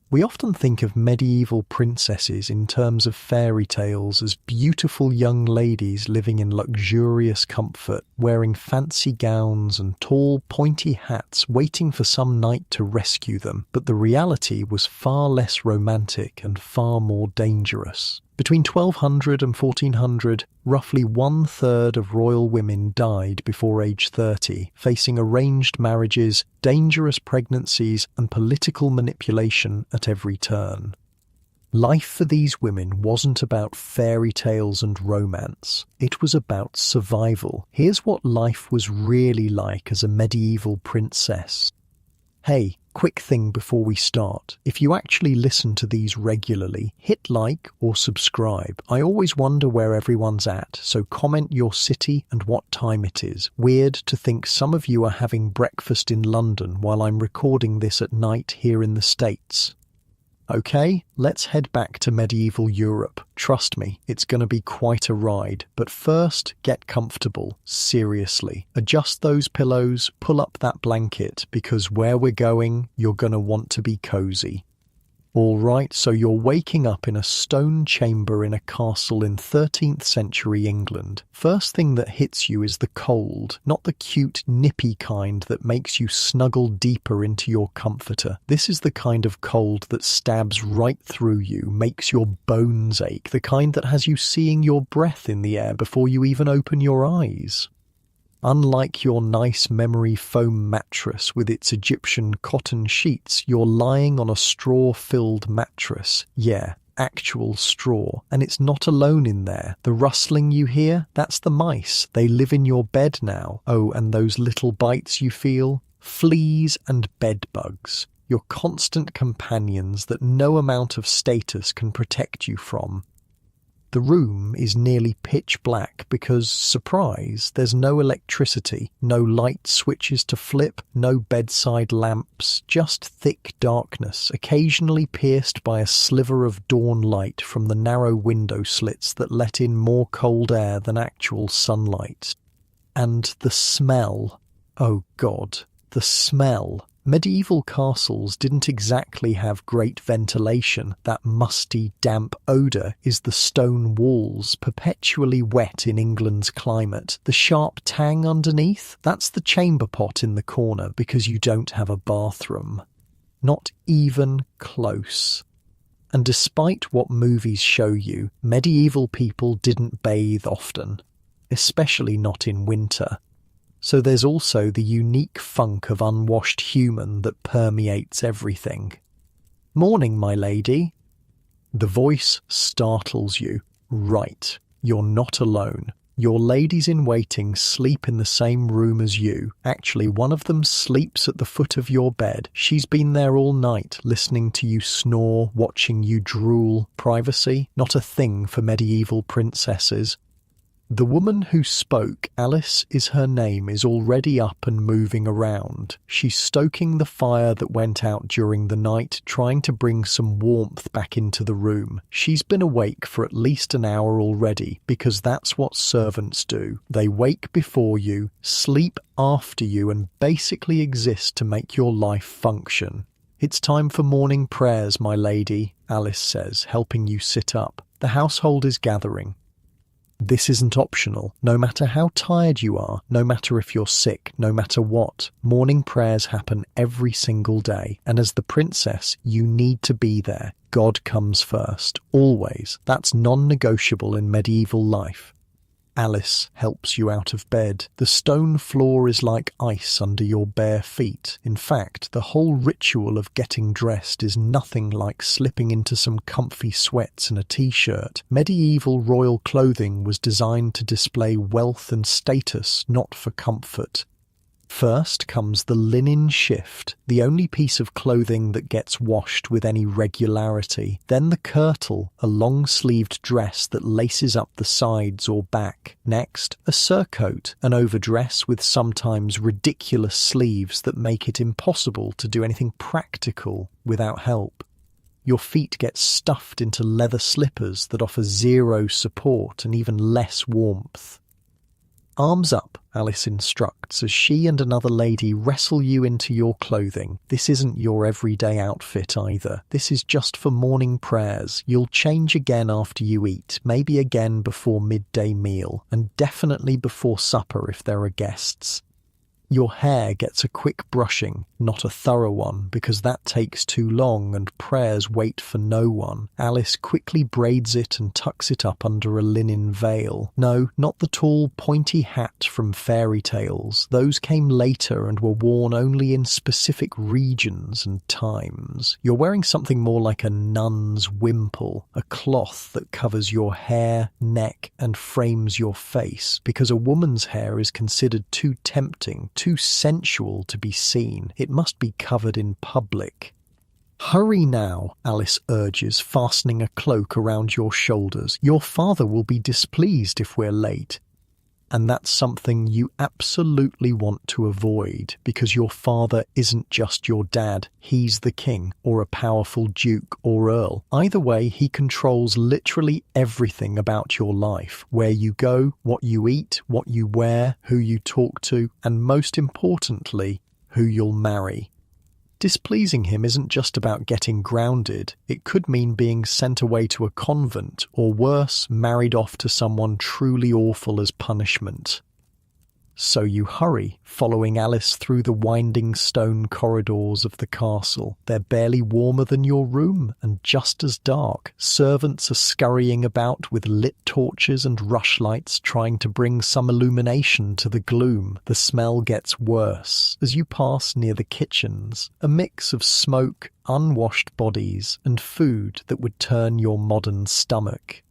We often think of medieval princesses in terms of fairy tales as beautiful young ladies living in luxurious comfort, wearing fancy gowns and tall, pointy hats, waiting for some knight to rescue them. But the reality was far less romantic and far more dangerous. Between 1200 and 1400, roughly 1/3 of royal women died before age 30, facing arranged marriages, dangerous pregnancies, and political manipulation at every turn. Life for these women wasn't about fairy tales and romance. It was about survival. Here's what life was really like as a medieval princess. Hey, quick thing before we start. If you actually listen to these regularly, hit like or subscribe. I always wonder where everyone's at, so comment your city and what time it is. Weird to think some of you are having breakfast in London while I'm recording this at night here in the States. Okay, let's head back to medieval Europe. Trust me, it's going to be quite a ride. But first, get comfortable. Seriously. Adjust those pillows, pull up that blanket, because where we're going, you're going to want to be cozy. Alright, so you're waking up in a stone chamber in a castle in 13th century England. First thing that hits you is the cold, not the cute, nippy kind that makes you snuggle deeper into your comforter. This is the kind of cold that stabs right through you, makes your bones ache, the kind that has you seeing your breath in the air before you even open your eyes. Unlike your nice memory foam mattress with its Egyptian cotton sheets, you're lying on a straw-filled mattress. Yeah, actual straw. And it's not alone in there. The rustling you hear, that's the mice. They live in your bed now. Oh, and those little bites you feel? Fleas and bed bugs. Your constant companions that no amount of status can protect you from. The room is nearly pitch black because, surprise, there's no electricity, no light switches to flip, no bedside lamps, just thick darkness, occasionally pierced by a sliver of dawn light from the narrow window slits that let in more cold air than actual sunlight. And the smell. Oh God, the smell. Medieval castles didn't exactly have great ventilation. That musty, damp odour is the stone walls, perpetually wet in England's climate. The sharp tang underneath, that's the chamber pot in the corner because you don't have a bathroom. Not even close. And despite what movies show you, medieval people didn't bathe often, especially not in winter. So there's also the unique funk of unwashed human that permeates everything. Morning, my lady. The voice startles you. Right, you're not alone. Your ladies in waiting sleep in the same room as you. Actually, one of them sleeps at the foot of your bed. She's been there all night, listening to you snore, watching you drool. Privacy, not a thing for medieval princesses. The woman who spoke, Alice is her name, is already up and moving around. She's stoking the fire that went out during the night, trying to bring some warmth back into the room. She's been awake for at least an hour already, because that's what servants do. They wake before you, sleep after you, and basically exist to make your life function. It's time for morning prayers, my lady, Alice says, helping you sit up. The household is gathering. This isn't optional. No matter how tired you are, no matter if you're sick, no matter what, morning prayers happen every single day. And as the princess, you need to be there. God comes first. Always. That's non-negotiable in medieval life. Alice helps you out of bed. The stone floor is like ice under your bare feet. In fact, the whole ritual of getting dressed is nothing like slipping into some comfy sweats and a t-shirt. Medieval royal clothing was designed to display wealth and status, not for comfort. First comes the linen shift, the only piece of clothing that gets washed with any regularity. Then the kirtle, a long-sleeved dress that laces up the sides or back. Next, a surcoat, an overdress with sometimes ridiculous sleeves that make it impossible to do anything practical without help. Your feet get stuffed into leather slippers that offer zero support and even less warmth. Arms up Alice instructs as she and another lady wrestle you into your clothing. This isn't your everyday outfit either. This is just for morning prayers. You'll change again after you eat, maybe again before midday meal, and definitely before supper if there are guests. Your hair gets a quick brushing, not a thorough one, because that takes too long and prayers wait for no one. Alice quickly braids it and tucks it up under a linen veil. No, not the tall, pointy hat from fairy tales. Those came later and were worn only in specific regions and times. You're wearing something more like a nun's wimple, a cloth that covers your hair, neck, and frames your face, because a woman's hair is considered too tempting, too sensual to be seen. It must be covered in public. "Hurry now," Alice urges, fastening a cloak around your shoulders. "Your father will be displeased if we're late." And that's something you absolutely want to avoid, because your father isn't just your dad. He's the king, or a powerful duke or earl. Either way, he controls literally everything about your life: where you go, what you eat, what you wear, who you talk to, and most importantly, who you'll marry. Displeasing him isn't just about getting grounded. It could mean being sent away to a convent, or worse, married off to someone truly awful as punishment. So you hurry, following Alice through the winding stone corridors of the castle. They're barely warmer than your room, and just as dark. Servants are scurrying about with lit torches and rushlights, trying to bring some illumination to the gloom. The smell gets worse as you pass near the kitchens, a mix of smoke, unwashed bodies, and food that would turn your modern stomach.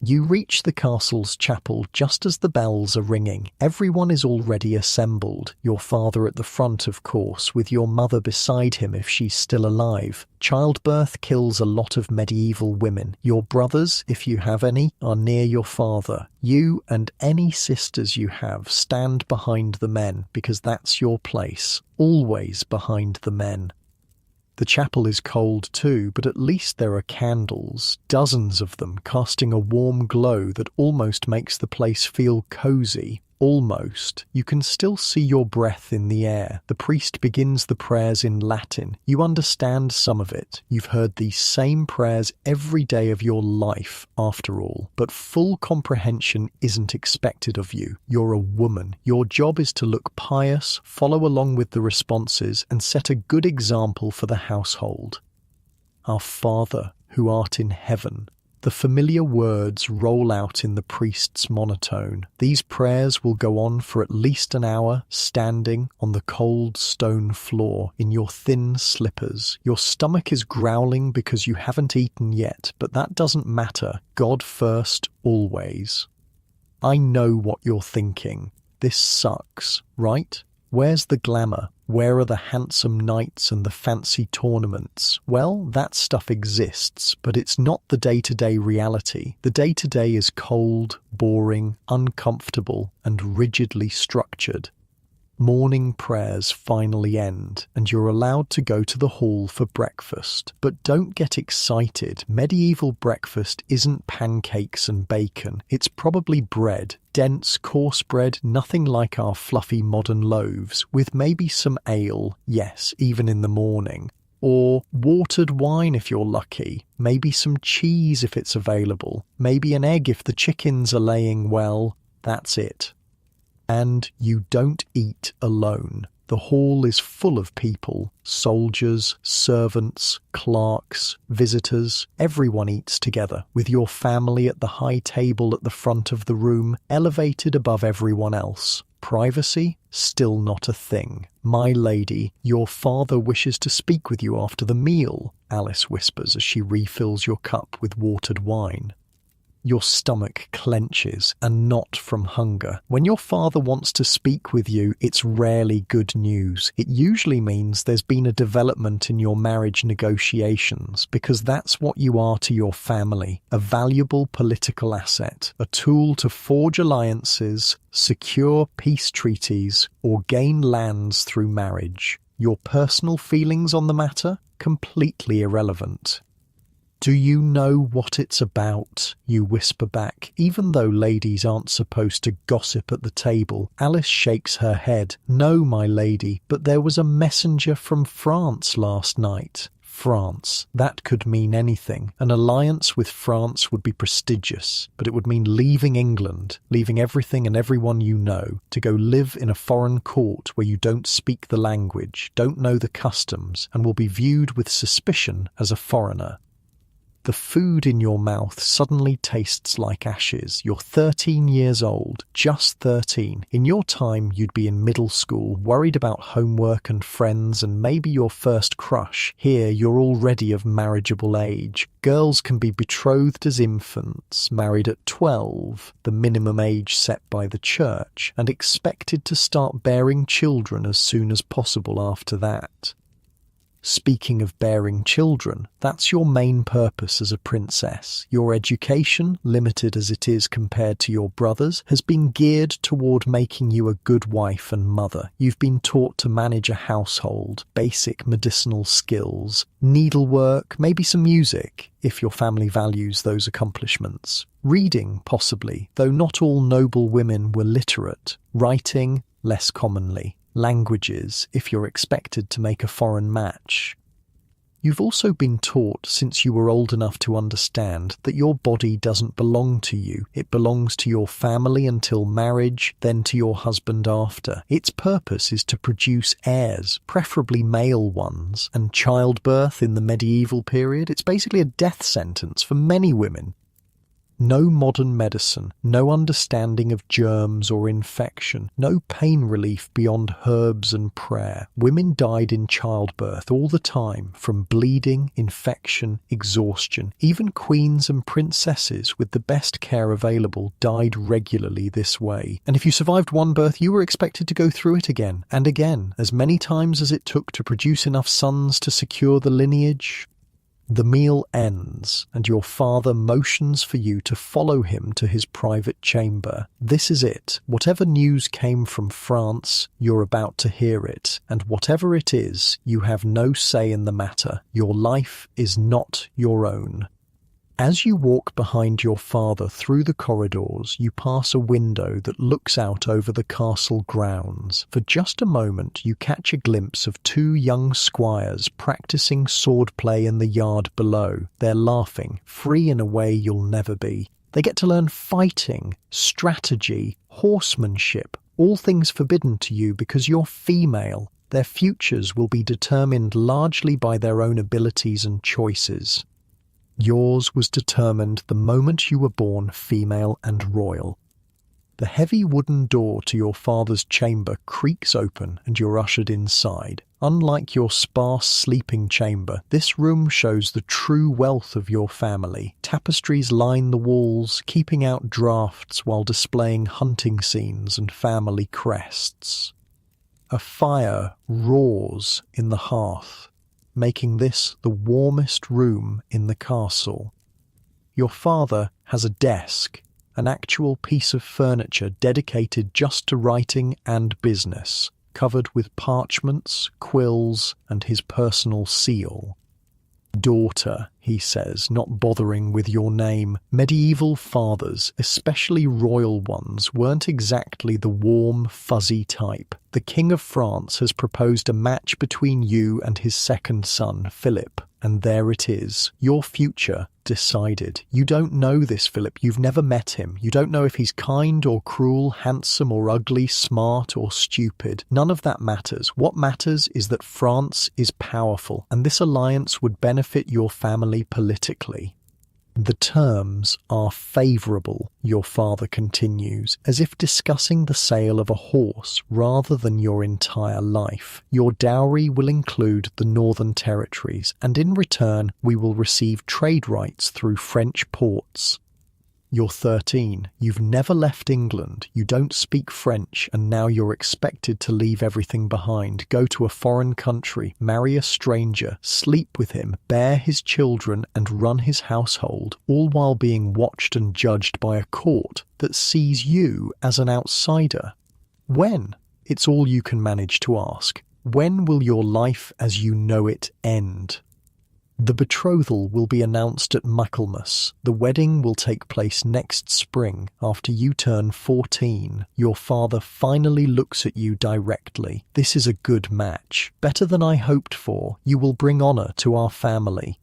You reach the castle's chapel just as the bells are ringing. Everyone is already assembled. Your father at the front, of course, with your mother beside him if she's still alive. Childbirth kills a lot of medieval women. Your brothers, if you have any, are near your father. You and any sisters you have stand behind the men, because that's your place. Always behind the men. The chapel is cold too, but at least there are candles, dozens of them, casting a warm glow that almost makes the place feel cozy. Almost. You can still see your breath in the air. The priest begins the prayers in Latin. You understand some of it. You've heard these same prayers every day of your life, after all. But full comprehension isn't expected of you. You're a woman. Your job is to look pious, follow along with the responses, and set a good example for the household. Our Father, who art in heaven. The familiar words roll out in the priest's monotone. These prayers will go on for at least an hour, standing on the cold stone floor in your thin slippers. Your stomach is growling because you haven't eaten yet, but that doesn't matter. God first, always. I know what you're thinking. This sucks, right? Where's the glamour? Where are the handsome knights and the fancy tournaments? Well, that stuff exists, but it's not the day-to-day reality. The day-to-day is cold, boring, uncomfortable, and rigidly structured. Morning prayers finally end, and you're allowed to go to the hall for breakfast. But don't get excited. Medieval breakfast isn't pancakes and bacon. It's probably bread. Dense, coarse bread, nothing like our fluffy modern loaves, with maybe some ale, yes, even in the morning. Or watered wine if you're lucky, maybe some cheese if it's available, maybe an egg if the chickens are laying well. That's it. And you don't eat alone. The hall is full of people, soldiers, servants, clerks, visitors. Everyone eats together, with your family at the high table at the front of the room, elevated above everyone else. Privacy? Still not a thing. "My lady, your father wishes to speak with you after the meal," Alice whispers as she refills your cup with watered wine. Your stomach clenches, and not from hunger. When your father wants to speak with you, it's rarely good news. It usually means there's been a development in your marriage negotiations, because that's what you are to your family: a valuable political asset, a tool to forge alliances, secure peace treaties, or gain lands through marriage. Your personal feelings on the matter? Completely irrelevant. "Do you know what it's about?" you whisper back. Even though ladies aren't supposed to gossip at the table, Alice shakes her head. "No, my lady, but there was a messenger from France last night." France. That could mean anything. An alliance with France would be prestigious, but it would mean leaving England, leaving everything and everyone you know, to go live in a foreign court where you don't speak the language, don't know the customs, and will be viewed with suspicion as a foreigner. The food in your mouth suddenly tastes like ashes. You're 13 years old, just 13. In your time, you'd be in middle school, worried about homework and friends and maybe your first crush. Here, you're already of marriageable age. Girls can be betrothed as infants, married at 12, the minimum age set by the church, and expected to start bearing children as soon as possible after that. Speaking of bearing children, that's your main purpose as a princess. Your education, limited as it is compared to your brothers, has been geared toward making you a good wife and mother. You've been taught to manage a household, basic medicinal skills, needlework, maybe some music, if your family values those accomplishments. Reading, possibly, though not all noble women were literate. Writing, less commonly. Languages, if you're expected to make a foreign match. You've also been taught, since you were old enough to understand, that your body doesn't belong to you. It belongs to your family until marriage, then to your husband after. Its purpose is to produce heirs, preferably male ones, and childbirth in the medieval period, it's basically a death sentence for many women. No modern medicine, no understanding of germs or infection, no pain relief beyond herbs and prayer. Women died in childbirth all the time, from bleeding, infection, exhaustion. Even queens and princesses with the best care available died regularly this way. And if you survived one birth, you were expected to go through it again, and again, as many times as it took to produce enough sons to secure the lineage. The meal ends, and your father motions for you to follow him to his private chamber. This is it. Whatever news came from France, you're about to hear it. And whatever it is, you have no say in the matter. Your life is not your own. As you walk behind your father through the corridors, you pass a window that looks out over the castle grounds. For just a moment, you catch a glimpse of two young squires practicing swordplay in the yard below. They're laughing, free in a way you'll never be. They get to learn fighting, strategy, horsemanship, all things forbidden to you because you're female. Their futures will be determined largely by their own abilities and choices. Yours was determined the moment you were born female and royal. The heavy wooden door to your father's chamber creaks open and you're ushered inside. Unlike your sparse sleeping chamber, this room shows the true wealth of your family. Tapestries line the walls, keeping out drafts while displaying hunting scenes and family crests. A fire roars in the hearth, making this the warmest room in the castle. Your father has a desk, an actual piece of furniture dedicated just to writing and business, covered with parchments, quills, and his personal seal. "Daughter," he says, not bothering with your name. Medieval fathers, especially royal ones, weren't exactly the warm, fuzzy type. The King of France has proposed a match between you and his second son, Philip. And there it is, your future decided. You don't know this Philip, you've never met him. You don't know if he's kind or cruel, handsome or ugly, smart or stupid. None of that matters. What matters is that France is powerful, and this alliance would benefit your family politically. The terms are favourable, your father continues, as if discussing the sale of a horse rather than your entire life. Your dowry will include the Northern Territories, and in return we will receive trade rights through French ports. You're 13, you've never left England, you don't speak French, and now you're expected to leave everything behind, go to a foreign country, marry a stranger, sleep with him, bear his children, and run his household, all while being watched and judged by a court that sees you as an outsider. When? It's all you can manage to ask. When will your life as you know it end? The betrothal will be announced at Michaelmas. The wedding will take place next spring after you turn 14. Your father finally looks at you directly. This is a good match. Better than I hoped for. You will bring honor to our family.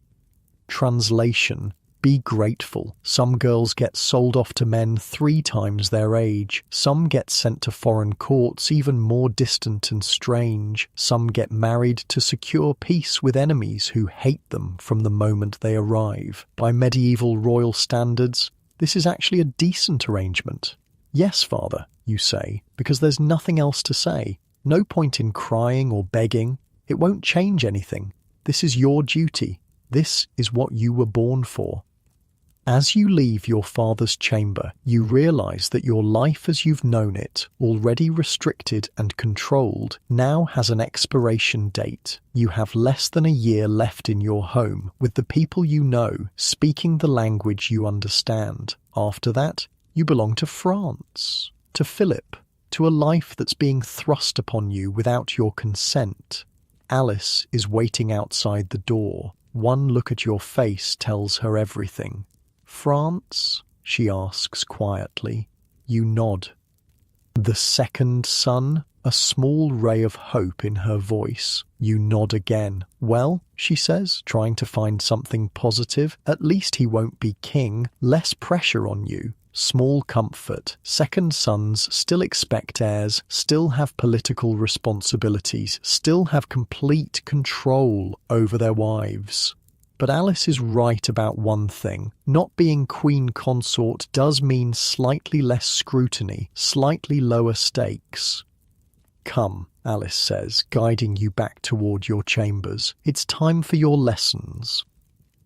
Translation. Be grateful. Some girls get sold off to men 3 times their age. Some get sent to foreign courts even more distant and strange. Some get married to secure peace with enemies who hate them from the moment they arrive. By medieval royal standards, this is actually a decent arrangement. Yes, father, you say, because there's nothing else to say. No point in crying or begging. It won't change anything. This is your duty. This is what you were born for. As you leave your father's chamber, you realize that your life as you've known it, already restricted and controlled, now has an expiration date. You have less than a year left in your home, with the people you know, speaking the language you understand. After that, you belong to France, to Philip, to a life that's being thrust upon you without your consent. Alice is waiting outside the door. One look at your face tells her everything. France? She asks quietly. You nod. The second son? A small ray of hope in her voice. You nod again. Well, she says, trying to find something positive. At least he won't be king. Less pressure on you. Small comfort. Second sons still expect heirs, still have political responsibilities, still have complete control over their wives. But Alice is right about one thing. Not being queen consort does mean slightly less scrutiny, slightly lower stakes. Come, Alice says, guiding you back toward your chambers. It's time for your lessons.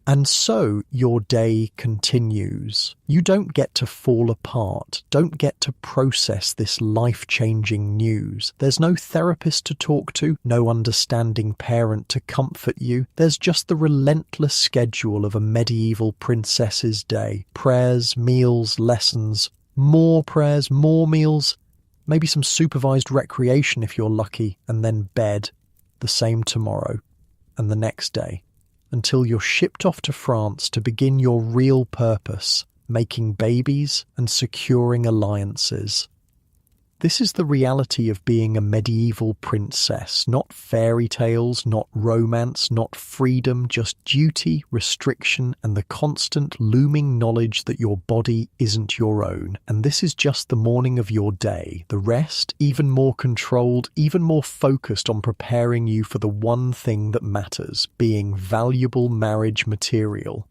And so your day continues. You don't get to fall apart, don't get to process this life-changing news. There's no therapist to talk to, no understanding parent to comfort you. There's just the relentless schedule of a medieval princess's day. Prayers, meals, lessons, more prayers, more meals, maybe some supervised recreation if you're lucky, and then bed. The same tomorrow, and the next day. Until you're shipped off to France to begin your real purpose, making babies and securing alliances. This is the reality of being a medieval princess, not fairy tales, not romance, not freedom, just duty, restriction, and the constant looming knowledge that your body isn't your own. And this is just the morning of your day. The rest, even more controlled, even more focused on preparing you for the one thing that matters, being valuable marriage material.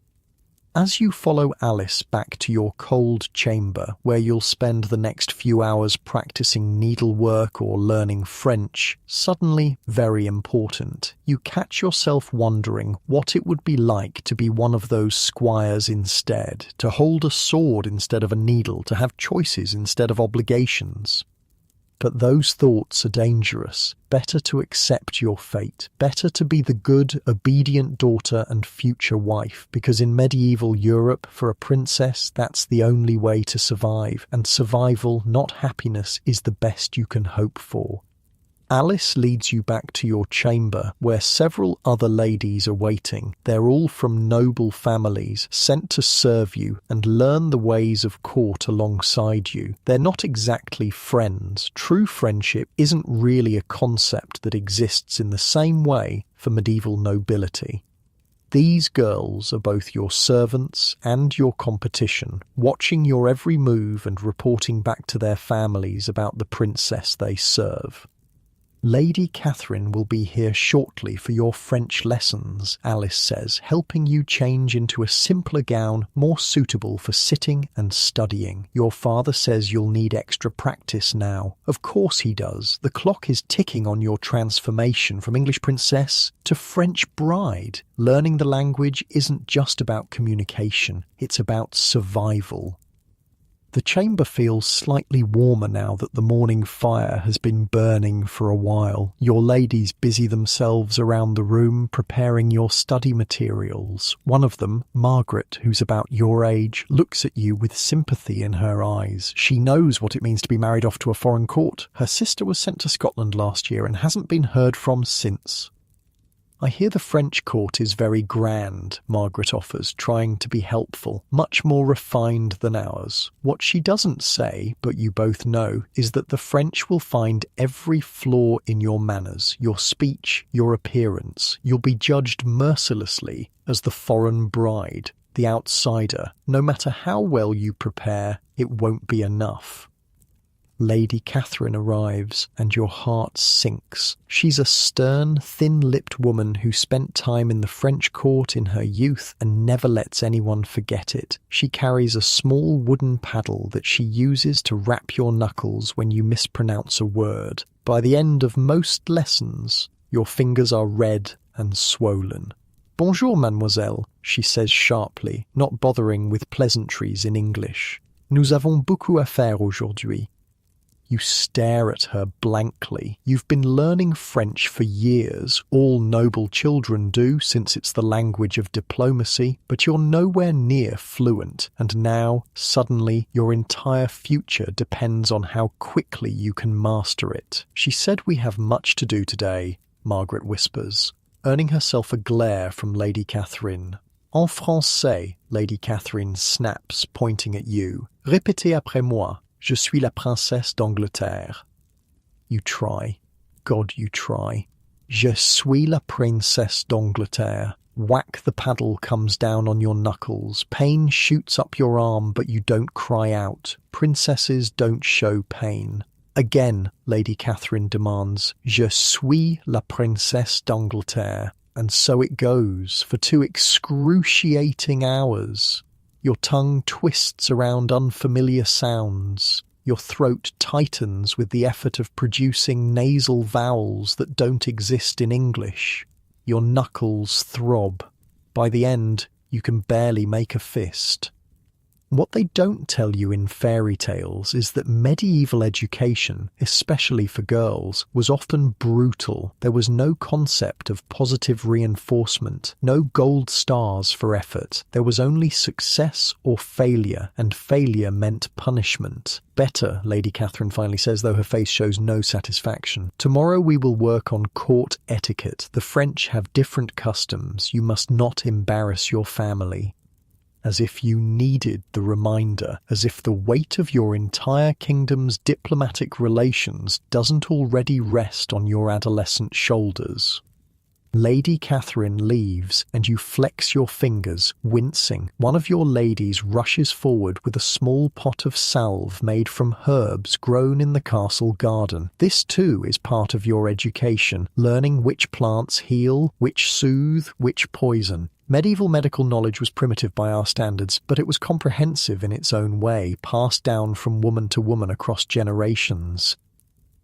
As you follow Alice back to your cold chamber, where you'll spend the next few hours practicing needlework or learning French, suddenly, very important, you catch yourself wondering what it would be like to be one of those squires instead, to hold a sword instead of a needle, to have choices instead of obligations. But those thoughts are dangerous. Better to accept your fate. Better to be the good, obedient daughter and future wife, because in medieval Europe, for a princess, that's the only way to survive, and survival, not happiness, is the best you can hope for. Alice leads you back to your chamber, where several other ladies are waiting. They're all from noble families, sent to serve you and learn the ways of court alongside you. They're not exactly friends. True friendship isn't really a concept that exists in the same way for medieval nobility. These girls are both your servants and your competition, watching your every move and reporting back to their families about the princess they serve. Lady Catherine will be here shortly for your French lessons, Alice says, helping you change into a simpler gown more suitable for sitting and studying. Your father says you'll need extra practice now. Of course he does. The clock is ticking on your transformation from English princess to French bride. Learning the language isn't just about communication, it's about survival. The chamber feels slightly warmer now that the morning fire has been burning for a while. Your ladies busy themselves around the room preparing your study materials. One of them, Margaret, who's about your age, looks at you with sympathy in her eyes. She knows what it means to be married off to a foreign court. Her sister was sent to Scotland last year and hasn't been heard from since. I hear the French court is very grand, Margaret offers, trying to be helpful, much more refined than ours. What she doesn't say, but you both know, is that the French will find every flaw in your manners, your speech, your appearance. You'll be judged mercilessly as the foreign bride, the outsider. No matter how well you prepare, it won't be enough. Lady Catherine arrives, and your heart sinks. She's a stern, thin-lipped woman who spent time in the French court in her youth and never lets anyone forget it. She carries a small wooden paddle that she uses to rap your knuckles when you mispronounce a word. By the end of most lessons, your fingers are red and swollen. "Bonjour, mademoiselle," she says sharply, not bothering with pleasantries in English. "Nous avons beaucoup à faire aujourd'hui." You stare at her blankly. You've been learning French for years. All noble children do, since it's the language of diplomacy, but you're nowhere near fluent, and now, suddenly, your entire future depends on how quickly you can master it. "She said we have much to do today," Margaret whispers, earning herself a glare from Lady Catherine. "En français," Lady Catherine snaps, pointing at you. "Répétez après moi. Je suis la princesse d'Angleterre." You try. God, you try. Je suis la princesse d'Angleterre. Whack, the paddle comes down on your knuckles. Pain shoots up your arm, but you don't cry out. Princesses don't show pain. Again, Lady Catherine demands, "Je suis la princesse d'Angleterre." And so it goes, for 2 excruciating hours. Your tongue twists around unfamiliar sounds. Your throat tightens with the effort of producing nasal vowels that don't exist in English. Your knuckles throb. By the end, you can barely make a fist. What they don't tell you in fairy tales is that medieval education, especially for girls, was often brutal. There was no concept of positive reinforcement, no gold stars for effort. There was only success or failure, and failure meant punishment. "Better," Lady Catherine finally says, though her face shows no satisfaction. "Tomorrow we will work on court etiquette. The French have different customs. You must not embarrass your family." As if you needed the reminder, as if the weight of your entire kingdom's diplomatic relations doesn't already rest on your adolescent shoulders. Lady Catherine leaves, and you flex your fingers, wincing. One of your ladies rushes forward with a small pot of salve made from herbs grown in the castle garden. This too is part of your education, learning which plants heal, which soothe, which poison. Medieval medical knowledge was primitive by our standards, but it was comprehensive in its own way, passed down from woman to woman across generations.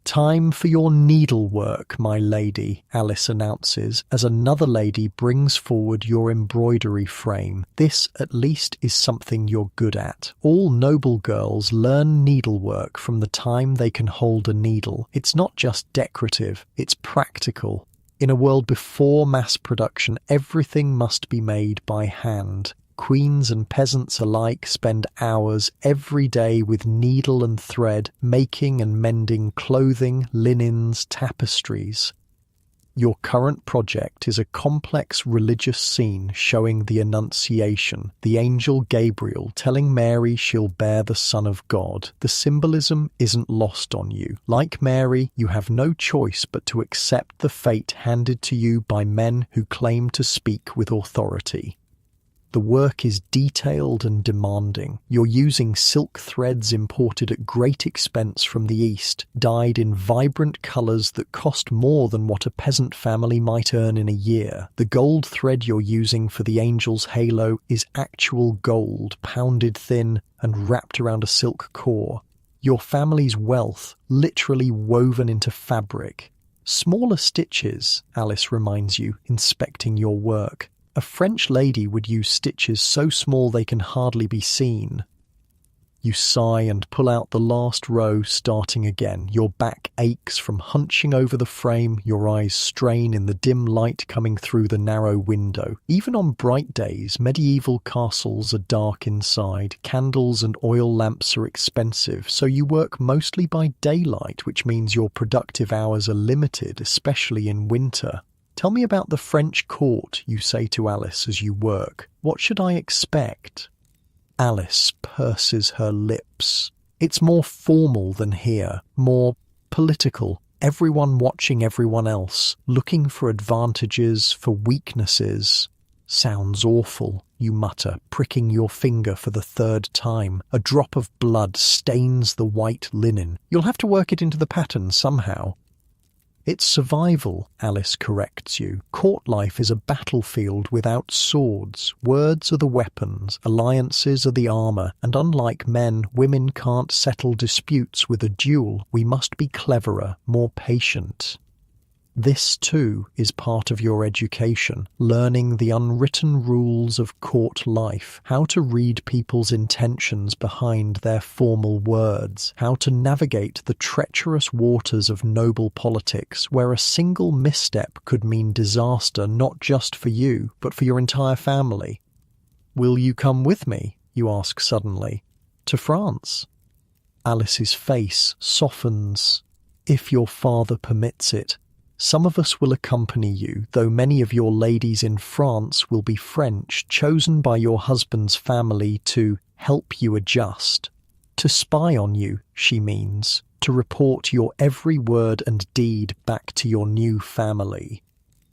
"Time for your needlework, my lady," Alice announces, as another lady brings forward your embroidery frame. "This, at least, is something you're good at. All noble girls learn needlework from the time they can hold a needle. It's not just decorative, it's practical. In a world before mass production, everything must be made by hand. Queens and peasants alike spend hours every day with needle and thread, making and mending clothing, linens, tapestries. Your current project is a complex religious scene showing the Annunciation, the angel Gabriel telling Mary she'll bear the Son of God. The symbolism isn't lost on you. Like Mary, you have no choice but to accept the fate handed to you by men who claim to speak with authority. The work is detailed and demanding. You're using silk threads imported at great expense from the East, dyed in vibrant colours that cost more than what a peasant family might earn in a year. The gold thread you're using for the angel's halo is actual gold, pounded thin and wrapped around a silk core. Your family's wealth, literally woven into fabric. Smaller stitches, Alice reminds you, inspecting your work. A French lady would use stitches so small they can hardly be seen. You sigh and pull out the last row, starting again. Your back aches from hunching over the frame, your eyes strain in the dim light coming through the narrow window. Even on bright days, medieval castles are dark inside. Candles and oil lamps are expensive, so you work mostly by daylight, which means your productive hours are limited, especially in winter. Tell me about the French court, you say to Alice as you work. What should I expect? Alice purses her lips. It's more formal than here, more political. Everyone watching everyone else, looking for advantages, for weaknesses. Sounds awful, you mutter, pricking your finger for the third time. A drop of blood stains the white linen. You'll have to work it into the pattern somehow. It's survival, Alice corrects you. Court life is a battlefield without swords. Words are the weapons, alliances are the armour, and unlike men, women can't settle disputes with a duel. We must be cleverer, more patient. This, too, is part of your education, learning the unwritten rules of court life, how to read people's intentions behind their formal words, how to navigate the treacherous waters of noble politics, where a single misstep could mean disaster not just for you, but for your entire family. Will you come with me, you ask suddenly, to France? Alice's face softens. If your father permits it. Some of us will accompany you, though many of your ladies in France will be French, chosen by your husband's family to help you adjust. To spy on you, she means, to report your every word and deed back to your new family.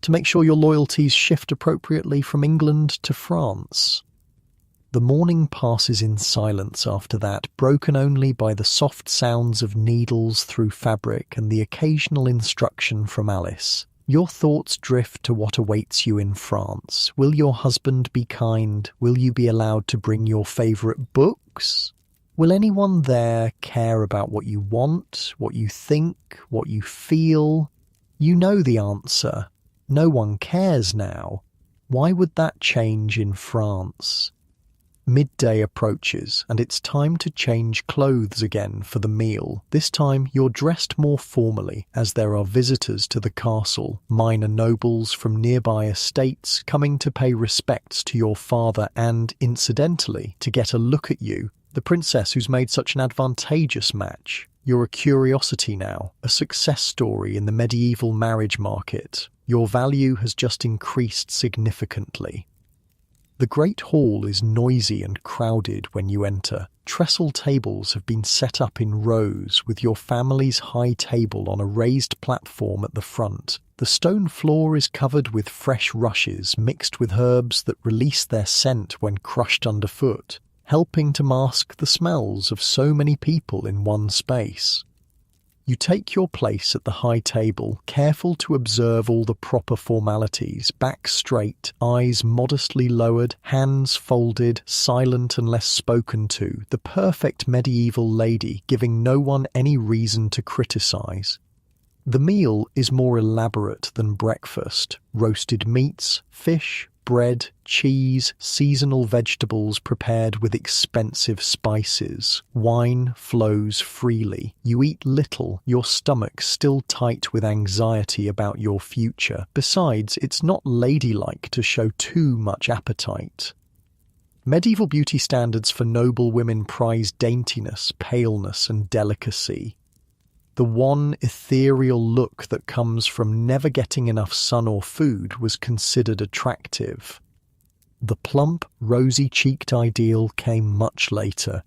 To make sure your loyalties shift appropriately from England to France. The morning passes in silence after that, broken only by the soft sounds of needles through fabric and the occasional instruction from Alice. Your thoughts drift to what awaits you in France. Will your husband be kind? Will you be allowed to bring your favourite books? Will anyone there care about what you want, what you think, what you feel? You know the answer. No one cares now. Why would that change in France? Midday approaches, and it's time to change clothes again for the meal. This time you're dressed more formally, as there are visitors to the castle, minor nobles from nearby estates coming to pay respects to your father and, incidentally, to get a look at you, the princess who's made such an advantageous match. You're a curiosity now, a success story in the medieval marriage market. Your value has just increased significantly. The great hall is noisy and crowded when you enter. Trestle tables have been set up in rows, with your family's high table on a raised platform at the front. The stone floor is covered with fresh rushes mixed with herbs that release their scent when crushed underfoot, helping to mask the smells of so many people in one space. You take your place at the high table, careful to observe all the proper formalities, back straight, eyes modestly lowered, hands folded, silent unless spoken to, the perfect medieval lady, giving no one any reason to criticize. The meal is more elaborate than breakfast. Roasted meats, fish, bread, cheese, seasonal vegetables prepared with expensive spices. Wine flows freely. You eat little, your stomach still tight with anxiety about your future. Besides, it's not ladylike to show too much appetite. Medieval beauty standards for noble women prize daintiness, paleness, and delicacy. The one ethereal look that comes from never getting enough sun or food was considered attractive. The plump, rosy-cheeked ideal came much later.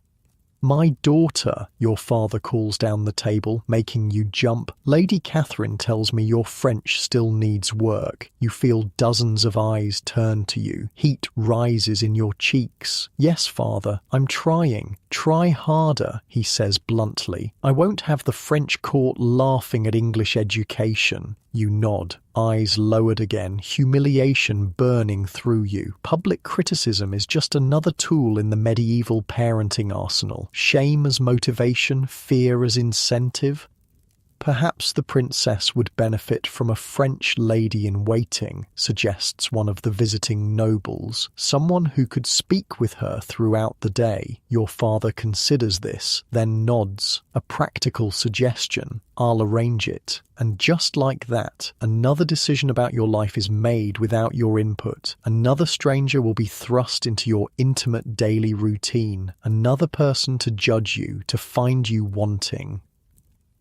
"My daughter," your father calls down the table, making you jump. "Lady Catherine tells me your French still needs work." You feel dozens of eyes turn to you. Heat rises in your cheeks. "Yes, father, I'm trying. Try harder," he says bluntly. "I won't have the French court laughing at English education." You nod, eyes lowered again, humiliation burning through you. Public criticism is just another tool in the medieval parenting arsenal. Shame as motivation, fear as incentive. "Perhaps the princess would benefit from a French lady-in-waiting," suggests one of the visiting nobles, "someone who could speak with her throughout the day." Your father considers this, then nods. "A practical suggestion. I'll arrange it." And just like that, another decision about your life is made without your input. Another stranger will be thrust into your intimate daily routine. Another person to judge you, to find you wanting.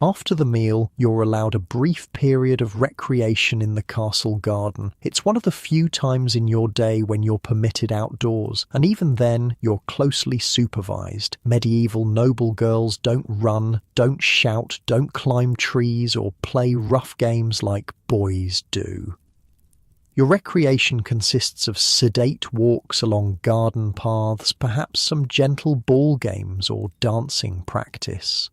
After the meal, you're allowed a brief period of recreation in the castle garden. It's one of the few times in your day when you're permitted outdoors, and even then, you're closely supervised. Medieval noble girls don't run, don't shout, don't climb trees, or play rough games like boys do. Your recreation consists of sedate walks along garden paths, perhaps some gentle ball games or dancing practice.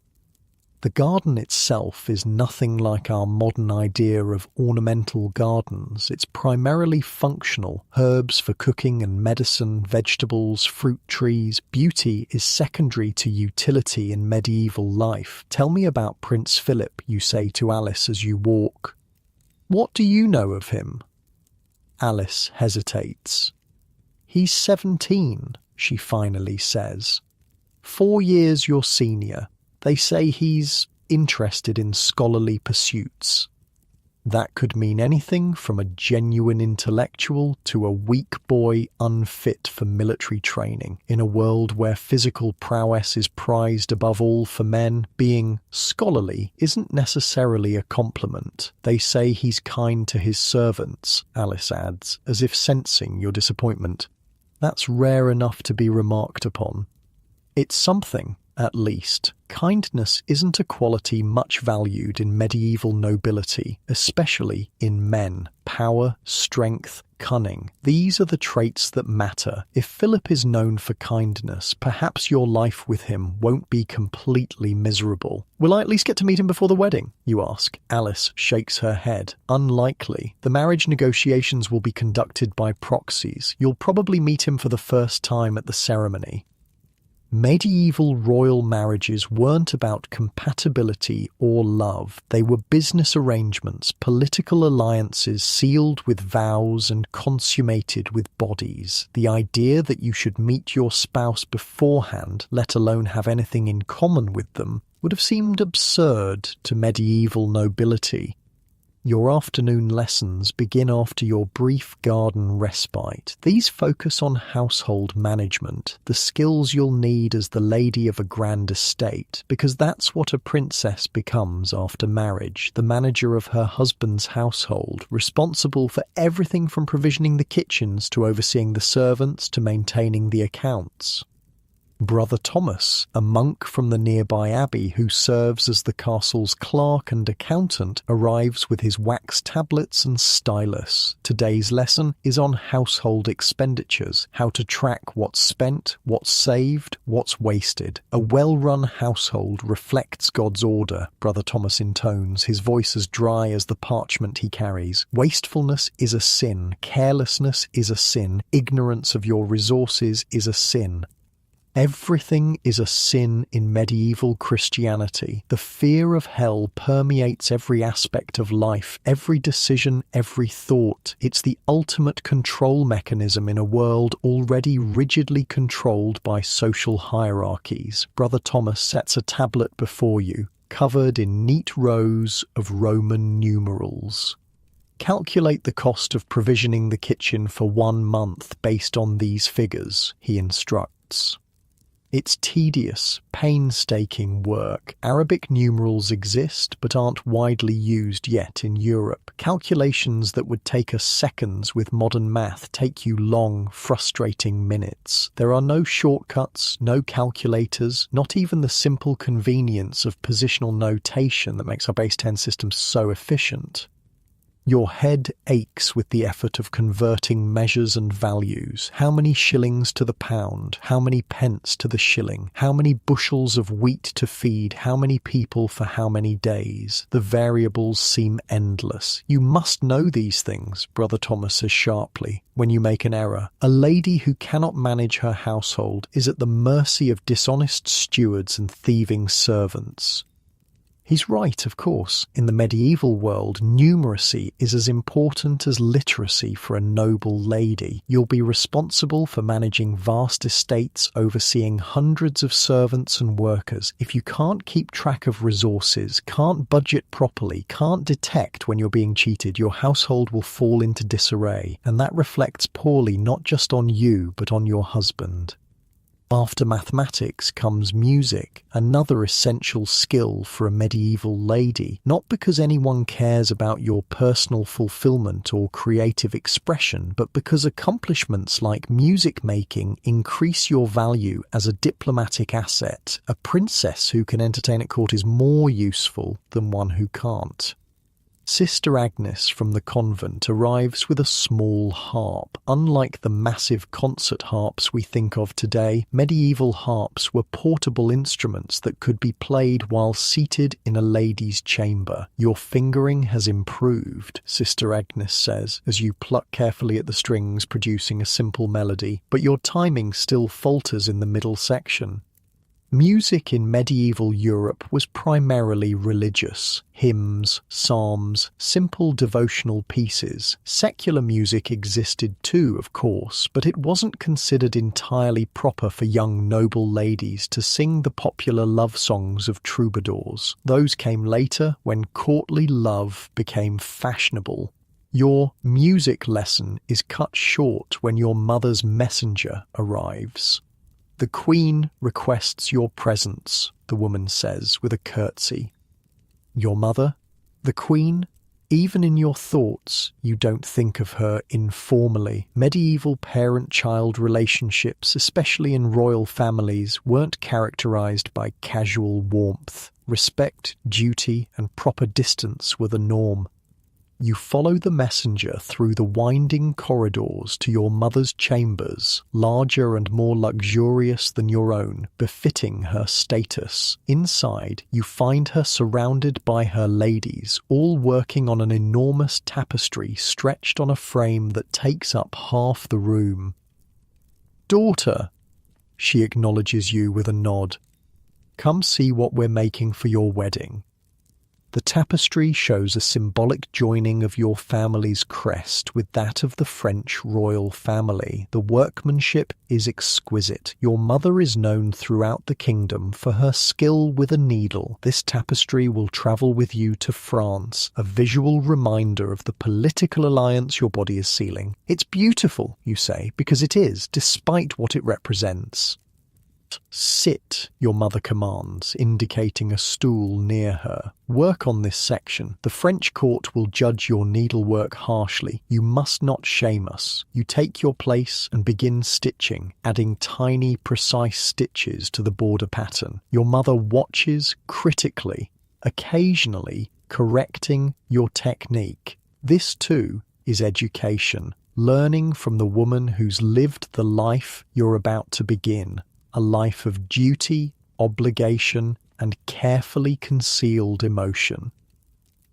The garden itself is nothing like our modern idea of ornamental gardens. It's primarily functional. Herbs for cooking and medicine, vegetables, fruit trees. Beauty is secondary to utility in medieval life. Tell me about Prince Philip, you say to Alice as you walk. What do you know of him? Alice hesitates. He's 17, she finally says. 4 years your senior. They say he's interested in scholarly pursuits. That could mean anything from a genuine intellectual to a weak boy unfit for military training. In a world where physical prowess is prized above all for men, being scholarly isn't necessarily a compliment. They say he's kind to his servants, Alice adds, as if sensing your disappointment. That's rare enough to be remarked upon. It's something. At least, kindness isn't a quality much valued in medieval nobility, especially in men. Power, strength, cunning. These are the traits that matter. If Philip is known for kindness, perhaps your life with him won't be completely miserable. Will I at least get to meet him before the wedding? You ask. Alice shakes her head. Unlikely. The marriage negotiations will be conducted by proxies. You'll probably meet him for the first time at the ceremony. Medieval royal marriages weren't about compatibility or love. They were business arrangements, political alliances sealed with vows and consummated with bodies. The idea that you should meet your spouse beforehand, let alone have anything in common with them, would have seemed absurd to medieval nobility. Your afternoon lessons begin after your brief garden respite. These focus on household management, the skills you'll need as the lady of a grand estate, because that's what a princess becomes after marriage, the manager of her husband's household, responsible for everything from provisioning the kitchens to overseeing the servants to maintaining the accounts. Brother Thomas, a monk from the nearby abbey who serves as the castle's clerk and accountant, arrives with his wax tablets and stylus. Today's lesson is on household expenditures, how to track what's spent, what's saved, what's wasted. A well-run household reflects God's order, Brother Thomas intones, his voice as dry as the parchment he carries. Wastefulness is a sin, carelessness is a sin, ignorance of your resources is a sin. Everything is a sin in medieval Christianity. The fear of hell permeates every aspect of life, every decision, every thought. It's the ultimate control mechanism in a world already rigidly controlled by social hierarchies. Brother Thomas sets a tablet before you, covered in neat rows of Roman numerals. Calculate the cost of provisioning the kitchen for 1 month based on these figures, he instructs. It's tedious, painstaking work. Arabic numerals exist but aren't widely used yet in Europe. Calculations that would take us seconds with modern math take you long, frustrating minutes. There are no shortcuts, no calculators, not even the simple convenience of positional notation that makes our base 10 system so efficient. Your head aches with the effort of converting measures and values. How many shillings to the pound? How many pence to the shilling? How many bushels of wheat to feed? How many people for how many days? The variables seem endless. You must know these things, Brother Thomas says sharply, when you make an error. A lady who cannot manage her household is at the mercy of dishonest stewards and thieving servants. He's right, of course. In the medieval world, numeracy is as important as literacy for a noble lady. You'll be responsible for managing vast estates, overseeing hundreds of servants and workers. If you can't keep track of resources, can't budget properly, can't detect when you're being cheated, your household will fall into disarray. And that reflects poorly not just on you, but on your husband. After mathematics comes music, another essential skill for a medieval lady, not because anyone cares about your personal fulfillment or creative expression, but because accomplishments like music making increase your value as a diplomatic asset. A princess who can entertain at court is more useful than one who can't. Sister Agnes from the convent arrives with a small harp. Unlike the massive concert harps we think of today, medieval harps were portable instruments that could be played while seated in a lady's chamber. "Your fingering has improved," Sister Agnes says, as you pluck carefully at the strings, producing a simple melody, "but your timing still falters in the middle section." Music in medieval Europe was primarily religious. Hymns, psalms, simple devotional pieces. Secular music existed too, of course, but it wasn't considered entirely proper for young noble ladies to sing the popular love songs of troubadours. Those came later when courtly love became fashionable. Your music lesson is cut short when your mother's messenger arrives. "The Queen requests your presence," the woman says with a curtsy. Your mother? The Queen? Even in your thoughts, you don't think of her informally. Medieval parent-child relationships, especially in royal families, weren't characterized by casual warmth. Respect, duty, and proper distance were the norm. You follow the messenger through the winding corridors to your mother's chambers, larger and more luxurious than your own, befitting her status. Inside, you find her surrounded by her ladies, all working on an enormous tapestry stretched on a frame that takes up half the room. "Daughter," she acknowledges you with a nod. "Come see what we're making for your wedding." The tapestry shows a symbolic joining of your family's crest with that of the French royal family. The workmanship is exquisite. Your mother is known throughout the kingdom for her skill with a needle. This tapestry will travel with you to France, a visual reminder of the political alliance your body is sealing. "It's beautiful," you say, because it is, despite what it represents. "Sit," your mother commands, indicating a stool near her. "Work on this section. The French court will judge your needlework harshly. You must not shame us." You take your place and begin stitching, adding tiny, precise stitches to the border pattern. Your mother watches critically, occasionally correcting your technique. This, too, is education, learning from the woman who's lived the life you're about to begin. A life of duty, obligation, and carefully concealed emotion.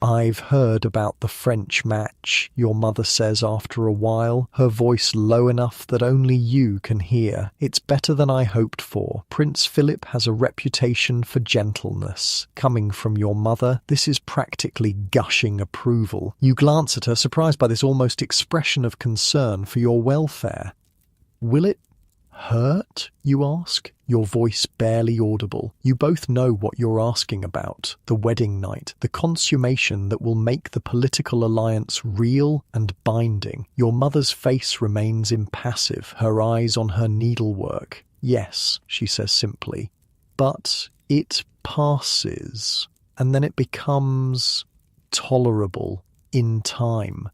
"I've heard about the French match," your mother says after a while, her voice low enough that only you can hear. "It's better than I hoped for. Prince Philip has a reputation for gentleness. Coming from your mother, this is practically gushing approval." You glance at her, surprised by this almost expression of concern for your welfare. "Will it hurt?" you ask, your voice barely audible. You both know what you're asking about: the wedding night, the consummation that will make the political alliance real and binding. Your mother's face remains impassive, her eyes on her needlework. "Yes," she says simply, "but it passes, and then it becomes tolerable in time.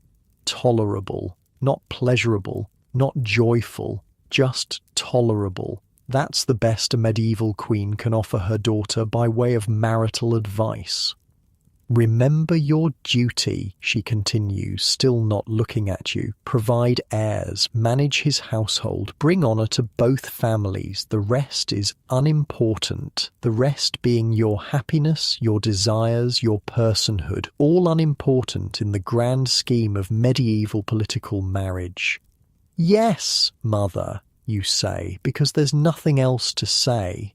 Tolerable, not pleasurable, not joyful, just tolerable." That's the best a medieval queen can offer her daughter by way of marital advice. "Remember your duty," she continues, still not looking at you. "Provide heirs, manage his household, bring honour to both families. The rest is unimportant. The rest being your happiness, your desires, your personhood, all unimportant in the grand scheme of medieval political marriage." "Yes, mother," you say, because there's nothing else to say.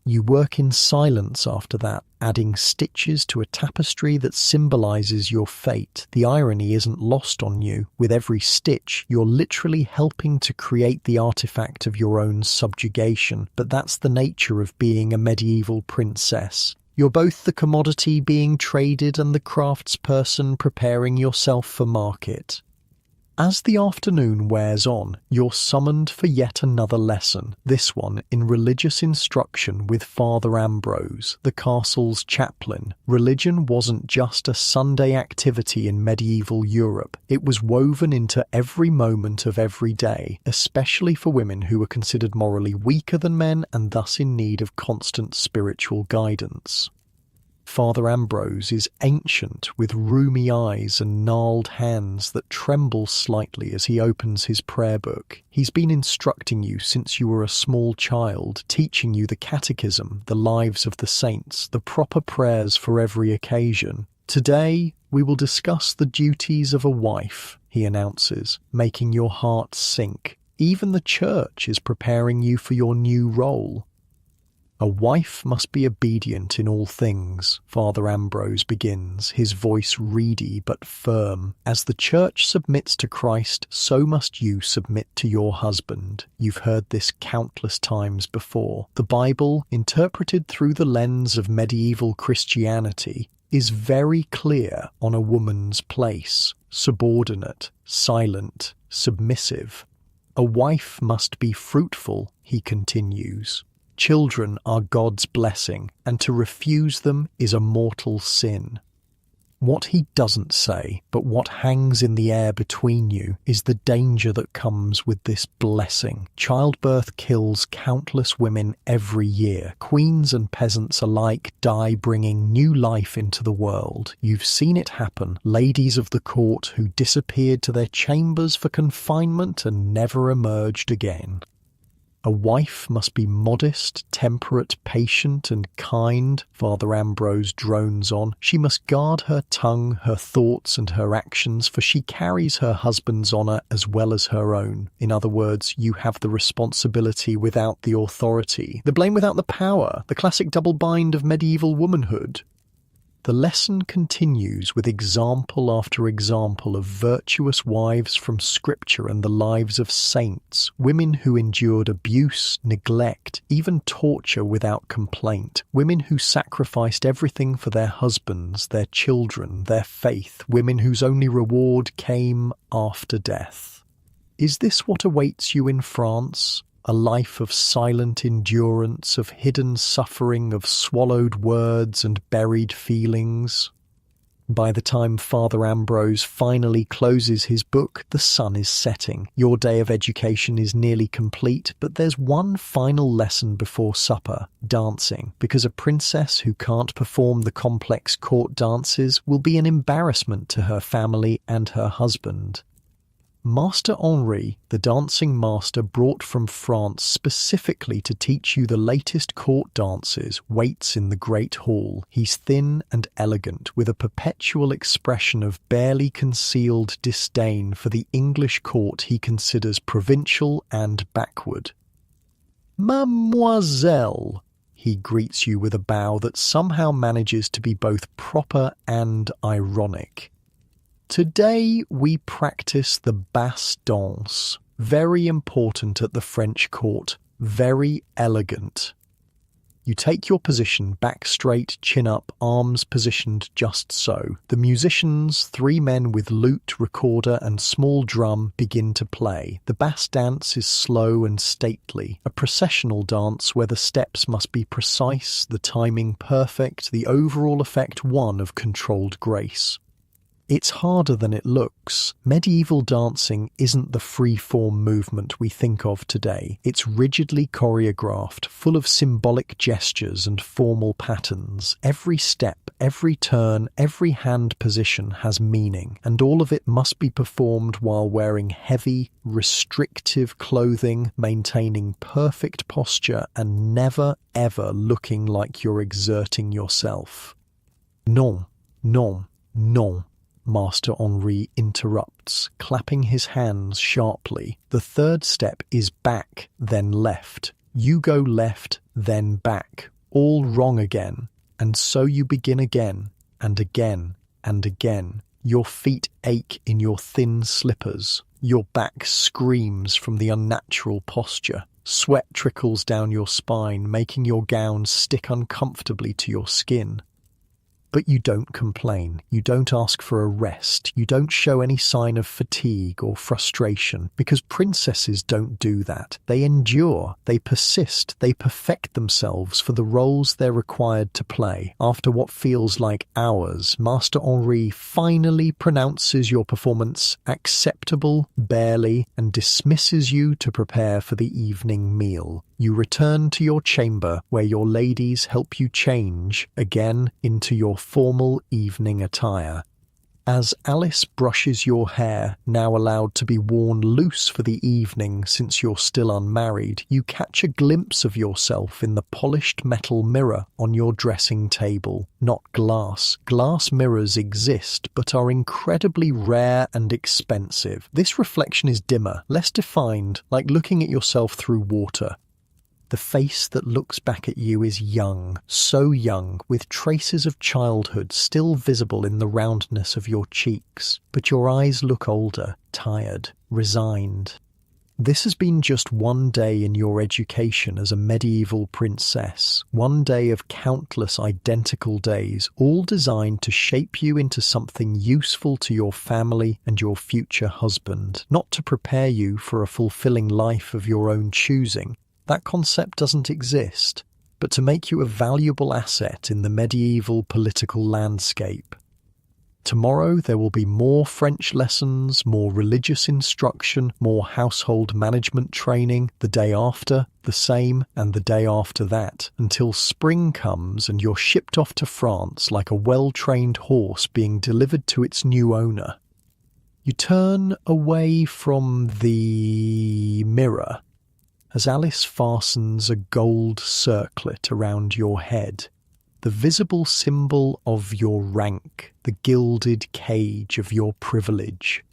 You work in silence after that, adding stitches to a tapestry that symbolizes your fate. The irony isn't lost on you. With every stitch, you're literally helping to create the artifact of your own subjugation. But that's the nature of being a medieval princess. You're both the commodity being traded and the craftsperson preparing yourself for market. As the afternoon wears on, you're summoned for yet another lesson, this one in religious instruction with Father Ambrose, the castle's chaplain. Religion wasn't just a Sunday activity in medieval Europe. It was woven into every moment of every day, especially for women who were considered morally weaker than men and thus in need of constant spiritual guidance. Father Ambrose is ancient, with rheumy eyes and gnarled hands that tremble slightly as he opens his prayer book. He's been instructing you since you were a small child, teaching you the catechism, the lives of the saints, the proper prayers for every occasion. Today, we will discuss the duties of a wife, he announces, making your heart sink. Even the church is preparing you for your new role. A wife must be obedient in all things, Father Ambrose begins, his voice reedy but firm. As the church submits to Christ, so must you submit to your husband. You've heard this countless times before. The Bible, interpreted through the lens of medieval Christianity, is very clear on a woman's place: subordinate, silent, submissive. A wife must be fruitful, he continues. Children are God's blessing, and to refuse them is a mortal sin. What he doesn't say, but what hangs in the air between you, is the danger that comes with this blessing. Childbirth kills countless women every year. Queens and peasants alike die bringing new life into the world. You've seen it happen. Ladies of the court who disappeared to their chambers for confinement and never emerged again. A wife must be modest, temperate, patient, and kind, Father Ambrose drones on. She must guard her tongue, her thoughts, and her actions, for she carries her husband's honour as well as her own. In other words, you have the responsibility without the authority, the blame without the power, the classic double bind of medieval womanhood. The lesson continues with example after example of virtuous wives from Scripture and the lives of saints, women who endured abuse, neglect, even torture without complaint, women who sacrificed everything for their husbands, their children, their faith, women whose only reward came after death. Is this what awaits you in France? A life of silent endurance, of hidden suffering, of swallowed words and buried feelings? By the time Father Ambrose finally closes his book, the sun is setting. Your day of education is nearly complete, but there's one final lesson before supper: dancing, because a princess who can't perform the complex court dances will be an embarrassment to her family and her husband. Master Henri, the dancing master brought from France specifically to teach you the latest court dances, waits in the great hall. He's thin and elegant, with a perpetual expression of barely concealed disdain for the English court he considers provincial and backward. "Mademoiselle," he greets you with a bow that somehow manages to be both proper and ironic. Today we practice the basse danse, very important at the French court, very elegant. You take your position back straight, chin up, arms positioned just so. The musicians, 3 men with lute, recorder and small drum, begin to play. The basse dance is slow and stately, a processional dance where the steps must be precise, the timing perfect, the overall effect one of controlled grace. It's harder than it looks. Medieval dancing isn't the free-form movement we think of today. It's rigidly choreographed, full of symbolic gestures and formal patterns. Every step, every turn, every hand position has meaning, and all of it must be performed while wearing heavy, restrictive clothing, maintaining perfect posture, and never, ever looking like you're exerting yourself. Non, non, non. Master Henri interrupts, clapping his hands sharply. The 3rd step is back, then left. You go left, then back. All wrong again. And so you begin again, and again, and again. Your feet ache in your thin slippers. Your back screams from the unnatural posture. Sweat trickles down your spine, making your gown stick uncomfortably to your skin. But you don't complain. You don't ask for a rest. You don't show any sign of fatigue or frustration, because princesses don't do that. They endure. They persist. They perfect themselves for the roles they're required to play. After what feels like hours, Master Henri finally pronounces your performance acceptable, barely, and dismisses you to prepare for the evening meal. You return to your chamber, where your ladies help you change again into your formal evening attire. As Alice brushes your hair, now allowed to be worn loose for the evening since you're still unmarried, you catch a glimpse of yourself in the polished metal mirror on your dressing table. Not glass. Glass mirrors exist, but are incredibly rare and expensive. This reflection is dimmer, less defined, like looking at yourself through water. The face that looks back at you is young, so young, with traces of childhood still visible in the roundness of your cheeks, but your eyes look older, tired, resigned. This has been just one day in your education as a medieval princess, one day of countless identical days, all designed to shape you into something useful to your family and your future husband, not to prepare you for a fulfilling life of your own choosing. That concept doesn't exist, but to make you a valuable asset in the medieval political landscape. Tomorrow there will be more French lessons, more religious instruction, more household management training, the day after, the same, and the day after that, until spring comes and you're shipped off to France like a well-trained horse being delivered to its new owner. You turn away from the mirror as Alice fastens a gold circlet around your head, the visible symbol of your rank, the gilded cage of your privilege.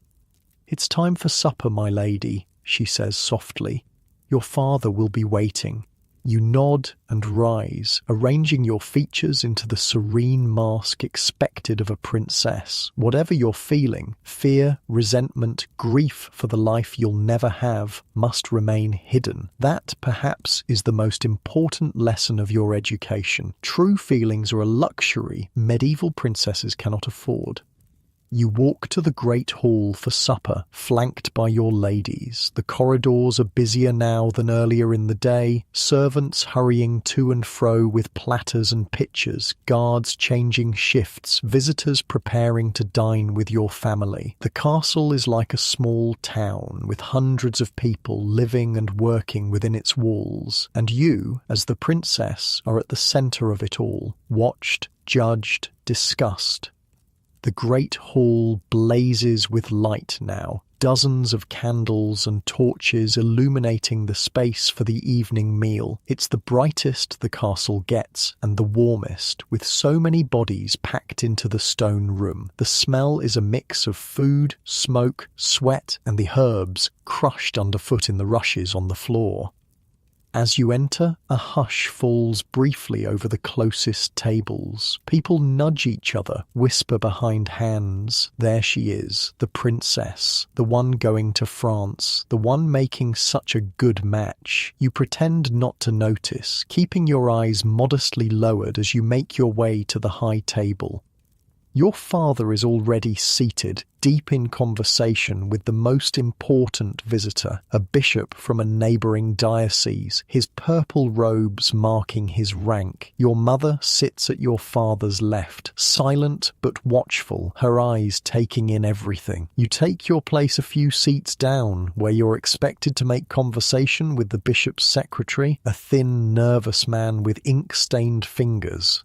"It's time for supper, my lady," she says softly. "Your father will be waiting." You nod and rise, arranging your features into the serene mask expected of a princess. Whatever you're feeling, fear, resentment, grief for the life you'll never have, must remain hidden. That, perhaps, is the most important lesson of your education. True feelings are a luxury medieval princesses cannot afford. You walk to the great hall for supper, flanked by your ladies. The corridors are busier now than earlier in the day, servants hurrying to and fro with platters and pitchers, guards changing shifts, visitors preparing to dine with your family. The castle is like a small town, with hundreds of people living and working within its walls, and you, as the princess, are at the centre of it all, watched, judged, discussed. The great hall blazes with light now, dozens of candles and torches illuminating the space for the evening meal. It's the brightest the castle gets, and the warmest, with so many bodies packed into the stone room. The smell is a mix of food, smoke, sweat, and the herbs crushed underfoot in the rushes on the floor. As you enter, a hush falls briefly over the closest tables. People nudge each other, whisper behind hands. There she is, the princess, the one going to France, the one making such a good match. You pretend not to notice, keeping your eyes modestly lowered as you make your way to the high table. Your father is already seated, deep in conversation with the most important visitor, a bishop from a neighbouring diocese, his purple robes marking his rank. Your mother sits at your father's left, silent but watchful, her eyes taking in everything. You take your place a few seats down, where you're expected to make conversation with the bishop's secretary, a thin, nervous man with ink-stained fingers.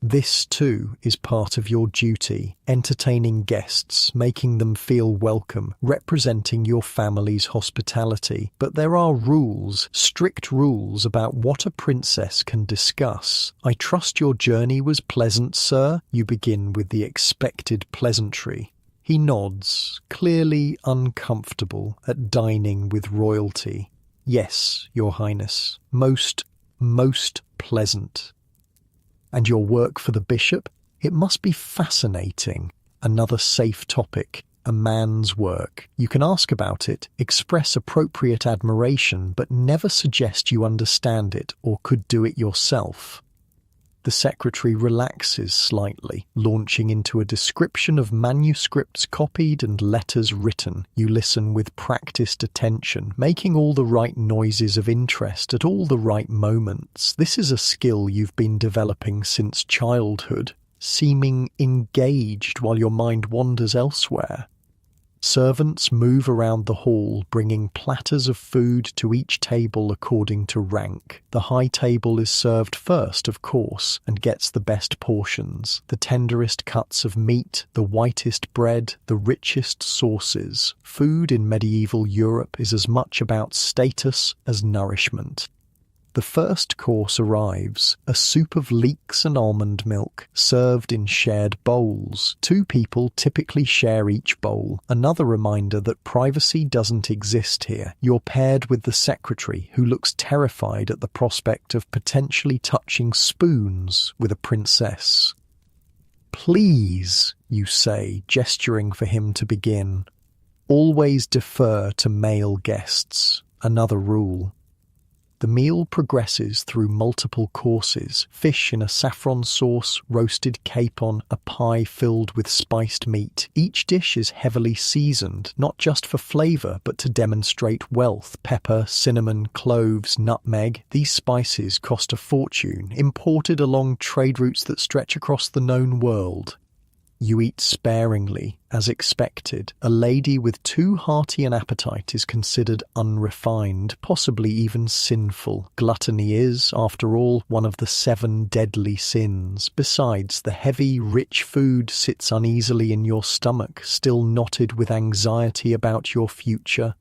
This, too, is part of your duty, entertaining guests, making them feel welcome, representing your family's hospitality. But there are rules, strict rules about what a princess can discuss. "I trust your journey was pleasant, sir?" You begin with the expected pleasantry. He nods, clearly uncomfortable at dining with royalty. "Yes, Your Highness, most pleasant." "And your work for the bishop? It must be fascinating." Another safe topic, a man's work. You can ask about it, express appropriate admiration, but never suggest you understand it or could do it yourself. The secretary relaxes slightly, launching into a description of manuscripts copied and letters written. You listen with practiced attention, making all the right noises of interest at all the right moments. This is a skill you've been developing since childhood, seeming engaged while your mind wanders elsewhere. Servants move around the hall, bringing platters of food to each table according to rank. The high table is served first, of course, and gets the best portions, the tenderest cuts of meat, the whitest bread, the richest sauces. Food in medieval Europe is as much about status as nourishment. The first course arrives, a soup of leeks and almond milk, served in shared bowls. Two people typically share each bowl, another reminder that privacy doesn't exist here. You're paired with the secretary, who looks terrified at the prospect of potentially touching spoons with a princess. "Please," you say, gesturing for him to begin. "Always defer to male guests." Another rule. The meal progresses through multiple courses: fish in a saffron sauce, roasted capon, a pie filled with spiced meat. Each dish is heavily seasoned, not just for flavour, but to demonstrate wealth. Pepper, cinnamon, cloves, nutmeg. These spices cost a fortune, imported along trade routes that stretch across the known world. You eat sparingly, as expected. A lady with too hearty an appetite is considered unrefined, possibly even sinful. Gluttony is, after all, one of the 7 deadly sins. Besides, the heavy, rich food sits uneasily in your stomach, still knotted with anxiety about your future.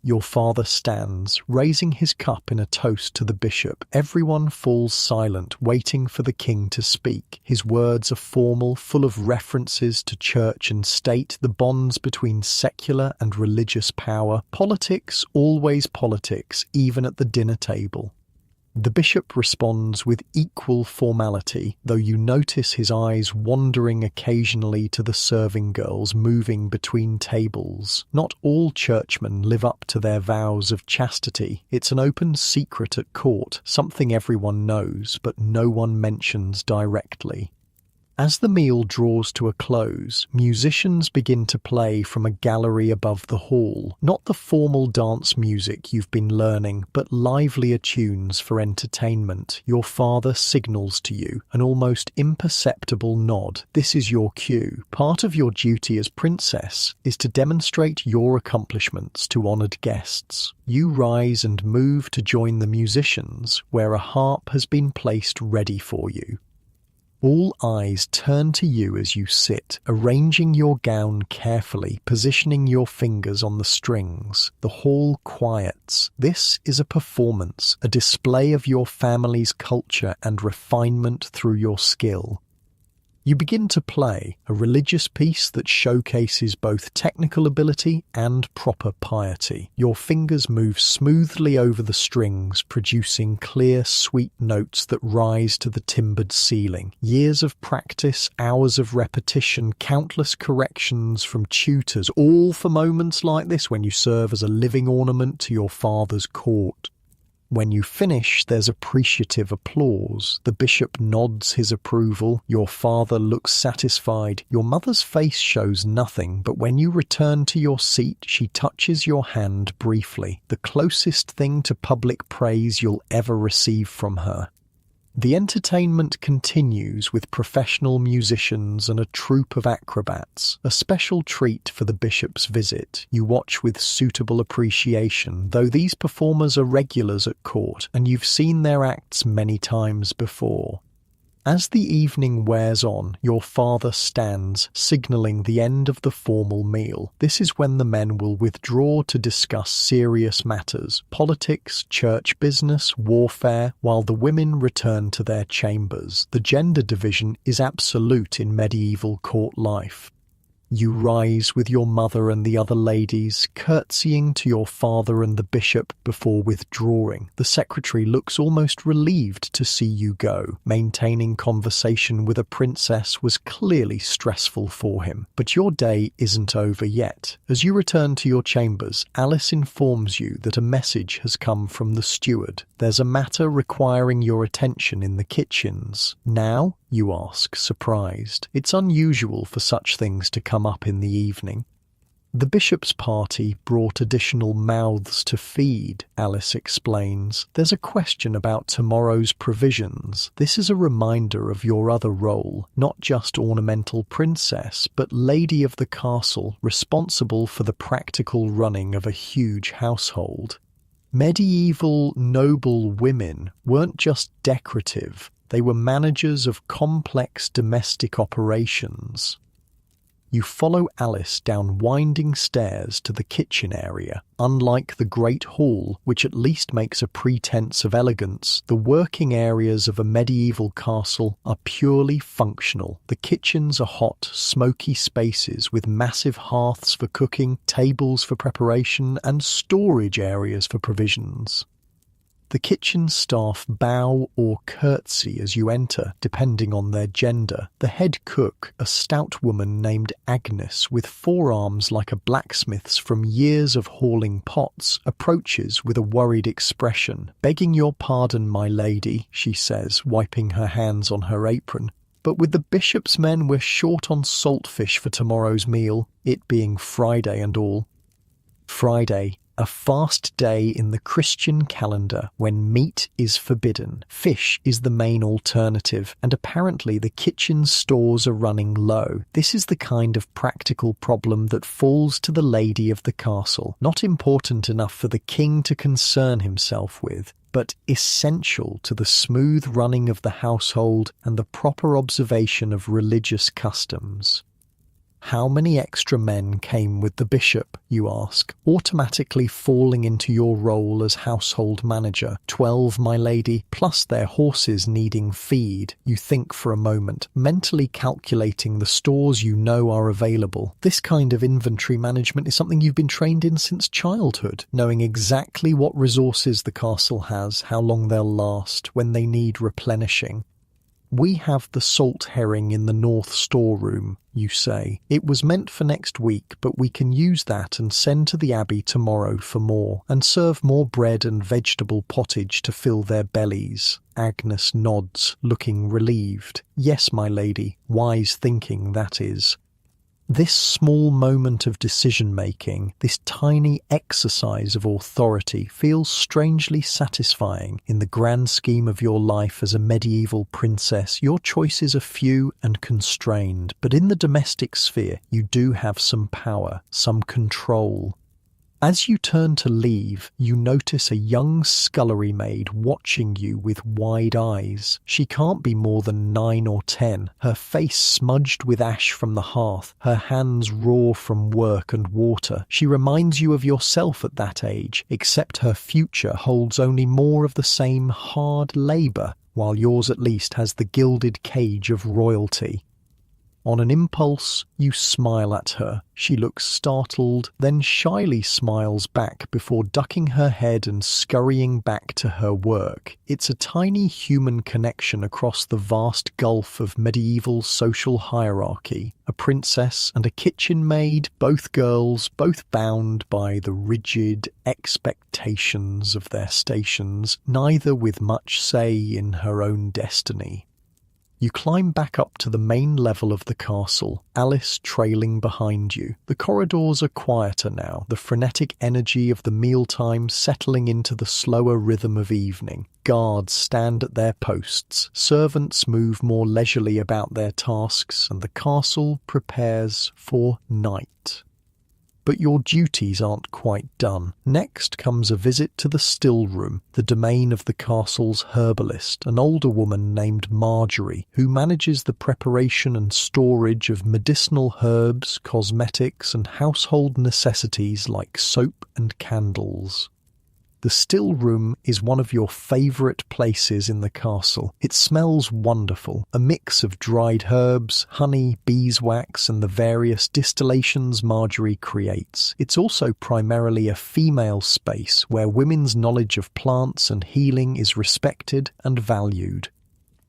Your father stands, raising his cup in a toast to the bishop. Everyone falls silent, waiting for the king to speak. His words are formal, full of references to church and state, the bonds between secular and religious power. Politics, always politics, even at the dinner table. The bishop responds with equal formality, though you notice his eyes wandering occasionally to the serving girls moving between tables. Not all churchmen live up to their vows of chastity. It's an open secret at court, something everyone knows, but no one mentions directly. As the meal draws to a close, musicians begin to play from a gallery above the hall. Not the formal dance music you've been learning, but livelier tunes for entertainment. Your father signals to you, an almost imperceptible nod. This is your cue. Part of your duty as princess is to demonstrate your accomplishments to honoured guests. You rise and move to join the musicians, where a harp has been placed ready for you. All eyes turn to you as you sit, arranging your gown carefully, positioning your fingers on the strings. The hall quiets. This is a performance, a display of your family's culture and refinement through your skill. You begin to play, a religious piece that showcases both technical ability and proper piety. Your fingers move smoothly over the strings, producing clear, sweet notes that rise to the timbered ceiling. Years of practice, hours of repetition, countless corrections from tutors, all for moments like this when you serve as a living ornament to your father's court. When you finish, there's appreciative applause. The bishop nods his approval. Your father looks satisfied. Your mother's face shows nothing, but when you return to your seat, she touches your hand briefly, the closest thing to public praise you'll ever receive from her. The entertainment continues with professional musicians and a troupe of acrobats, a special treat for the bishop's visit. You watch with suitable appreciation, though these performers are regulars at court, and you've seen their acts many times before. As the evening wears on, your father stands, signalling the end of the formal meal. This is when the men will withdraw to discuss serious matters: politics, church business, warfare, while the women return to their chambers. The gender division is absolute in medieval court life. You rise with your mother and the other ladies, curtsying to your father and the bishop before withdrawing. The secretary looks almost relieved to see you go. Maintaining conversation with a princess was clearly stressful for him. But your day isn't over yet. As you return to your chambers, Alice informs you that a message has come from the steward. There's a matter requiring your attention in the kitchens. Now? You ask, surprised. It's unusual for such things to come up in the evening. The bishop's party brought additional mouths to feed, Alice explains. There's a question about tomorrow's provisions. This is a reminder of your other role, not just ornamental princess, but lady of the castle, responsible for the practical running of a huge household. Medieval noble women weren't just decorative. They were managers of complex domestic operations. You follow Alice down winding stairs to the kitchen area. Unlike the Great Hall, which at least makes a pretense of elegance, the working areas of a medieval castle are purely functional. The kitchens are hot, smoky spaces with massive hearths for cooking, tables for preparation, and storage areas for provisions. The kitchen staff bow or curtsy as you enter, depending on their gender. The head cook, a stout woman named Agnes with forearms like a blacksmith's from years of hauling pots, approaches with a worried expression. "Begging your pardon, my lady," she says, wiping her hands on her apron. "But with the bishop's men we're short on saltfish for tomorrow's meal, it being Friday and all." Friday. A fast day in the Christian calendar when meat is forbidden. Fish is the main alternative, and apparently the kitchen stores are running low. This is the kind of practical problem that falls to the lady of the castle. Not important enough for the king to concern himself with, but essential to the smooth running of the household and the proper observation of religious customs. How many extra men came with the bishop, you ask, automatically falling into your role as household manager? 12, my lady, plus their horses needing feed. You think for a moment, mentally calculating the stores you know are available. This kind of inventory management is something you've been trained in since childhood, knowing exactly what resources the castle has, how long they'll last, when they need replenishing. "We have the salt herring in the north storeroom," you say. "It was meant for next week, but we can use that and send to the abbey tomorrow for more, and serve more bread and vegetable pottage to fill their bellies." Agnes nods, looking relieved. "Yes, my lady, wise thinking that is." This small moment of decision-making, this tiny exercise of authority, feels strangely satisfying in the grand scheme of your life as a medieval princess. Your choices are few and constrained, but in the domestic sphere you do have some power, some control. As you turn to leave, you notice a young scullery maid watching you with wide eyes. She can't be more than 9 or 10, her face smudged with ash from the hearth, her hands raw from work and water. She reminds you of yourself at that age, except her future holds only more of the same hard labour, while yours at least has the gilded cage of royalty. On an impulse, you smile at her. She looks startled, then shyly smiles back before ducking her head and scurrying back to her work. It's a tiny human connection across the vast gulf of medieval social hierarchy. A princess and a kitchen maid, both girls, both bound by the rigid expectations of their stations, neither with much say in her own destiny. You climb back up to the main level of the castle, Alice trailing behind you. The corridors are quieter now, the frenetic energy of the mealtime settling into the slower rhythm of evening. Guards stand at their posts, servants move more leisurely about their tasks, and the castle prepares for night. But your duties aren't quite done. Next comes a visit to the still room, the domain of the castle's herbalist, an older woman named Marjorie, who manages the preparation and storage of medicinal herbs, cosmetics, and household necessities like soap and candles. The The still room is one of your favourite places in the castle. It smells wonderful, a mix of dried herbs, honey, beeswax, and the various distillations Marjorie creates. It's also primarily a female space where women's knowledge of plants and healing is respected and valued.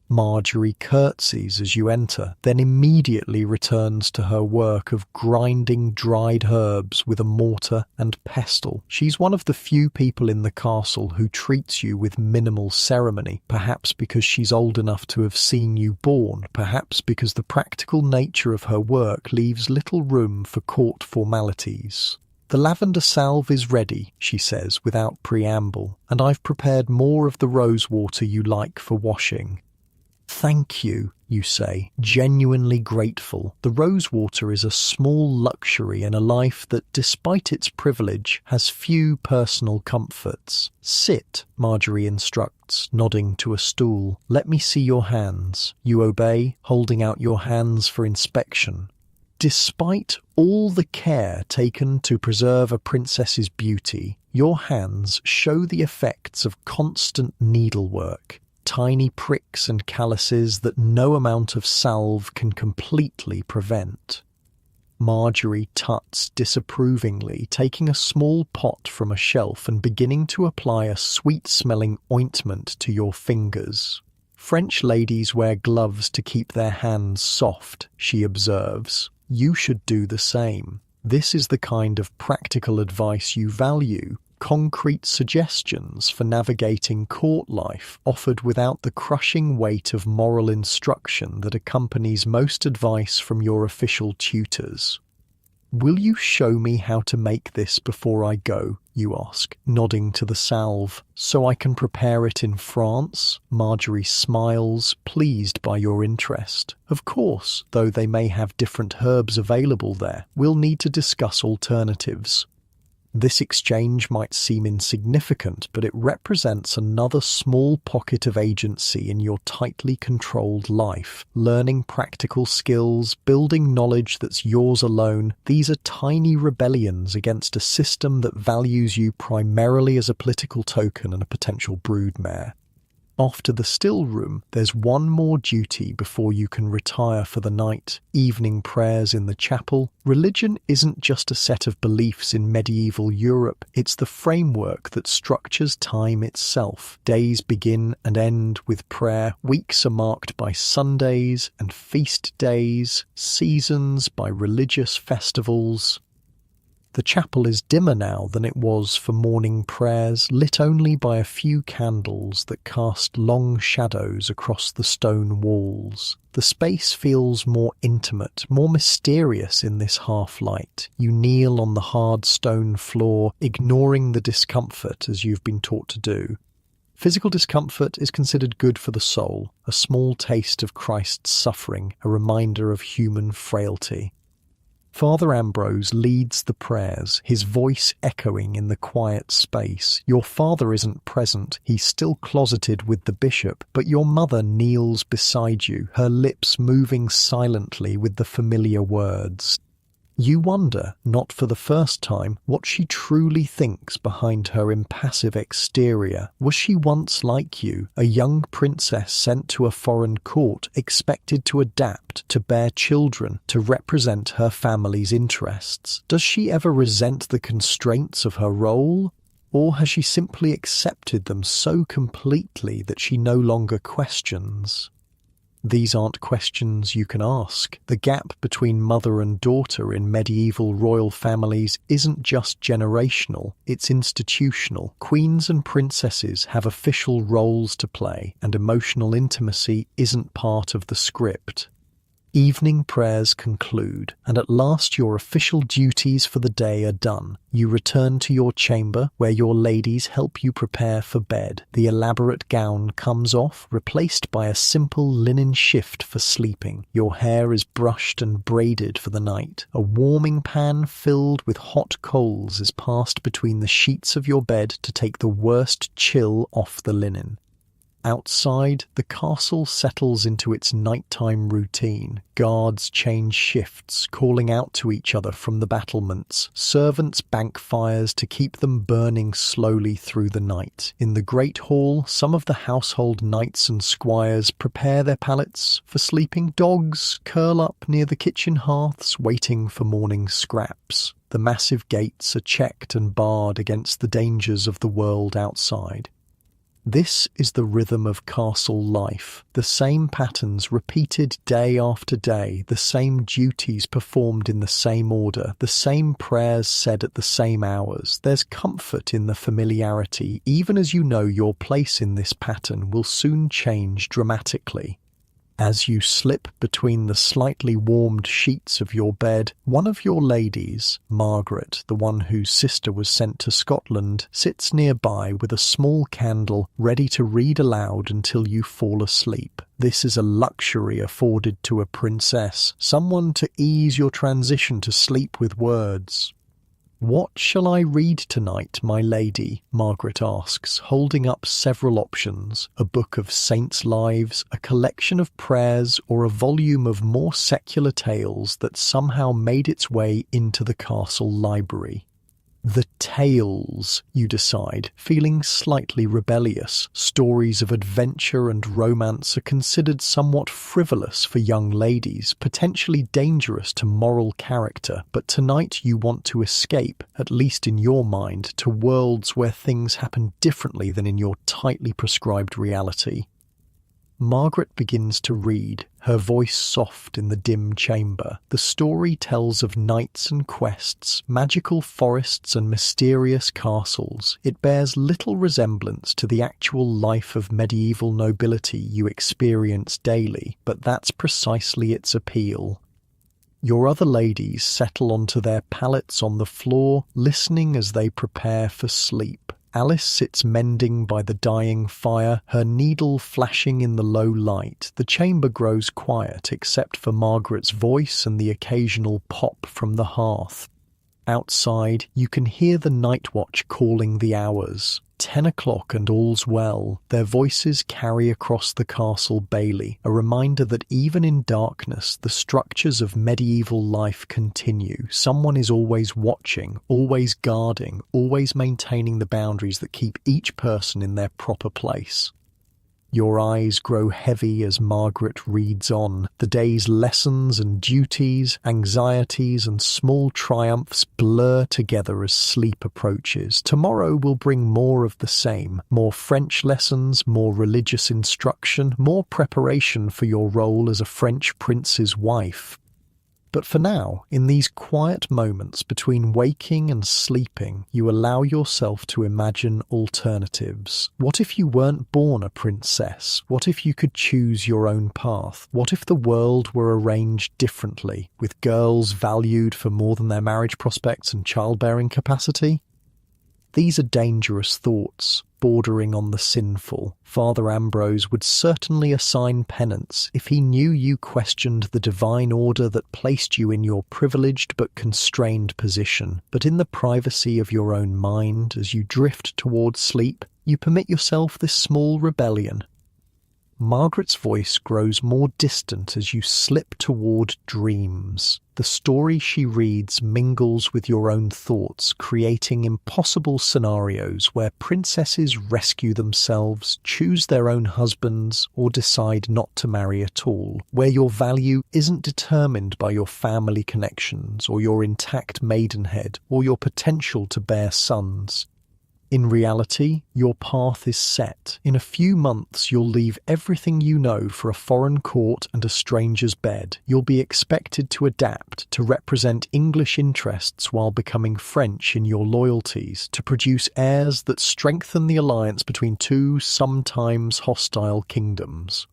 Marjorie curtsies as you enter, then immediately returns to her work of grinding dried herbs with a mortar and pestle. She's one of the few people in the castle who treats you with minimal ceremony, perhaps because she's old enough to have seen you born, perhaps because the practical nature of her work leaves little room for court formalities. "The lavender salve is ready," she says without preamble, "and I've prepared more of the rose water you like for washing." "Thank you," you say, genuinely grateful. The rose water is a small luxury in a life that, despite its privilege, has few personal comforts. "Sit," Marjorie instructs, nodding to a stool. "Let me see your hands." You obey, holding out your hands for inspection. Despite all the care taken to preserve a princess's beauty, your hands show the effects of constant needlework. Tiny pricks and calluses that no amount of salve can completely prevent. Marjorie tuts disapprovingly, taking a small pot from a shelf and beginning to apply a sweet-smelling ointment to your fingers. "French ladies wear gloves to keep their hands soft," she observes. "You should do the same. This is the kind of practical advice you value. Concrete suggestions for navigating court life offered without the crushing weight of moral instruction that accompanies most advice from your official tutors. "Will you show me how to make this before I go?" you ask, nodding to the salve. "So I can prepare it in France?" Marjorie smiles, pleased by your interest. "Of course, though they may have different herbs available there. We'll need to discuss alternatives." This exchange might seem insignificant, but it represents another small pocket of agency in your tightly controlled life. Learning practical skills, building knowledge that's yours alone, these are tiny rebellions against a system that values you primarily as a political token and a potential broodmare. Off to the still room, there's one more duty before you can retire for the night. Evening prayers in the chapel. Religion isn't just a set of beliefs in medieval Europe, it's the framework that structures time itself. Days begin and end with prayer, weeks are marked by Sundays and feast days, seasons by religious festivals. The chapel is dimmer now than it was for morning prayers, lit only by a few candles that cast long shadows across the stone walls. The space feels more intimate, more mysterious in this half-light. You kneel on the hard stone floor, ignoring the discomfort as you've been taught to do. Physical discomfort is considered good for the soul, a small taste of Christ's suffering, a reminder of human frailty. Father Ambrose leads the prayers, his voice echoing in the quiet space. Your father isn't present, he's still closeted with the bishop, but your mother kneels beside you, her lips moving silently with the familiar words. You wonder, not for the first time, what she truly thinks behind her impassive exterior. Was she once like you, a young princess sent to a foreign court, expected to adapt, to bear children, to represent her family's interests? Does she ever resent the constraints of her role? Or has she simply accepted them so completely that she no longer questions? These aren't questions you can ask. The gap between mother and daughter in medieval royal families isn't just generational, it's institutional. Queens and princesses have official roles to play, and emotional intimacy isn't part of the script. Evening prayers conclude, and at last your official duties for the day are done. You return to your chamber, where your ladies help you prepare for bed. The elaborate gown comes off, replaced by a simple linen shift for sleeping. Your hair is brushed and braided for the night. A warming pan filled with hot coals is passed between the sheets of your bed to take the worst chill off the linen. Outside, the castle settles into its nighttime routine. Guards change shifts, calling out to each other from the battlements. Servants bank fires to keep them burning slowly through the night. In the great hall, some of the household knights and squires prepare their pallets for sleeping. Dogs curl up near the kitchen hearths, waiting for morning scraps. The massive gates are checked and barred against the dangers of the world outside. This is the rhythm of castle life, the same patterns repeated day after day, the same duties performed in the same order, the same prayers said at the same hours. There's comfort in the familiarity, even as you know your place in this pattern will soon change dramatically. As you slip between the slightly warmed sheets of your bed, one of your ladies, Margaret, the one whose sister was sent to Scotland, sits nearby with a small candle ready to read aloud until you fall asleep. This is a luxury afforded to a princess, someone to ease your transition to sleep with words. "What shall I read tonight, my lady?" Margaret asks, holding up several options: a book of saints' lives, a collection of prayers, or a volume of more secular tales that somehow made its way into the castle library. The tales, you decide, feeling slightly rebellious. Stories of adventure and romance are considered somewhat frivolous for young ladies, potentially dangerous to moral character, but tonight you want to escape, at least in your mind, to worlds where things happen differently than in your tightly prescribed reality. Margaret begins to read, her voice soft in the dim chamber. The story tells of knights and quests, magical forests and mysterious castles. It bears little resemblance to the actual life of medieval nobility you experience daily, but that's precisely its appeal. Your other ladies settle onto their pallets on the floor, listening as they prepare for sleep. Alice sits mending by the dying fire, her needle flashing in the low light. The chamber grows quiet except for Margaret's voice and the occasional pop from the hearth. Outside, you can hear the night watch calling the hours. 10 o'clock and all's well. Their voices carry across the castle bailey, a reminder that even in darkness, the structures of medieval life continue. Someone is always watching, always guarding, always maintaining the boundaries that keep each person in their proper place. Your eyes grow heavy as Margaret reads on. The day's lessons and duties, anxieties and small triumphs blur together as sleep approaches. Tomorrow will bring more of the same. More French lessons, more religious instruction, more preparation for your role as a French prince's wife. But for now, in these quiet moments between waking and sleeping, you allow yourself to imagine alternatives. What if you weren't born a princess? What if you could choose your own path? What if the world were arranged differently, with girls valued for more than their marriage prospects and childbearing capacity? These are dangerous thoughts, bordering on the sinful. Father Ambrose would certainly assign penance if he knew you questioned the divine order that placed you in your privileged but constrained position. But in the privacy of your own mind, as you drift towards sleep, you permit yourself this small rebellion. Margaret's voice grows more distant as you slip toward dreams. The story she reads mingles with your own thoughts, creating impossible scenarios where princesses rescue themselves, choose their own husbands, or decide not to marry at all, where your value isn't determined by your family connections or your intact maidenhead or your potential to bear sons. In reality, your path is set. In a few months, you'll leave everything you know for a foreign court and a stranger's bed. You'll be expected to adapt, to represent English interests while becoming French in your loyalties, to produce heirs that strengthen the alliance between two sometimes hostile kingdoms.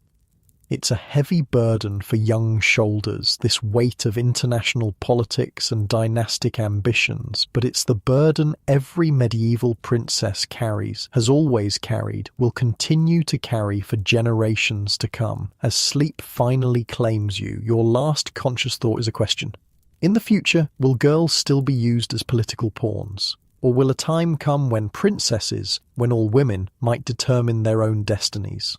It's a heavy burden for young shoulders, this weight of international politics and dynastic ambitions, but it's the burden every medieval princess carries, has always carried, will continue to carry for generations to come. As sleep finally claims you, your last conscious thought is a question. In the future, will girls still be used as political pawns? Or will a time come when princesses, when all women, might determine their own destinies?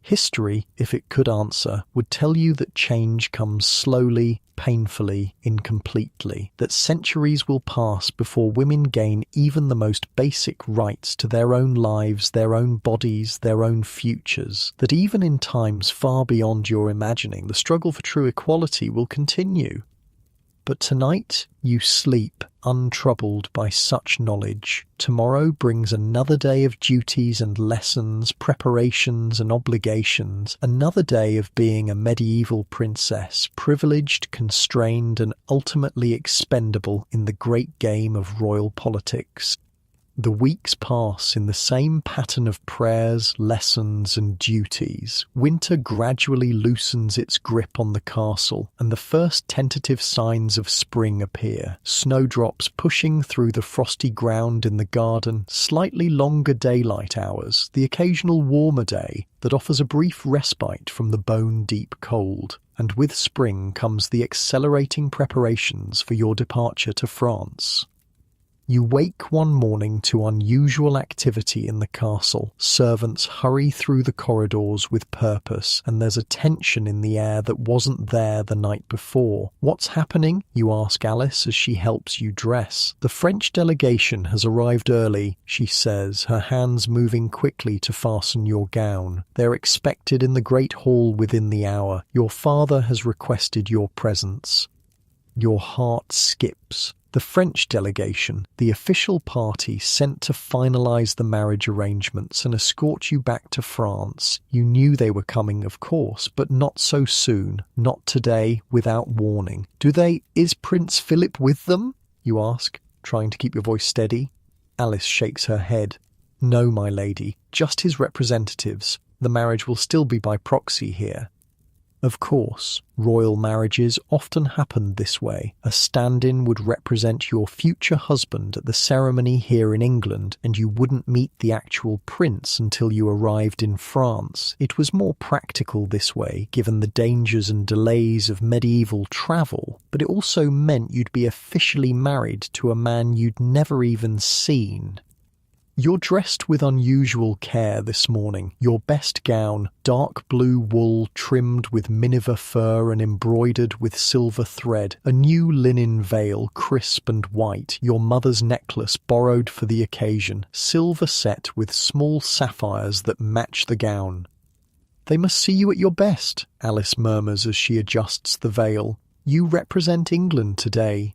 History, if it could answer, would tell you that change comes slowly, painfully, incompletely, that centuries will pass before women gain even the most basic rights to their own lives, their own bodies, their own futures, that even in times far beyond your imagining, the struggle for true equality will continue. But tonight you sleep untroubled by such knowledge. Tomorrow brings another day of duties and lessons, preparations and obligations, another day of being a medieval princess, privileged, constrained and ultimately expendable in the great game of royal politics. The weeks pass in the same pattern of prayers, lessons and duties. Winter gradually loosens its grip on the castle, and the first tentative signs of spring appear. Snowdrops pushing through the frosty ground in the garden, slightly longer daylight hours, the occasional warmer day that offers a brief respite from the bone-deep cold. And with spring comes the accelerating preparations for your departure to France. You wake one morning to unusual activity in the castle. Servants hurry through the corridors with purpose, and there's a tension in the air that wasn't there the night before. What's happening? You ask Alice as she helps you dress. The French delegation has arrived early, she says, her hands moving quickly to fasten your gown. They're expected in the great hall within the hour. Your father has requested your presence. Your heart skips. The French delegation, the official party sent to finalize the marriage arrangements and escort you back to France. You knew they were coming, of course, but not so soon, not today, without warning. Is Prince Philip with them? You ask, trying to keep your voice steady. Alice shakes her head. No, my lady, just his representatives. The marriage will still be by proxy here. Of course, royal marriages often happened this way. A stand-in would represent your future husband at the ceremony here in England, and you wouldn't meet the actual prince until you arrived in France. It was more practical this way, given the dangers and delays of medieval travel, but it also meant you'd be officially married to a man you'd never even seen. You're dressed with unusual care this morning. Your best gown, dark blue wool trimmed with Miniver fur and embroidered with silver thread, a new linen veil, crisp and white, your mother's necklace borrowed for the occasion, silver set with small sapphires that match the gown. They must see you at your best, Alice murmurs as she adjusts the veil. You represent England today.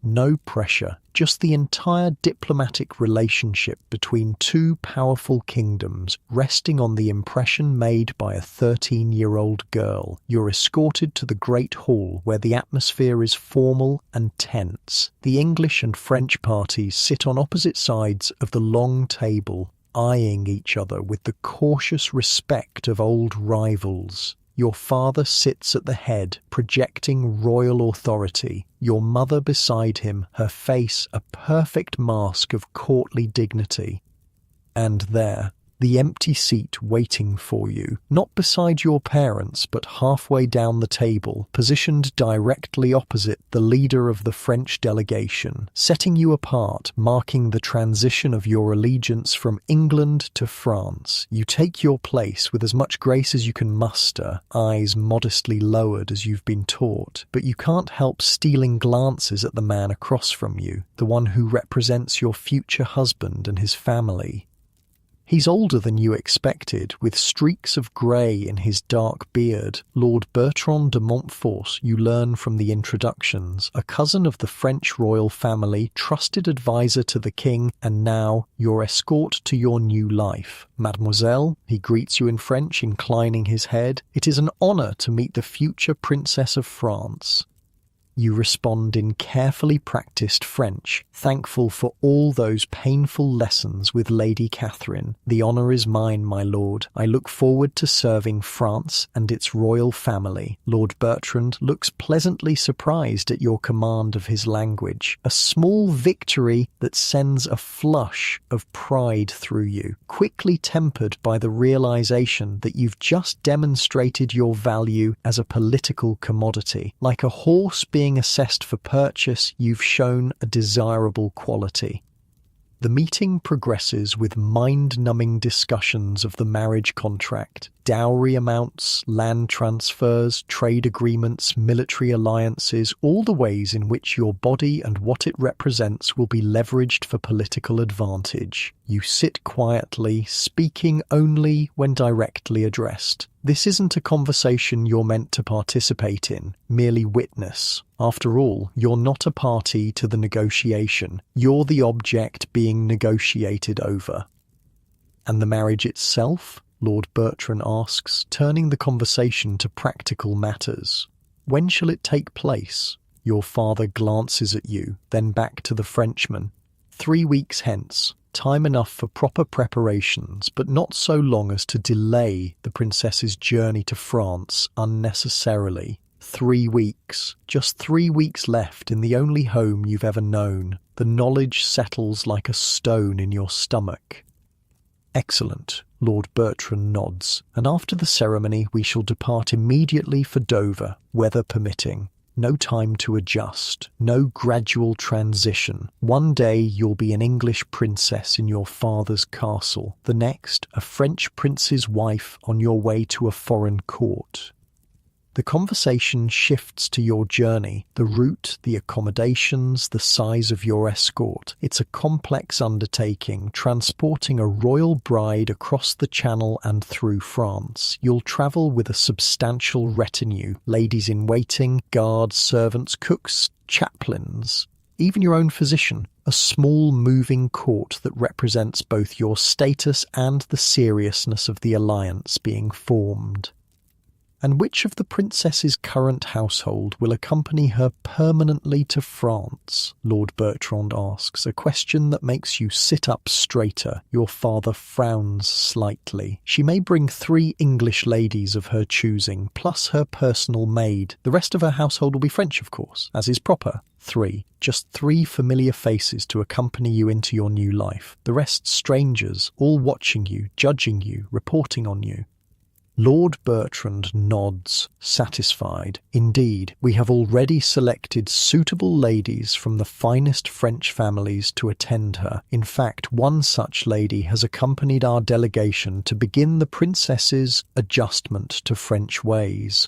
No pressure, just the entire diplomatic relationship between two powerful kingdoms resting on the impression made by a 13-year-old girl. You're escorted to the Great Hall where the atmosphere is formal and tense. The English and French parties sit on opposite sides of the long table, eyeing each other with the cautious respect of old rivals. Your father sits at the head, projecting royal authority. Your mother beside him, her face a perfect mask of courtly dignity. And there, the empty seat waiting for you, not beside your parents, but halfway down the table, positioned directly opposite the leader of the French delegation, setting you apart, marking the transition of your allegiance from England to France. You take your place with as much grace as you can muster, eyes modestly lowered as you've been taught, but you can't help stealing glances at the man across from you, the one who represents your future husband and his family. He's older than you expected, with streaks of grey in his dark beard. Lord Bertrand de Montfort, you learn from the introductions, a cousin of the French royal family, trusted advisor to the king, and now your escort to your new life. Mademoiselle, he greets you in French, inclining his head. It is an honour to meet the future Princess of France. You respond in carefully practiced French, thankful for all those painful lessons with Lady Catherine. The honour is mine, my lord. I look forward to serving France and its royal family. Lord Bertrand looks pleasantly surprised at your command of his language. A small victory that sends a flush of pride through you, quickly tempered by the realization that you've just demonstrated your value as a political commodity. Like a horse being being assessed for purchase, you've shown a desirable quality. The meeting progresses with mind-numbing discussions of the marriage contract, dowry amounts, land transfers, trade agreements, military alliances, all the ways in which your body and what it represents will be leveraged for political advantage. You sit quietly, speaking only when directly addressed. This isn't a conversation you're meant to participate in, merely witness. After all, you're not a party to the negotiation. You're the object being negotiated over. And the marriage itself? Lord Bertrand asks, turning the conversation to practical matters. When shall it take place? Your father glances at you, then back to the Frenchman. 3 weeks hence. Time enough for proper preparations, but not so long as to delay the princess's journey to France unnecessarily. 3 weeks. Just 3 weeks left in the only home you've ever known. The knowledge settles like a stone in your stomach. Excellent. Lord Bertrand nods, and after the ceremony we shall depart immediately for Dover, weather permitting. No time to adjust, no gradual transition. One day you'll be an English princess in your father's castle, the next a French prince's wife on your way to a foreign court. The conversation shifts to your journey, the route, the accommodations, the size of your escort. It's a complex undertaking, transporting a royal bride across the Channel and through France. You'll travel with a substantial retinue, ladies in waiting, guards, servants, cooks, chaplains, even your own physician. A small moving court that represents both your status and the seriousness of the alliance being formed. And which of the princess's current household will accompany her permanently to France? Lord Bertrand asks, a question that makes you sit up straighter. Your father frowns slightly. She may bring 3 English ladies of her choosing, plus her personal maid. The rest of her household will be French, of course, as is proper. 3. Just 3 familiar faces to accompany you into your new life. The rest strangers, all watching you, judging you, reporting on you. Lord Bertrand nods, satisfied. Indeed, we have already selected suitable ladies from the finest French families to attend her. In fact, one such lady has accompanied our delegation to begin the princess's adjustment to French ways.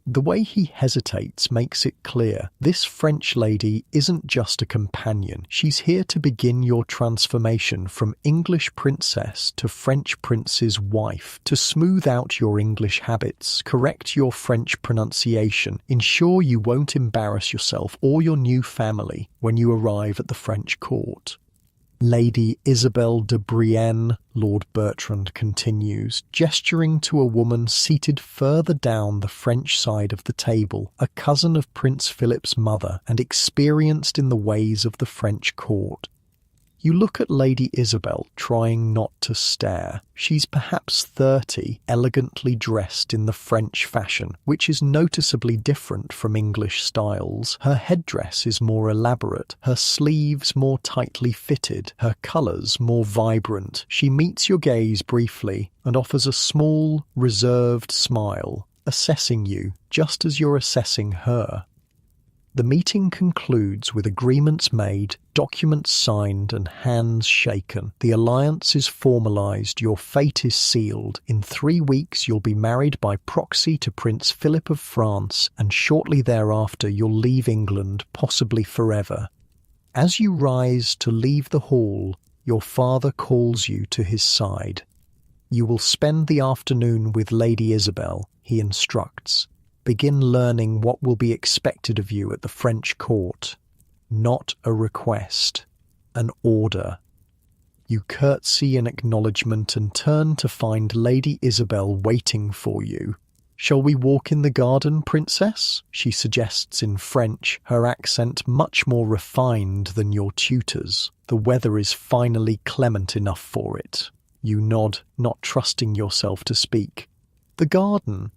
The way he hesitates makes it clear. This French lady isn't just a companion. She's here to begin your transformation from English princess to French prince's wife, to smooth out your English habits, correct your French pronunciation, ensure you won't embarrass yourself or your new family when you arrive at the French court. Lady Isabelle de Brienne, Lord Bertrand continues, gesturing to a woman seated further down the French side of the table, a cousin of Prince Philip's mother and experienced in the ways of the French court. You look at Lady Isabel, trying not to stare. She's perhaps 30, elegantly dressed in the French fashion, which is noticeably different from English styles. Her headdress is more elaborate, her sleeves more tightly fitted, her colours more vibrant. She meets your gaze briefly and offers a small, reserved smile, assessing you just as you're assessing her. The meeting concludes with agreements made, documents signed and hands shaken. The alliance is formalised, your fate is sealed. In 3 weeks you'll be married by proxy to Prince Philip of France, and shortly thereafter you'll leave England, possibly forever. As you rise to leave the hall, your father calls you to his side. You will spend the afternoon with Lady Isabel, he instructs. Begin learning what will be expected of you at the French court. Not a request, an order. You curtsy in acknowledgement and turn to find Lady Isabel waiting for you. "Shall we walk in the garden, Princess?" she suggests in French, her accent much more refined than your tutor's. The weather is finally clement enough for it. You nod, not trusting yourself to speak. The garden.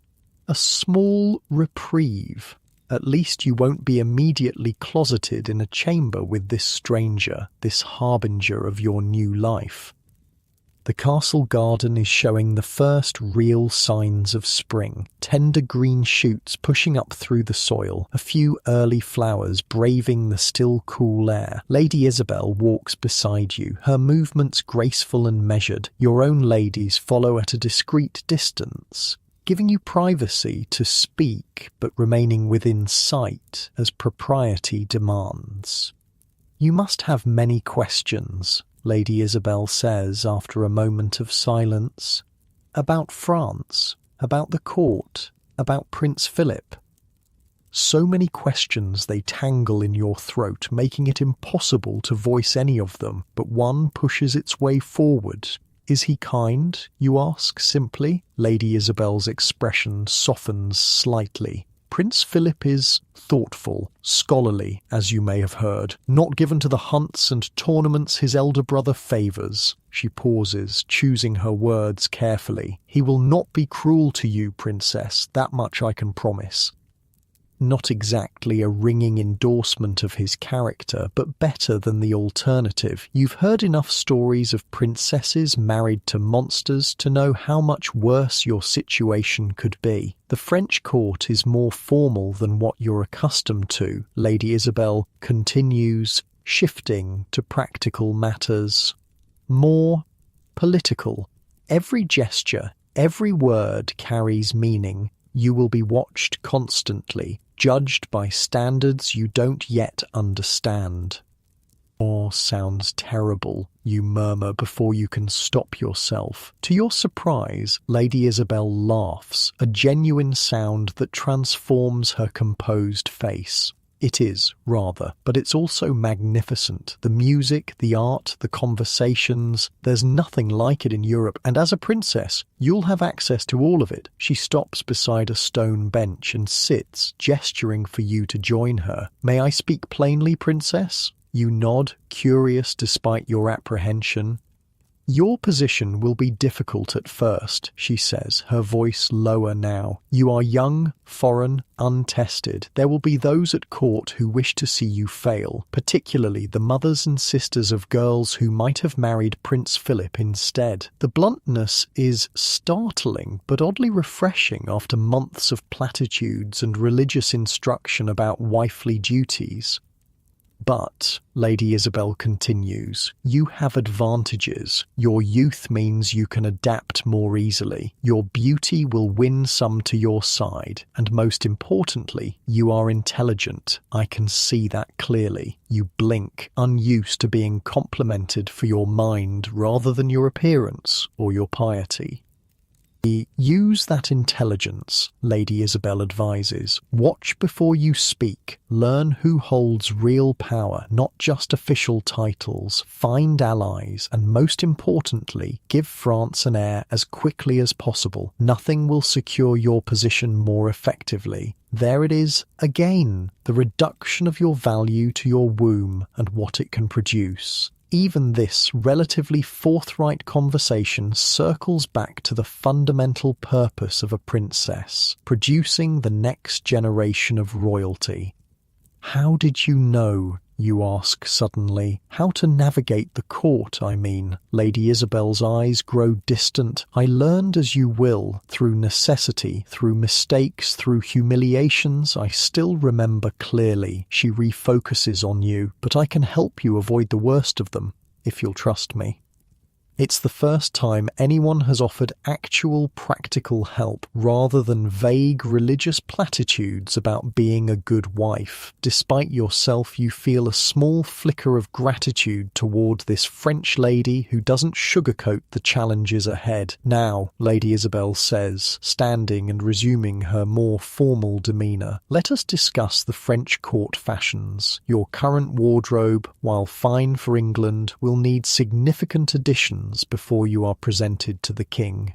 A small reprieve. At least you won't be immediately closeted in a chamber with this stranger, this harbinger of your new life. The castle garden is showing the first real signs of spring. Tender green shoots pushing up through the soil, a few early flowers braving the still cool air. Lady Isabel walks beside you, her movements graceful and measured. Your own ladies follow at a discreet distance, giving you privacy to speak but remaining within sight as propriety demands. You must have many questions, Lady Isabel says after a moment of silence. About France, about the court, about Prince Philip. So many questions they tangle in your throat, making it impossible to voice any of them, but one pushes its way forward. Is he kind, you ask simply? Lady Isabel's expression softens slightly. Prince Philip is thoughtful, scholarly, as you may have heard, not given to the hunts and tournaments his elder brother favours. She pauses, choosing her words carefully. He will not be cruel to you, princess, that much I can promise. Not exactly a ringing endorsement of his character, but better than the alternative. You've heard enough stories of princesses married to monsters to know how much worse your situation could be. The French court is more formal than what you're accustomed to, Lady Isabel continues, shifting to practical matters. More political. Every gesture, every word carries meaning. You will be watched constantly, judged by standards you don't yet understand. "Oh, sounds terrible," you murmur before you can stop yourself. To your surprise, Lady Isabel laughs, a genuine sound that transforms her composed face. It is, rather, but it's also magnificent. The music, the art, the conversations, there's nothing like it in Europe, and as a princess, you'll have access to all of it. She stops beside a stone bench and sits, gesturing for you to join her. "May I speak plainly, princess?" You nod, curious despite your apprehension. "Your position will be difficult at first," she says, her voice lower now. "You are young, foreign, untested. There will be those at court who wish to see you fail, particularly the mothers and sisters of girls who might have married Prince Philip instead." The bluntness is startling, but oddly refreshing after months of platitudes and religious instruction about wifely duties. "But," Lady Isabel continues, "you have advantages. Your youth means you can adapt more easily. Your beauty will win some to your side. And most importantly, you are intelligent. I can see that clearly. You blink, unused to being complimented for your mind rather than your appearance or your piety." "Use that intelligence," Lady Isabel advises. "Watch before you speak. Learn who holds real power, not just official titles. Find allies, and most importantly, give France an heir as quickly as possible. Nothing will secure your position more effectively. There it is, again, the reduction of your value to your womb and what it can produce." Even this relatively forthright conversation circles back to the fundamental purpose of a princess, producing the next generation of royalty. "How did you know?" you ask suddenly. "How to navigate the court, I mean." Lady Isabel's eyes grow distant. "I learned as you will, through necessity, through mistakes, through humiliations. I still remember clearly." She refocuses on you. "But I can help you avoid the worst of them, if you'll trust me." It's the first time anyone has offered actual practical help rather than vague religious platitudes about being a good wife. Despite yourself, you feel a small flicker of gratitude toward this French lady who doesn't sugarcoat the challenges ahead. "Now," Lady Isabel says, standing and resuming her more formal demeanour, "let us discuss the French court fashions. Your current wardrobe, while fine for England, will need significant additions before you are presented to the king."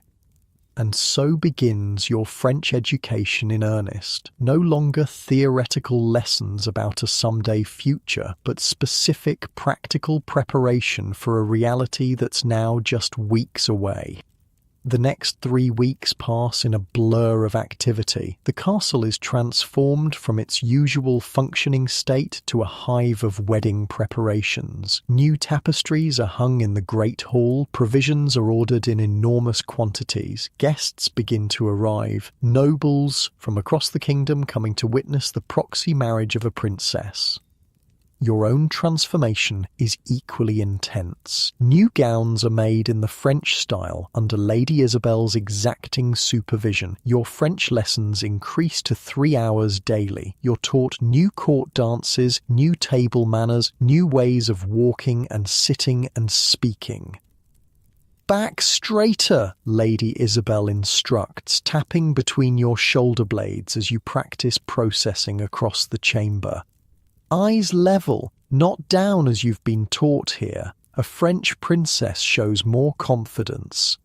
And so begins your French education in earnest. No longer theoretical lessons about a someday future, but specific practical preparation for a reality that's now just weeks away. The next 3 weeks pass in a blur of activity. The castle is transformed from its usual functioning state to a hive of wedding preparations. New tapestries are hung in the great hall, provisions are ordered in enormous quantities, guests begin to arrive, nobles from across the kingdom coming to witness the proxy marriage of a princess. Your own transformation is equally intense. New gowns are made in the French style under Lady Isabel's exacting supervision. Your French lessons increase to 3 hours daily. You're taught new court dances, new table manners, new ways of walking and sitting and speaking. Back straighter, Lady Isabel instructs, tapping between your shoulder blades as you practice processing across the chamber. Eyes level, not down as you've been taught here. A French princess shows more confidence.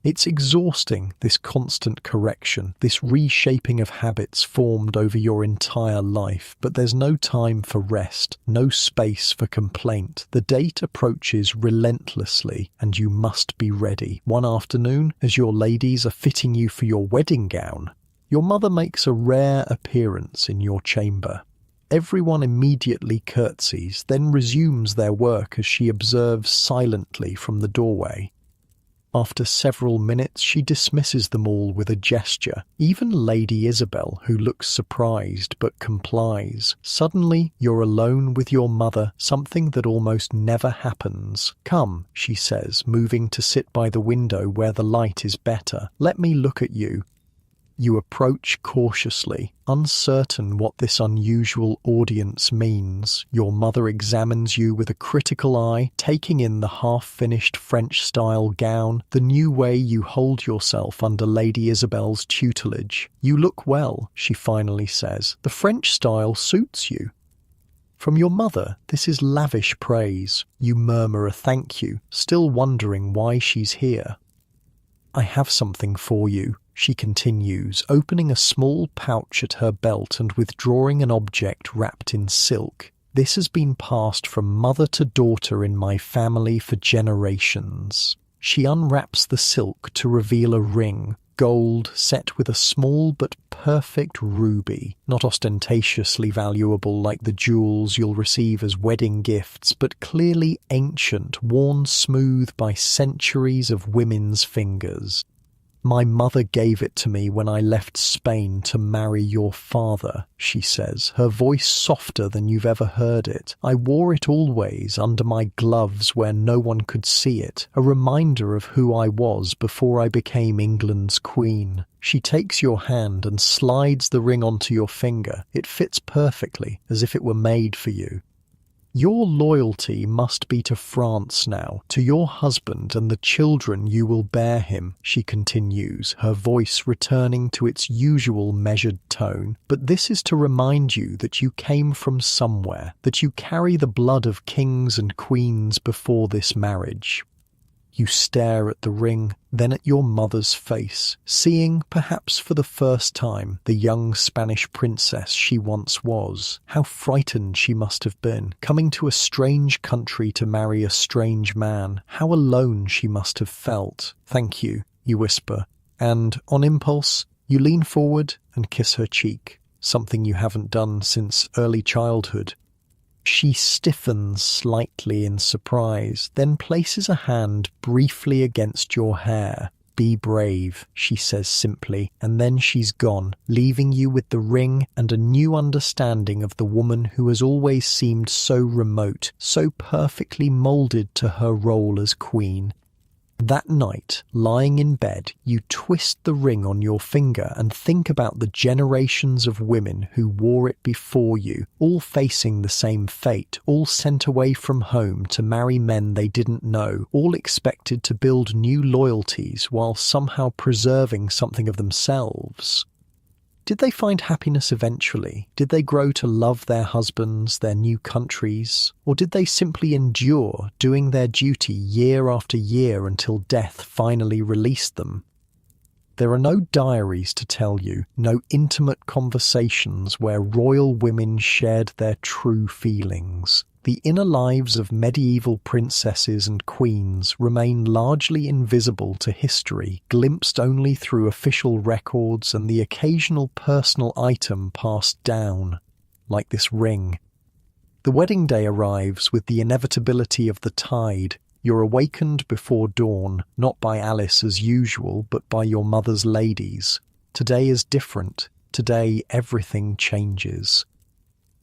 It's exhausting, this constant correction, this reshaping of habits formed over your entire life, but there's no time for rest, no space for complaint. The date approaches relentlessly, and you must be ready. One afternoon, as your ladies are fitting you for your wedding gown, your mother makes a rare appearance in your chamber. Everyone immediately curtsies, then resumes their work as she observes silently from the doorway. After several minutes, she dismisses them all with a gesture. Even Lady Isabel, who looks surprised but complies. Suddenly, you're alone with your mother, something that almost never happens. Come, she says, moving to sit by the window where the light is better. Let me look at you. You approach cautiously, uncertain what this unusual audience means. Your mother examines you with a critical eye, taking in the half-finished French-style gown, the new way you hold yourself under Lady Isabel's tutelage. You look well, she finally says. The French style suits you. From your mother, this is lavish praise. You murmur a thank you, still wondering why she's here. I have something for you, she continues, opening a small pouch at her belt and withdrawing an object wrapped in silk. This has been passed from mother to daughter in my family for generations. She unwraps the silk to reveal a ring, gold, set with a small but perfect ruby, not ostentatiously valuable like the jewels you'll receive as wedding gifts, but clearly ancient, worn smooth by centuries of women's fingers. My mother gave it to me when I left Spain to marry your father, she says, her voice softer than you've ever heard it. I wore it always under my gloves where no one could see it, a reminder of who I was before I became England's queen. She takes your hand and slides the ring onto your finger. It fits perfectly, as if it were made for you. Your loyalty must be to France now, to your husband and the children you will bear him, she continues, her voice returning to its usual measured tone. But this is to remind you that you came from somewhere, that you carry the blood of kings and queens before this marriage. You stare at the ring, then at your mother's face, seeing, perhaps for the first time, the young Spanish princess she once was. How frightened she must have been, coming to a strange country to marry a strange man. How alone she must have felt. Thank you, you whisper, and, on impulse, you lean forward and kiss her cheek, something you haven't done since early childhood. She stiffens slightly in surprise, then places a hand briefly against your hair. Be brave, she says simply, and then she's gone, leaving you with the ring and a new understanding of the woman who has always seemed so remote, so perfectly moulded to her role as queen. That night, lying in bed, you twist the ring on your finger and think about the generations of women who wore it before you, all facing the same fate, all sent away from home to marry men they didn't know, all expected to build new loyalties while somehow preserving something of themselves. Did they find happiness eventually? Did they grow to love their husbands, their new countries? Or did they simply endure, doing their duty year after year until death finally released them? There are no diaries to tell you, no intimate conversations where royal women shared their true feelings. The inner lives of medieval princesses and queens remain largely invisible to history, glimpsed only through official records and the occasional personal item passed down, like this ring. The wedding day arrives with the inevitability of the tide. You're awakened before dawn, not by Alice as usual, but by your mother's ladies. Today is different. Today everything changes.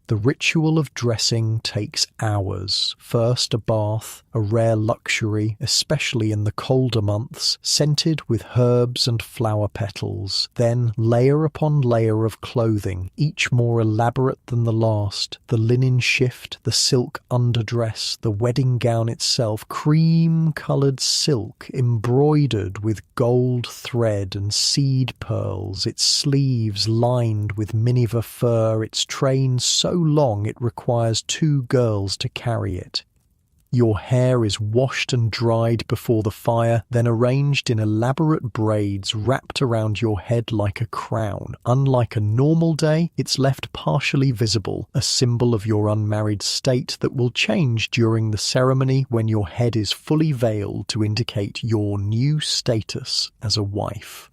The ritual of dressing takes hours. First a bath, a rare luxury, especially in the colder months, scented with herbs and flower petals. Then layer upon layer of clothing, each more elaborate than the last. The linen shift, the silk underdress, the wedding gown itself, cream-coloured silk, embroidered with gold thread and seed pearls, its sleeves lined with Miniver fur, its train so long it requires 2 girls to carry it. Your hair is washed and dried before the fire, then arranged in elaborate braids wrapped around your head like a crown. Unlike a normal day, it's left partially visible, a symbol of your unmarried state that will change during the ceremony when your head is fully veiled to indicate your new status as a wife.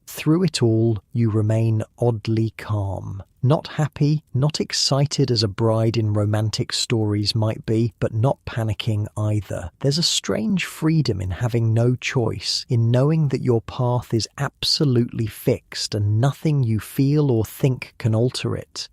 Through it all, you remain oddly calm. Not happy, not excited as a bride in romantic stories might be, but not panicking either. There's a strange freedom in having no choice, in knowing that your path is absolutely fixed and nothing you feel or think can alter it.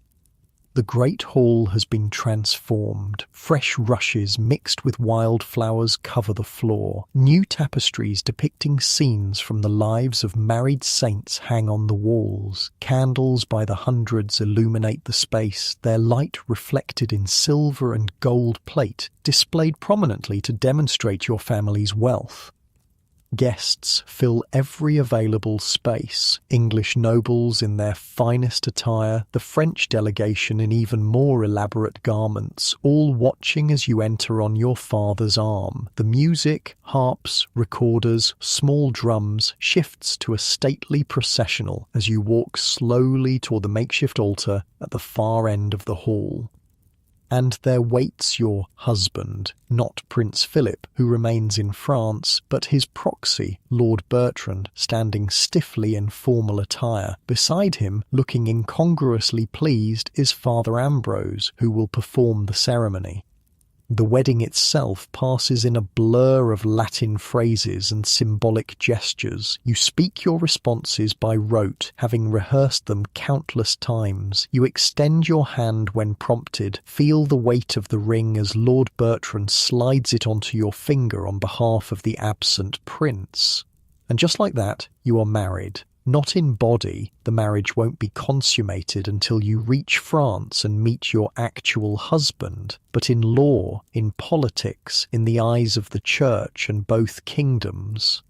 The great hall has been transformed. Fresh rushes mixed with wildflowers cover the floor. New tapestries depicting scenes from the lives of married saints hang on the walls. Candles by the hundreds illuminate the space, their light reflected in silver and gold plate, displayed prominently to demonstrate your family's wealth. Guests fill every available space. English nobles in their finest attire, the French delegation in even more elaborate garments, all watching as you enter on your father's arm. The music, harps, recorders, small drums shifts to a stately processional as you walk slowly toward the makeshift altar at the far end of the hall. And there waits your husband, not Prince Philip, who remains in France, but his proxy, Lord Bertrand, standing stiffly in formal attire. Beside him, looking incongruously pleased, is Father Ambrose, who will perform the ceremony. The wedding itself passes in a blur of Latin phrases and symbolic gestures. You speak your responses by rote, having rehearsed them countless times. You extend your hand when prompted, feel the weight of the ring as Lord Bertrand slides it onto your finger on behalf of the absent prince. And just like that, you are married. Not in body, the marriage won't be consummated until you reach France and meet your actual husband, but in law, in politics, in the eyes of the church and both kingdoms.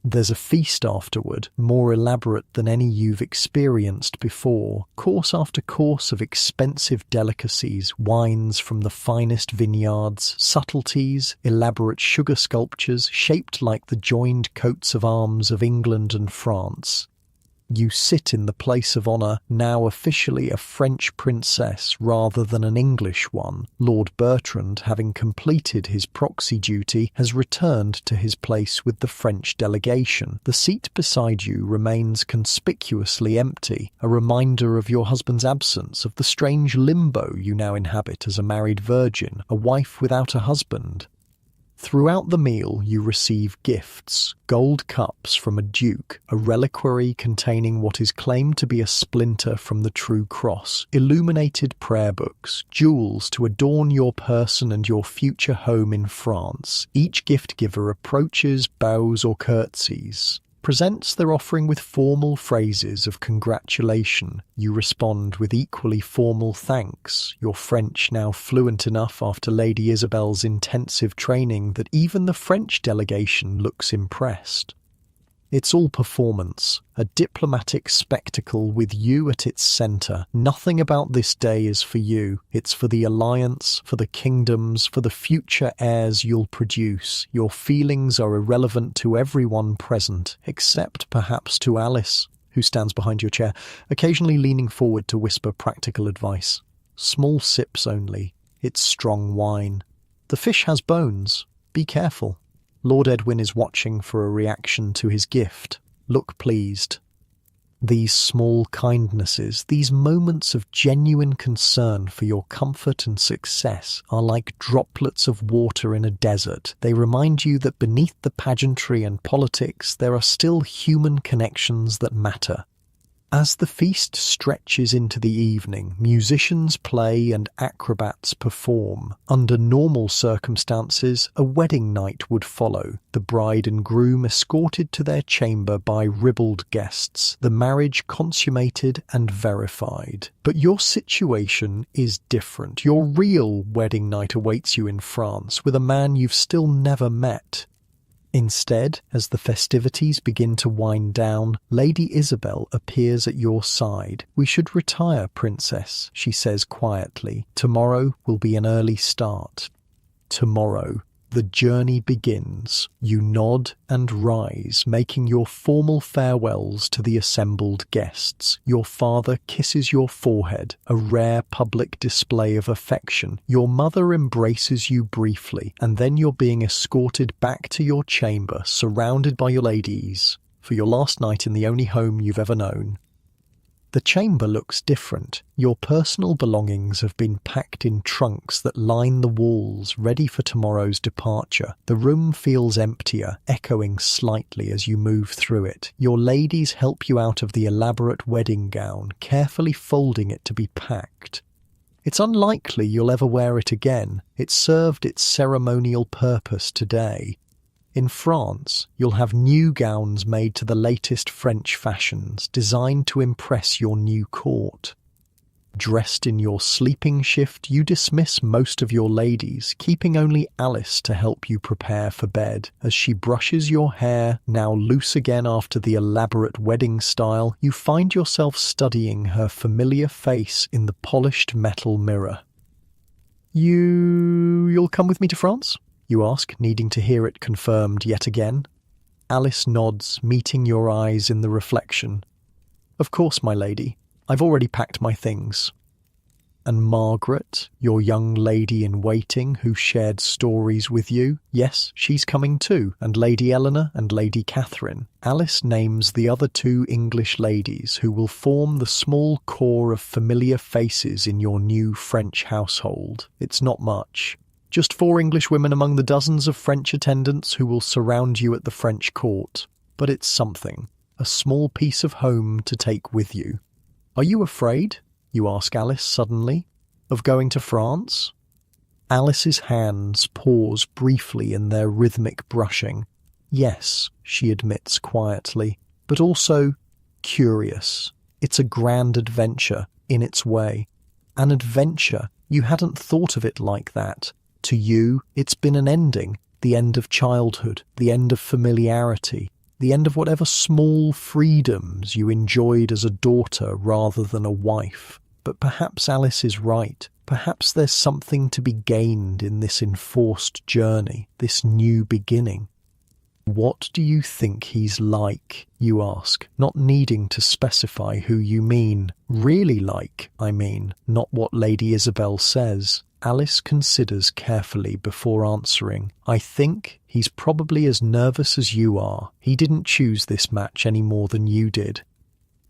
There's a feast afterward, more elaborate than any you've experienced before. Course after course of expensive delicacies, wines from the finest vineyards, subtleties, elaborate sugar sculptures shaped like the joined coats of arms of England and France. You sit in the place of honour, now officially a French princess rather than an English one. Lord Bertrand, having completed his proxy duty, has returned to his place with the French delegation. The seat beside you remains conspicuously empty, a reminder of your husband's absence, of the strange limbo you now inhabit as a married virgin, a wife without a husband. Throughout the meal you receive gifts, gold cups from a duke, a reliquary containing what is claimed to be a splinter from the true cross, illuminated prayer books, jewels to adorn your person and your future home in France. Each gift giver approaches, bows or curtsies, presents their offering with formal phrases of congratulation. You respond with equally formal thanks, your French now fluent enough after Lady Isabel's intensive training that even the French delegation looks impressed. It's all performance, a diplomatic spectacle with you at its centre. Nothing about this day is for you. It's for the alliance, for the kingdoms, for the future heirs you'll produce. Your feelings are irrelevant to everyone present, except perhaps to Alice, who stands behind your chair, occasionally leaning forward to whisper practical advice. Small sips only. It's strong wine. The fish has bones. Be careful. Lord Edwin is watching for a reaction to his gift. Look pleased. These small kindnesses, these moments of genuine concern for your comfort and success are like droplets of water in a desert. They remind you that beneath the pageantry and politics, there are still human connections that matter. As the feast stretches into the evening, musicians play and acrobats perform. Under normal circumstances, a wedding night would follow, the bride and groom escorted to their chamber by ribald guests, the marriage consummated and verified. But your situation is different. Your real wedding night awaits you in France with a man you've still never met. Instead, as the festivities begin to wind down, Lady Isabel appears at your side. "We should retire, Princess," she says quietly. "Tomorrow will be an early start." Tomorrow. The journey begins. You nod and rise, making your formal farewells to the assembled guests. Your father kisses your forehead, a rare public display of affection. Your mother embraces you briefly, and then you're being escorted back to your chamber, surrounded by your ladies, for your last night in the only home you've ever known. The chamber looks different. Your personal belongings have been packed in trunks that line the walls, ready for tomorrow's departure. The room feels emptier, echoing slightly as you move through it. Your ladies help you out of the elaborate wedding gown, carefully folding it to be packed. It's unlikely you'll ever wear it again. It served its ceremonial purpose today. In France, you'll have new gowns made to the latest French fashions, designed to impress your new court. Dressed in your sleeping shift, you dismiss most of your ladies, keeping only Alice to help you prepare for bed. As she brushes your hair, now loose again after the elaborate wedding style, you find yourself studying her familiar face in the polished metal mirror. You'll come with me to France?" you ask, needing to hear it confirmed yet again. Alice nods, meeting your eyes in the reflection. "Of course, my lady. I've already packed my things." And Margaret, your young lady in waiting who shared stories with you, yes, she's coming too, and Lady Eleanor and Lady Catherine. Alice names the other two English ladies who will form the small core of familiar faces in your new French household. It's not much. Just 4 English women among the dozens of French attendants who will surround you at the French court. But it's something, a small piece of home to take with you. "Are you afraid?" you ask Alice suddenly, "of going to France?" Alice's hands pause briefly in their rhythmic brushing. "Yes," she admits quietly, "but also curious. It's a grand adventure, in its way. An adventure. You hadn't thought of it like that. To you, it's been an ending, the end of childhood, the end of familiarity, the end of whatever small freedoms you enjoyed as a daughter rather than a wife. But perhaps Alice is right. Perhaps there's something to be gained in this enforced journey, this new beginning." "What do you think he's like?" you ask, not needing to specify who you mean. "Really like, I mean, not what Lady Isabel says." Alice considers carefully before answering. "I think he's probably as nervous as you are. He didn't choose this match any more than you did."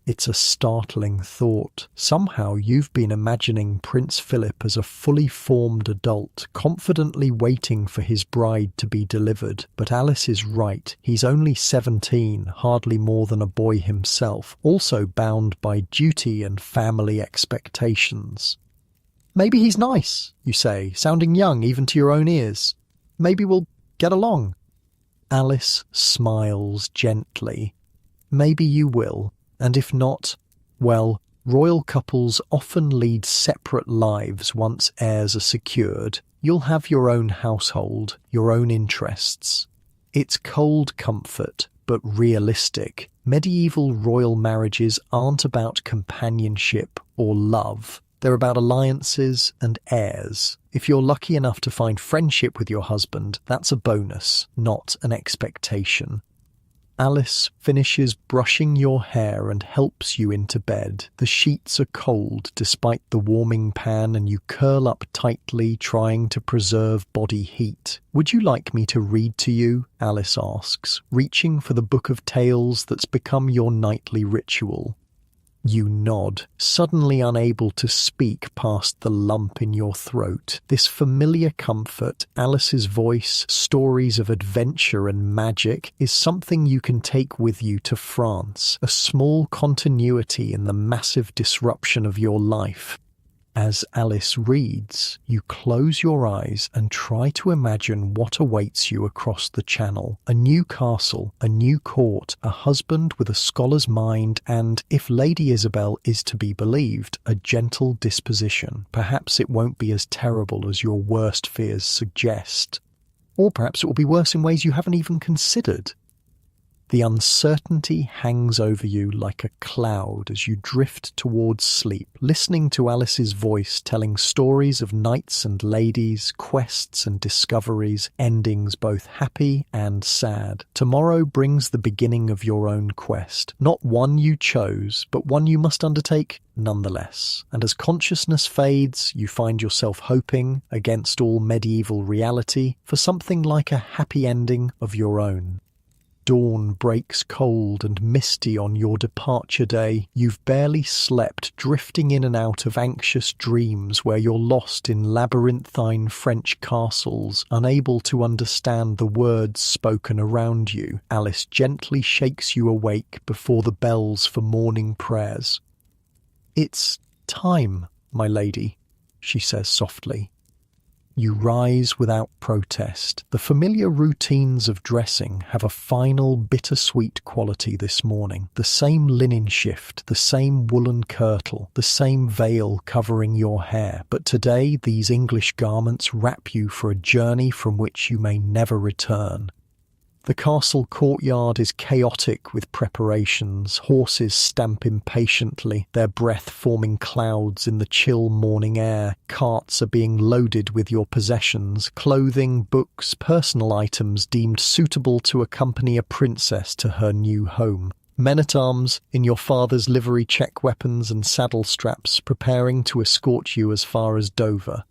It's a startling thought. Somehow you've been imagining Prince Philip as a fully formed adult, confidently waiting for his bride to be delivered. But Alice is right. He's only 17, hardly more than a boy himself, also bound by duty and family expectations. "Maybe he's nice," you say, sounding young even to your own ears. "Maybe we'll get along." Alice smiles gently. "Maybe you will. And if not, well, royal couples often lead separate lives once heirs are secured. You'll have your own household, your own interests. It's cold comfort, but realistic. Medieval royal marriages aren't about companionship or love. They're about alliances and heirs. If you're lucky enough to find friendship with your husband, that's a bonus, not an expectation. Alice finishes brushing your hair and helps you into bed. The sheets are cold despite the warming pan, and you curl up tightly, trying to preserve body heat. "Would you like me to read to you?" Alice asks, reaching for the book of tales that's become your nightly ritual. You nod, suddenly unable to speak past the lump in your throat. This familiar comfort, Alice's voice, stories of adventure and magic, is something you can take with you to France, a small continuity in the massive disruption of your life. As Alice reads, you close your eyes and try to imagine what awaits you across the channel. A new castle, a new court, a husband with a scholar's mind, and, if Lady Isabel is to be believed, a gentle disposition. Perhaps it won't be as terrible as your worst fears suggest. Or perhaps it will be worse in ways you haven't even considered. The uncertainty hangs over you like a cloud as you drift towards sleep, listening to Alice's voice telling stories of knights and ladies, quests and discoveries, endings both happy and sad. Tomorrow brings the beginning of your own quest, not one you chose, but one you must undertake nonetheless. And as consciousness fades, you find yourself hoping, against all medieval reality, for something like a happy ending of your own. Dawn breaks cold and misty on your departure day. You've barely slept, drifting in and out of anxious dreams where you're lost in labyrinthine French castles, unable to understand the words spoken around you. Alice gently shakes you awake before the bells for morning prayers. "It's time, my lady," she says softly. You rise without protest. The familiar routines of dressing have a final bittersweet quality this morning. The same linen shift, the same woolen kirtle, the same veil covering your hair. But today these English garments wrap you for a journey from which you may never return. The castle courtyard is chaotic with preparations. Horses stamp impatiently, their breath forming clouds in the chill morning air. Carts are being loaded with your possessions, clothing, books, personal items deemed suitable to accompany a princess to her new home. Men-at-arms, in your father's livery, check weapons and saddle straps, preparing to escort you as far as Dover.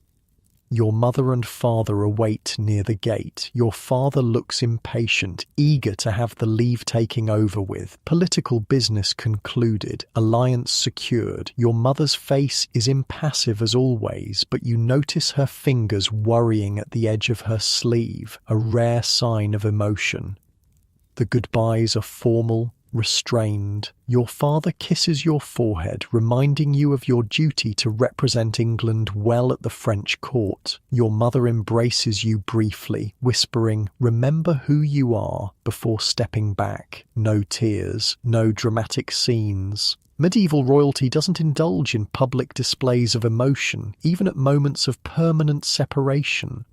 Your mother and father await near the gate. Your father looks impatient, eager to have the leave-taking over with. Political business concluded, alliance secured. Your mother's face is impassive as always, but you notice her fingers worrying at the edge of her sleeve, a rare sign of emotion. The goodbyes are formal, restrained. Your father kisses your forehead, reminding you of your duty to represent England well at the French court. Your mother embraces you briefly, whispering, "Remember who you are," before stepping back. No tears, no dramatic scenes. Medieval royalty doesn't indulge in public displays of emotion, even at moments of permanent separation.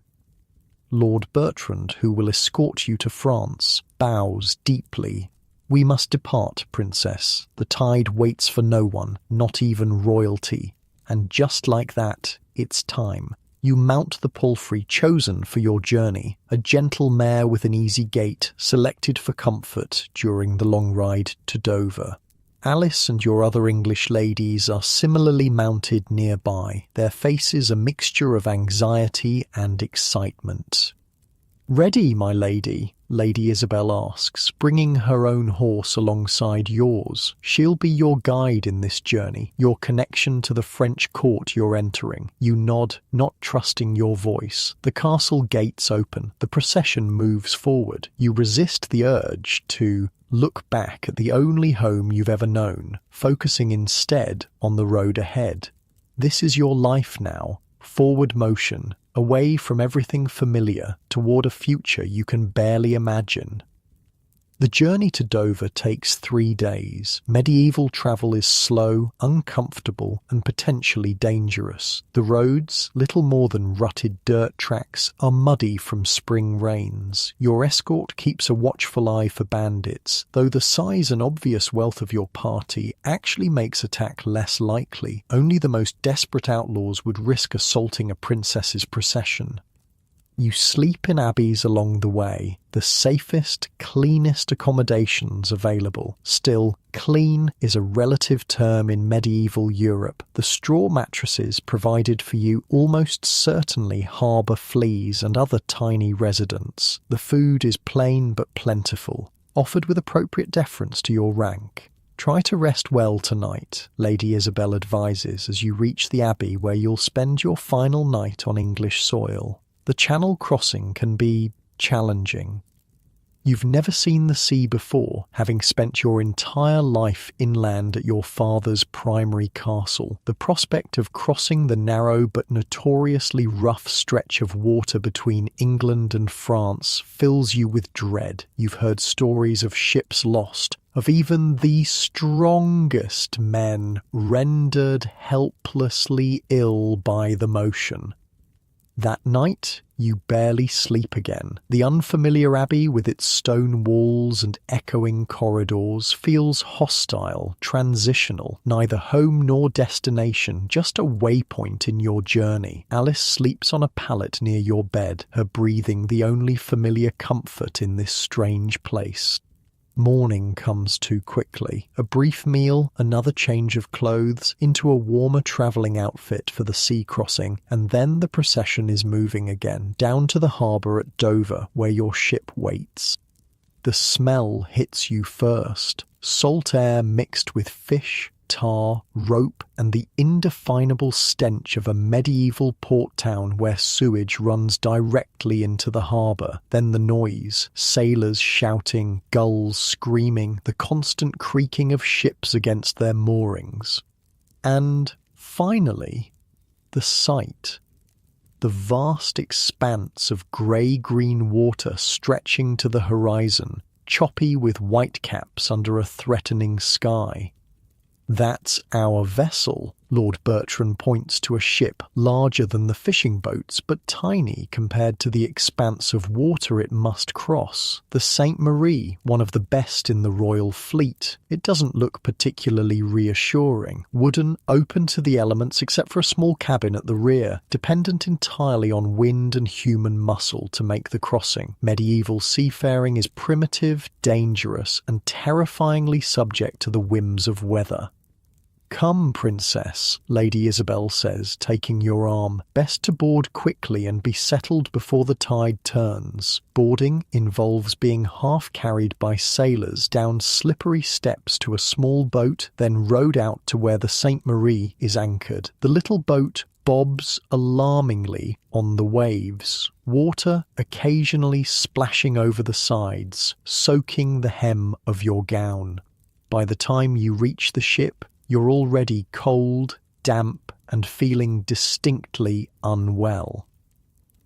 Lord Bertrand, who will escort you to France, bows deeply. "We must depart, Princess. The tide waits for no one, not even royalty." And just like that, it's time. You mount the palfrey chosen for your journey, a gentle mare with an easy gait, selected for comfort during the long ride to Dover. Alice and your other English ladies are similarly mounted nearby, their faces a mixture of anxiety and excitement. "Ready, my lady?" Lady Isabel asks, bringing her own horse alongside yours. She'll be your guide in this journey, your connection to the French court you're entering. You nod, not trusting your voice. The castle gates open. The procession moves forward. You resist the urge to look back at the only home you've ever known, focusing instead on the road ahead. This is your life now. Forward motion, away from everything familiar, toward a future you can barely imagine. The journey to Dover takes 3 days. Medieval travel is slow, uncomfortable, and potentially dangerous. The roads, little more than rutted dirt tracks, are muddy from spring rains. Your escort keeps a watchful eye for bandits, though the size and obvious wealth of your party actually makes attack less likely. Only the most desperate outlaws would risk assaulting a princess's procession. You sleep in abbeys along the way, the safest, cleanest accommodations available. Still, clean is a relative term in medieval Europe. The straw mattresses provided for you almost certainly harbour fleas and other tiny residents. The food is plain but plentiful, offered with appropriate deference to your rank. Try to rest well tonight, Lady Isabel advises as you reach the abbey where you'll spend your final night on English soil. The Channel crossing can be challenging. You've never seen the sea before, having spent your entire life inland at your father's primary castle. The prospect of crossing the narrow but notoriously rough stretch of water between England and France fills you with dread. You've heard stories of ships lost, of even the strongest men rendered helplessly ill by the motion. That night, you barely sleep again. The unfamiliar abbey with its stone walls and echoing corridors feels hostile, transitional, neither home nor destination, just a waypoint in your journey. Alice sleeps on a pallet near your bed, her breathing the only familiar comfort in this strange place. Morning comes too quickly. A brief meal, another change of clothes, into a warmer travelling outfit for the sea crossing, and then the procession is moving again, down to the harbour at Dover, where your ship waits. The smell hits you first. Salt air mixed with fish, tar, rope, and the indefinable stench of a medieval port town where sewage runs directly into the harbour. Then the noise, sailors shouting, gulls screaming, the constant creaking of ships against their moorings. And, finally, the sight. The vast expanse of grey-green water stretching to the horizon, choppy with whitecaps under a threatening sky. That's our vessel. Lord Bertrand points to a ship larger than the fishing boats, but tiny compared to the expanse of water it must cross. The Sainte Marie, one of the best in the royal fleet. It doesn't look particularly reassuring. Wooden, open to the elements except for a small cabin at the rear, dependent entirely on wind and human muscle to make the crossing. Medieval seafaring is primitive, dangerous, and terrifyingly subject to the whims of weather. "Come, Princess," Lady Isabel says, taking your arm. "Best to board quickly and be settled before the tide turns." Boarding involves being half carried by sailors down slippery steps to a small boat, then rowed out to where the Sainte Marie is anchored. The little boat bobs alarmingly on the waves, water occasionally splashing over the sides, soaking the hem of your gown. By the time you reach the ship, you're already cold, damp, and feeling distinctly unwell.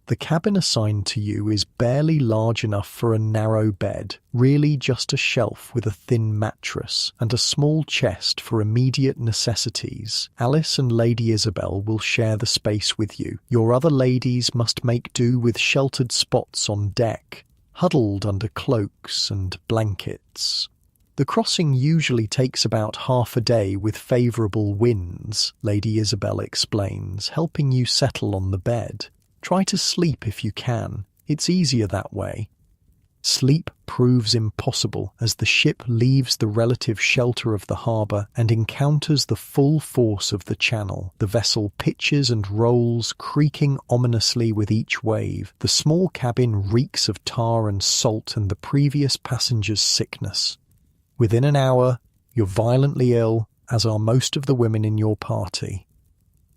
The cabin assigned to you is barely large enough for a narrow bed, really just a shelf with a thin mattress, and a small chest for immediate necessities. Alice and Lady Isabel will share the space with you. Your other ladies must make do with sheltered spots on deck, huddled under cloaks and blankets. The crossing usually takes about half a day with favourable winds, Lady Isabel explains, helping you settle on the bed. Try to sleep if you can. It's easier that way. Sleep proves impossible as the ship leaves the relative shelter of the harbour and encounters the full force of the channel. The vessel pitches and rolls, creaking ominously with each wave. The small cabin reeks of tar and salt and the previous passenger's sickness. Within an hour, you're violently ill, as are most of the women in your party.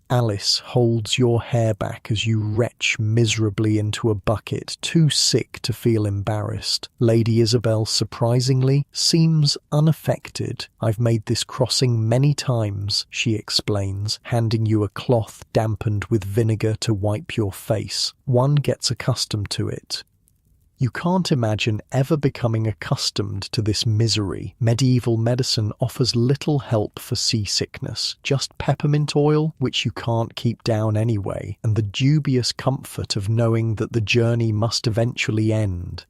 Alice holds your hair back as you retch miserably into a bucket, too sick to feel embarrassed. Lady Isabel, surprisingly, seems unaffected. "I've made this crossing many times," she explains, handing you a cloth dampened with vinegar to wipe your face. "One gets accustomed to it." You can't imagine ever becoming accustomed to this misery. Medieval medicine offers little help for seasickness, just peppermint oil, which you can't keep down anyway, and the dubious comfort of knowing that the journey must eventually end.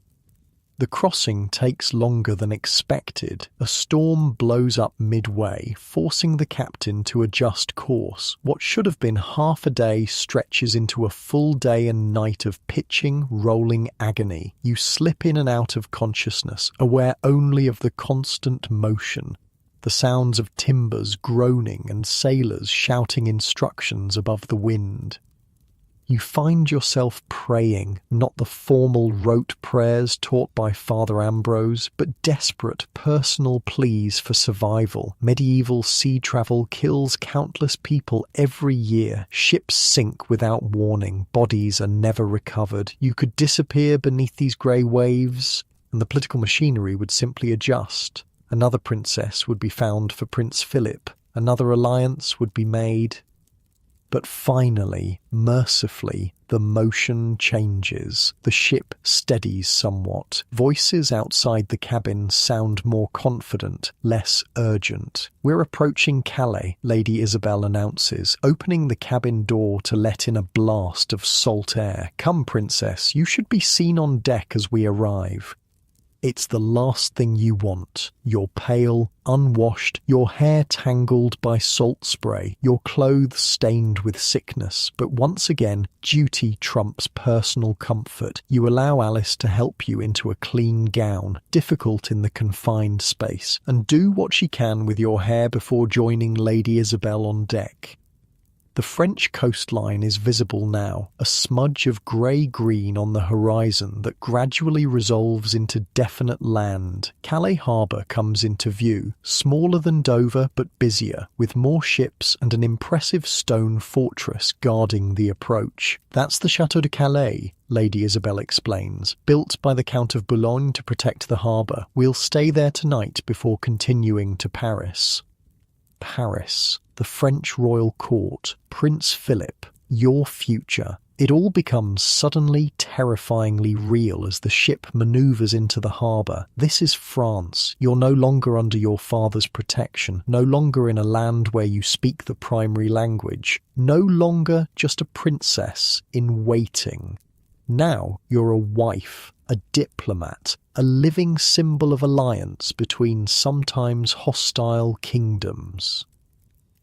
The crossing takes longer than expected. A storm blows up midway, forcing the captain to adjust course. What should have been half a day stretches into a full day and night of pitching, rolling agony. You slip in and out of consciousness, aware only of the constant motion. The sounds of timbers groaning and sailors shouting instructions above the wind. You find yourself praying, not the formal rote prayers taught by Father Ambrose, but desperate personal pleas for survival. Medieval sea travel kills countless people every year. Ships sink without warning. Bodies are never recovered. You could disappear beneath these grey waves, and the political machinery would simply adjust. Another princess would be found for Prince Philip. Another alliance would be made. But finally, mercifully, the motion changes. The ship steadies somewhat. Voices outside the cabin sound more confident, less urgent. "We're approaching Calais," Lady Isabel announces, opening the cabin door to let in a blast of salt air. "Come, Princess, you should be seen on deck as we arrive." It's the last thing you want. You're pale, unwashed, your hair tangled by salt spray, your clothes stained with sickness. But once again, duty trumps personal comfort. You allow Alice to help you into a clean gown, difficult in the confined space, and do what she can with your hair before joining Lady Isabel on deck. The French coastline is visible now, a smudge of grey-green on the horizon that gradually resolves into definite land. Calais harbour comes into view, smaller than Dover but busier, with more ships and an impressive stone fortress guarding the approach. "That's the Château de Calais," Lady Isabel explains, "built by the Count of Boulogne to protect the harbour. We'll stay there tonight before continuing to Paris." Paris, the French royal court, Prince Philip, your future. It all becomes suddenly terrifyingly real as the ship manoeuvres into the harbour. This is France. You're no longer under your father's protection, no longer in a land where you speak the primary language, no longer just a princess in waiting. Now you're a wife, a diplomat, a living symbol of alliance between sometimes hostile kingdoms.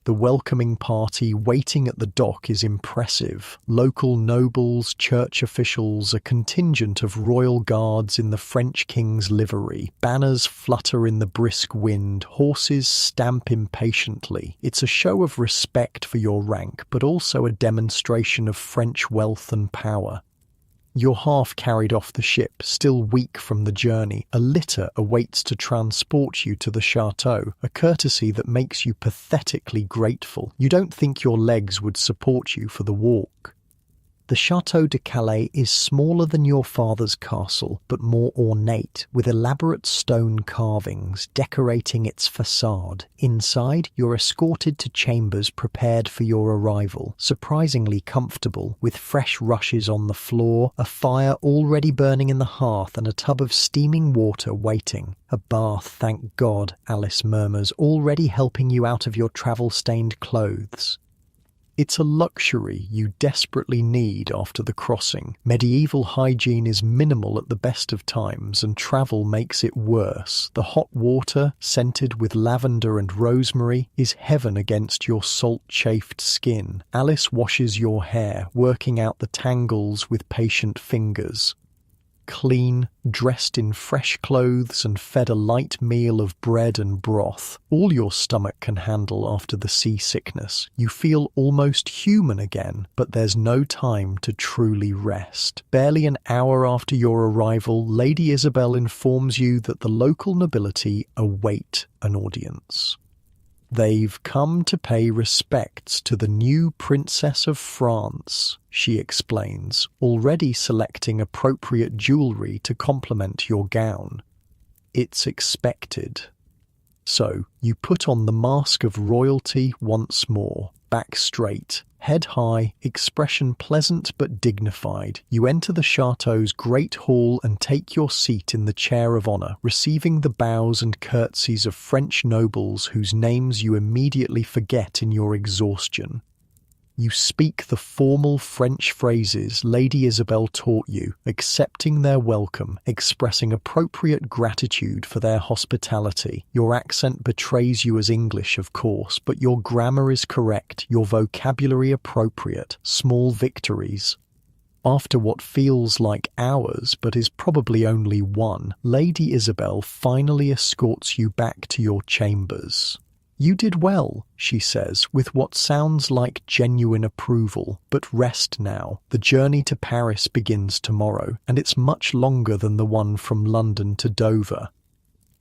The welcoming party waiting at the dock is impressive. Local nobles, church officials, a contingent of royal guards in the French king's livery. Banners flutter in the brisk wind, horses stamp impatiently. It's a show of respect for your rank, but also a demonstration of French wealth and power. You're half carried off the ship, still weak from the journey. A litter awaits to transport you to the chateau, a courtesy that makes you pathetically grateful. You don't think your legs would support you for the walk. The Château de Calais is smaller than your father's castle, but more ornate, with elaborate stone carvings decorating its facade. Inside, you're escorted to chambers prepared for your arrival, surprisingly comfortable, with fresh rushes on the floor, a fire already burning in the hearth, and a tub of steaming water waiting. "A bath, thank God," Alice murmurs, already helping you out of your travel-stained clothes. It's a luxury you desperately need after the crossing. Medieval hygiene is minimal at the best of times, and travel makes it worse. The hot water, scented with lavender and rosemary, is heaven against your salt-chafed skin. Alice washes your hair, working out the tangles with patient fingers. Clean, dressed in fresh clothes and fed a light meal of bread and broth, all your stomach can handle after the seasickness. You feel almost human again, but there's no time to truly rest. Barely an hour after your arrival, Lady Isabel informs you that the local nobility await an audience. "They've come to pay respects to the new Princess of France," she explains, already selecting appropriate jewellery to complement your gown. "It's expected." So, you put on the mask of royalty once more, back straight, head high, expression pleasant but dignified. You enter the chateau's great hall and take your seat in the chair of honour, receiving the bows and curtsies of French nobles whose names you immediately forget in your exhaustion. You speak the formal French phrases Lady Isabel taught you, accepting their welcome, expressing appropriate gratitude for their hospitality. Your accent betrays you as English, of course, but your grammar is correct, your vocabulary appropriate. Small victories. After what feels like hours, but is probably only one, Lady Isabel finally escorts you back to your chambers. "You did well," she says, with what sounds like genuine approval. "But rest now. The journey to Paris begins tomorrow, and it's much longer than the one from London to Dover."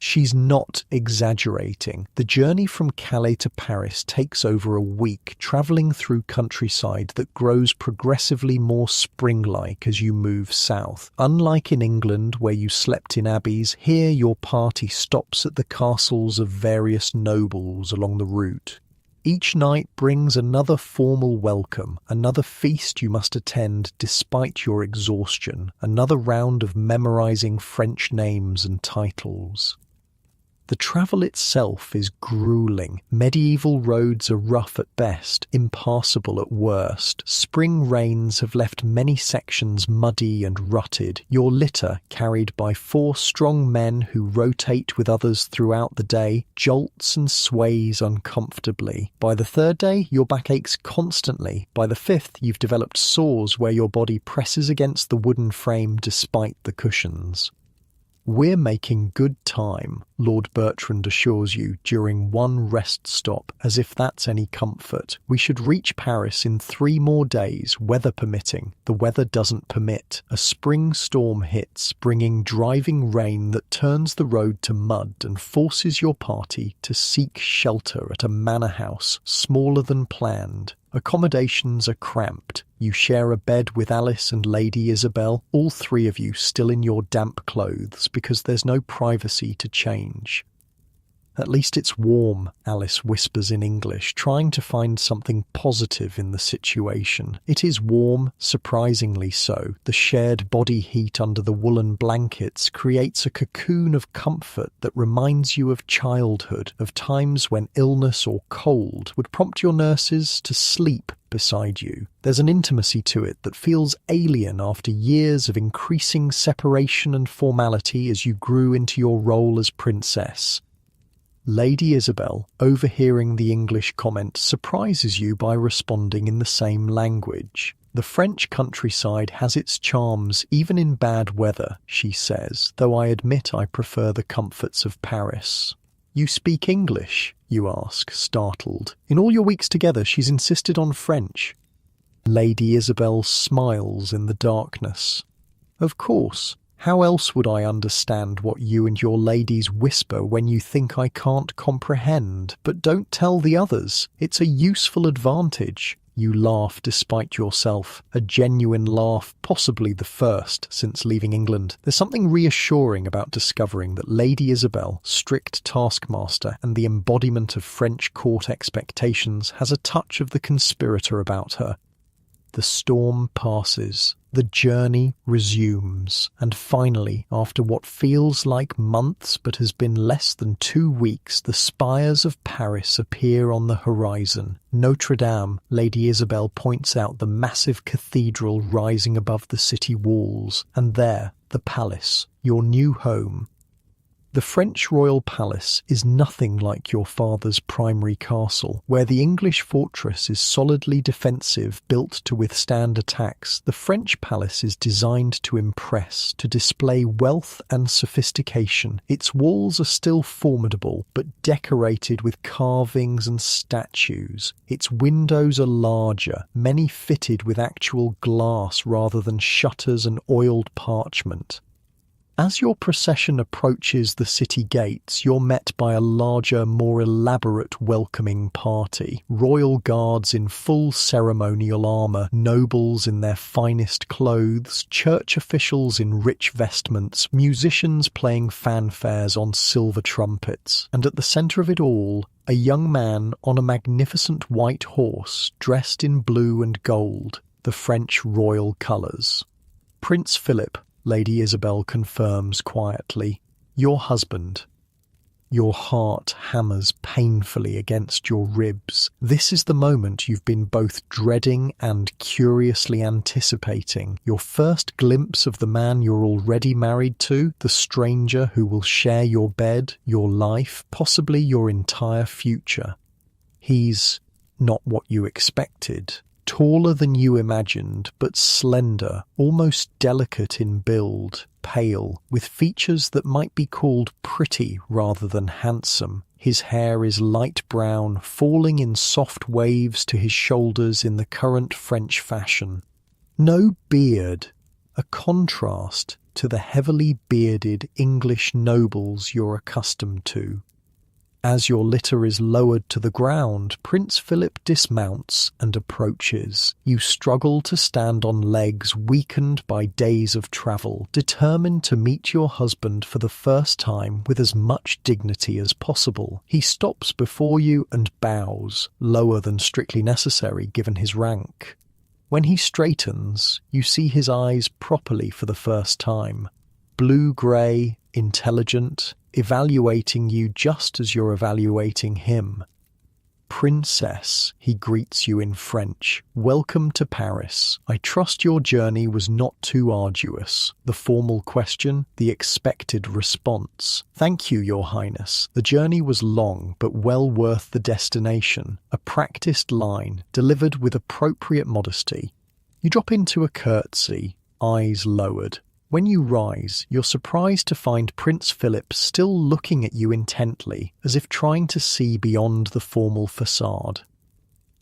She's not exaggerating. The journey from Calais to Paris takes over a week, travelling through countryside that grows progressively more spring-like as you move south. Unlike in England, where you slept in abbeys, here your party stops at the castles of various nobles along the route. Each night brings another formal welcome, another feast you must attend despite your exhaustion, another round of memorising French names and titles. The travel itself is grueling. Medieval roads are rough at best, impassable at worst. Spring rains have left many sections muddy and rutted. Your litter, carried by 4 strong men who rotate with others throughout the day, jolts and sways uncomfortably. By the 3rd day, your back aches constantly. By the 5th, you've developed sores where your body presses against the wooden frame despite the cushions. "We're making good time," Lord Bertrand assures you during one rest stop, as if that's any comfort. "We should reach Paris in 3 more days, weather permitting." The weather doesn't permit. A spring storm hits, bringing driving rain that turns the road to mud and forces your party to seek shelter at a manor house, smaller than planned. Accommodations are cramped. You share a bed with Alice and Lady Isabel, all 3 of you still in your damp clothes because there's no privacy to change. "At least it's warm," Alice whispers in English, trying to find something positive in the situation. It is warm, surprisingly so. The shared body heat under the woolen blankets creates a cocoon of comfort that reminds you of childhood, of times when illness or cold would prompt your nurses to sleep beside you. There's an intimacy to it that feels alien after years of increasing separation and formality as you grew into your role as princess. Lady Isabel, overhearing the English comment, surprises you by responding in the same language. "The French countryside has its charms even in bad weather," she says, "though I admit I prefer the comforts of Paris." "You speak English?" you ask, startled. In all your weeks together, she's insisted on French. Lady Isabel smiles in the darkness. "Of course. How else would I understand what you and your ladies whisper when you think I can't comprehend? But don't tell the others. It's a useful advantage." You laugh despite yourself, a genuine laugh, possibly the first since leaving England. There's something reassuring about discovering that Lady Isabel, strict taskmaster and the embodiment of French court expectations, has a touch of the conspirator about her. The storm passes. The journey resumes, and finally, after what feels like months but has been less than 2 weeks, the spires of Paris appear on the horizon. Notre Dame, Lady Isabel points out the massive cathedral rising above the city walls, and there, the palace, your new home. The French royal palace is nothing like your father's primary castle, where the English fortress is solidly defensive, built to withstand attacks. The French palace is designed to impress, to display wealth and sophistication. Its walls are still formidable, but decorated with carvings and statues. Its windows are larger, many fitted with actual glass rather than shutters and oiled parchment. As your procession approaches the city gates, you're met by a larger, more elaborate welcoming party. Royal guards in full ceremonial armour, nobles in their finest clothes, church officials in rich vestments, musicians playing fanfares on silver trumpets. And at the centre of it all, a young man on a magnificent white horse, dressed in blue and gold, the French royal colours. Prince Philip, Lady Isabel confirms quietly, your husband. Your heart hammers painfully against your ribs. This is the moment you've been both dreading and curiously anticipating. Your first glimpse of the man you're already married to, the stranger who will share your bed, your life, possibly your entire future. He's not what you expected. Taller than you imagined, but slender, almost delicate in build, pale, with features that might be called pretty rather than handsome. His hair is light brown, falling in soft waves to his shoulders in the current French fashion. No beard, a contrast to the heavily bearded English nobles you're accustomed to. As your litter is lowered to the ground, Prince Philip dismounts and approaches. You struggle to stand on legs weakened by days of travel, determined to meet your husband for the first time with as much dignity as possible. He stops before you and bows, lower than strictly necessary given his rank. When he straightens, you see his eyes properly for the first time. Blue-grey, intelligent, evaluating you just as you're evaluating him. Princess, he greets you in French. Welcome to Paris. I trust your journey was not too arduous. The formal question, the expected response. Thank you, Your Highness. The journey was long, but well worth the destination. A practiced line, delivered with appropriate modesty. You drop into a curtsy, eyes lowered. When you rise, you're surprised to find Prince Philip still looking at you intently, as if trying to see beyond the formal facade.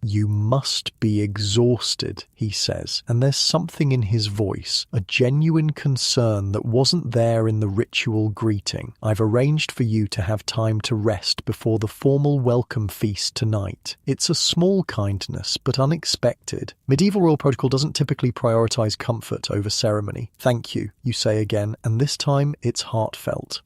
You must be exhausted, he says, and there's something in his voice, a genuine concern that wasn't there in the ritual greeting. I've arranged for you to have time to rest before the formal welcome feast tonight. It's a small kindness, but unexpected. Medieval royal protocol doesn't typically prioritize comfort over ceremony. Thank you, you say again, and this time it's heartfelt.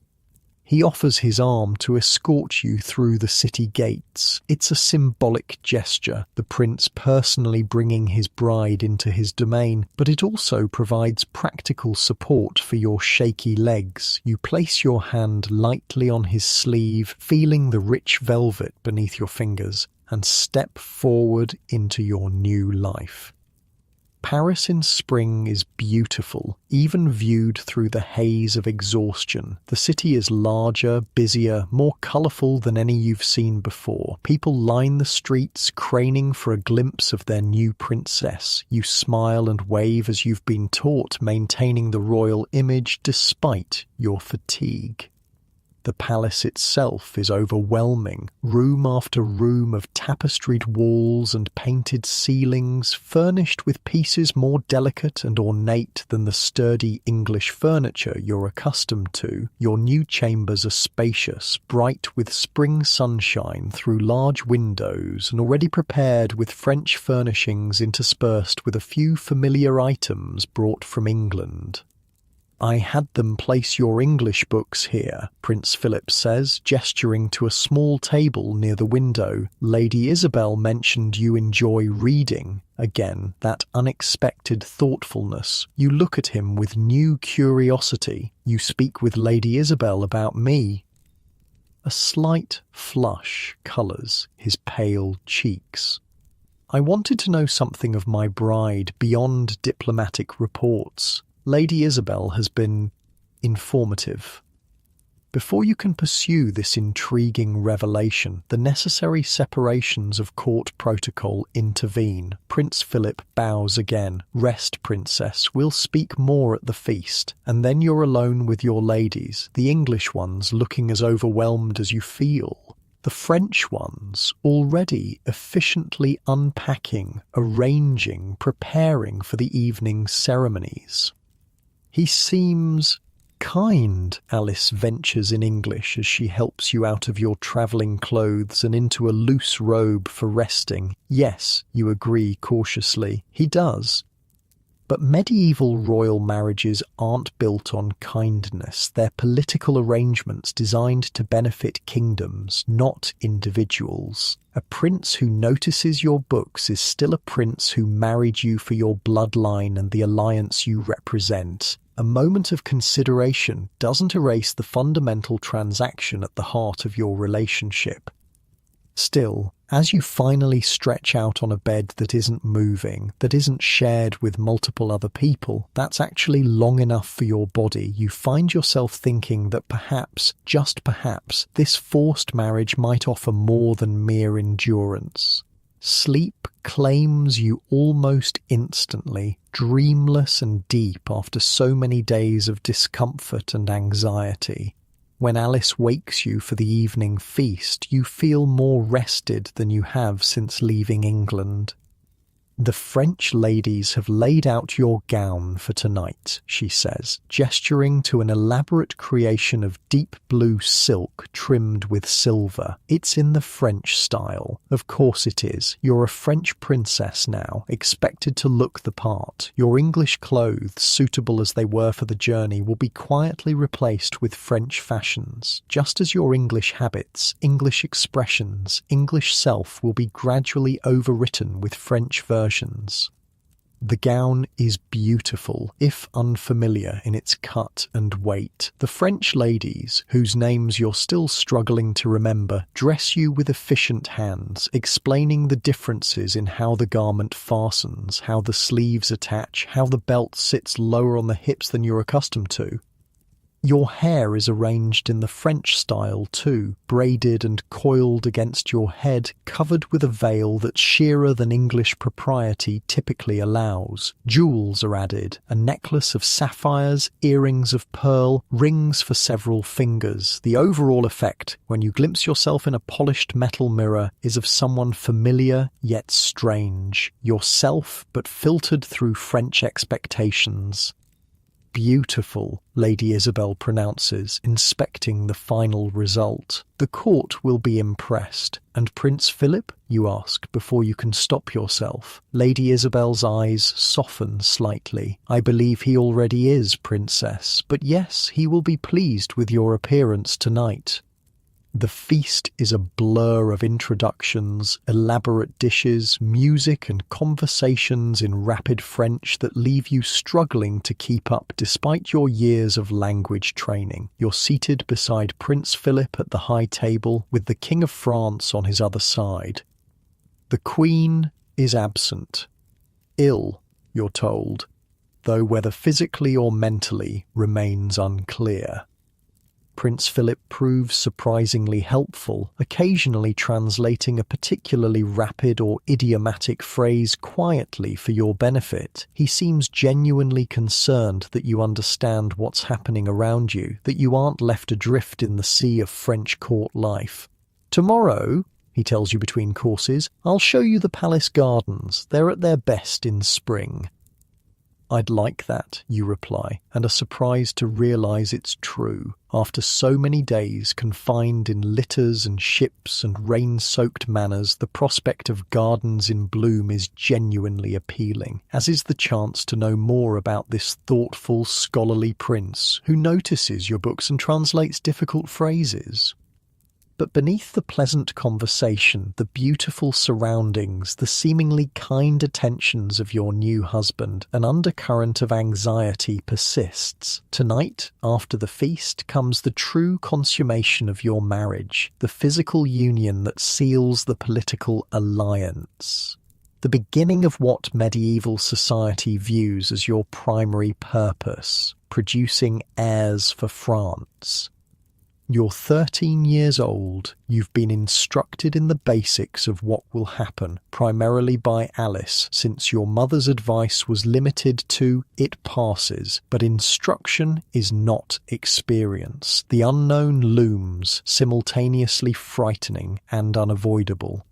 He offers his arm to escort you through the city gates. It's a symbolic gesture, the prince personally bringing his bride into his domain, but it also provides practical support for your shaky legs. You place your hand lightly on his sleeve, feeling the rich velvet beneath your fingers, and step forward into your new life. Paris in spring is beautiful, even viewed through the haze of exhaustion. The city is larger, busier, more colourful than any you've seen before. People line the streets, craning for a glimpse of their new princess. You smile and wave as you've been taught, maintaining the royal image despite your fatigue. The palace itself is overwhelming, room after room of tapestried walls and painted ceilings, furnished with pieces more delicate and ornate than the sturdy English furniture you're accustomed to. Your new chambers are spacious, bright with spring sunshine through large windows and already prepared with French furnishings interspersed with a few familiar items brought from England. I had them place your English books here, Prince Philip says, gesturing to a small table near the window. Lady Isabel mentioned you enjoy reading. Again, that unexpected thoughtfulness. You look at him with new curiosity. You speak with Lady Isabel about me. A slight flush colours his pale cheeks. I wanted to know something of my bride beyond diplomatic reports. Lady Isabel has been informative. Before you can pursue this intriguing revelation, the necessary separations of court protocol intervene. Prince Philip bows again. Rest, princess. We'll speak more at the feast. And then you're alone with your ladies, the English ones looking as overwhelmed as you feel. The French ones already efficiently unpacking, arranging, preparing for the evening's ceremonies. He seems kind, Alice ventures in English as she helps you out of your travelling clothes and into a loose robe for resting. Yes, you agree cautiously. He does. But medieval royal marriages aren't built on kindness. They're political arrangements designed to benefit kingdoms, not individuals. A prince who notices your books is still a prince who married you for your bloodline and the alliance you represent. A moment of consideration doesn't erase the fundamental transaction at the heart of your relationship. Still, as you finally stretch out on a bed that isn't moving, that isn't shared with multiple other people, that's actually long enough for your body, you find yourself thinking that perhaps, just perhaps, this forced marriage might offer more than mere endurance. Sleep claims you almost instantly, dreamless and deep after so many days of discomfort and anxiety. When Alice wakes you for the evening feast, you feel more rested than you have since leaving England. The French ladies have laid out your gown for tonight, she says, gesturing to an elaborate creation of deep blue silk trimmed with silver. It's in the French style. Of course it is. You're a French princess now, expected to look the part. Your English clothes, suitable as they were for the journey, will be quietly replaced with French fashions, just as your English habits, English expressions, English self will be gradually overwritten with French versions. The gown is beautiful, if unfamiliar in its cut and weight. The French ladies, whose names you're still struggling to remember, dress you with efficient hands, explaining the differences in how the garment fastens, how the sleeves attach, how the belt sits lower on the hips than you're accustomed to. Your hair is arranged in the French style too, braided and coiled against your head, covered with a veil that's sheerer than English propriety typically allows. Jewels are added, a necklace of sapphires, earrings of pearl, rings for several fingers. The overall effect, when you glimpse yourself in a polished metal mirror, is of someone familiar yet strange. Yourself, but filtered through French expectations. Beautiful, Lady Isabel pronounces, inspecting the final result. The court will be impressed. And Prince Philip, you ask, before you can stop yourself. Lady Isabel's eyes soften slightly. I believe he already is, Princess, but yes, he will be pleased with your appearance tonight. The feast is a blur of introductions, elaborate dishes, music and conversations in rapid French that leave you struggling to keep up despite your years of language training. You're seated beside Prince Philip at the high table with the King of France on his other side. The Queen is absent. Ill, you're told, though whether physically or mentally remains unclear. Prince Philip proves surprisingly helpful, occasionally translating a particularly rapid or idiomatic phrase quietly for your benefit. He seems genuinely concerned that you understand what's happening around you, that you aren't left adrift in the sea of French court life. Tomorrow, he tells you between courses, I'll show you the palace gardens. They're at their best in spring. I'd like that, you reply, and are surprised to realize it's true. After so many days confined in litters and ships and rain-soaked manors, the prospect of gardens in bloom is genuinely appealing, as is the chance to know more about this thoughtful, scholarly prince who notices your books and translates difficult phrases. But beneath the pleasant conversation, the beautiful surroundings, the seemingly kind attentions of your new husband, an undercurrent of anxiety persists. Tonight, after the feast, comes the true consummation of your marriage, the physical union that seals the political alliance. The beginning of what medieval society views as your primary purpose, producing heirs for France. You're 13 years old, you've been instructed in the basics of what will happen, primarily by Alice, since your mother's advice was limited to "it passes," but instruction is not experience. The unknown looms, simultaneously frightening and unavoidable.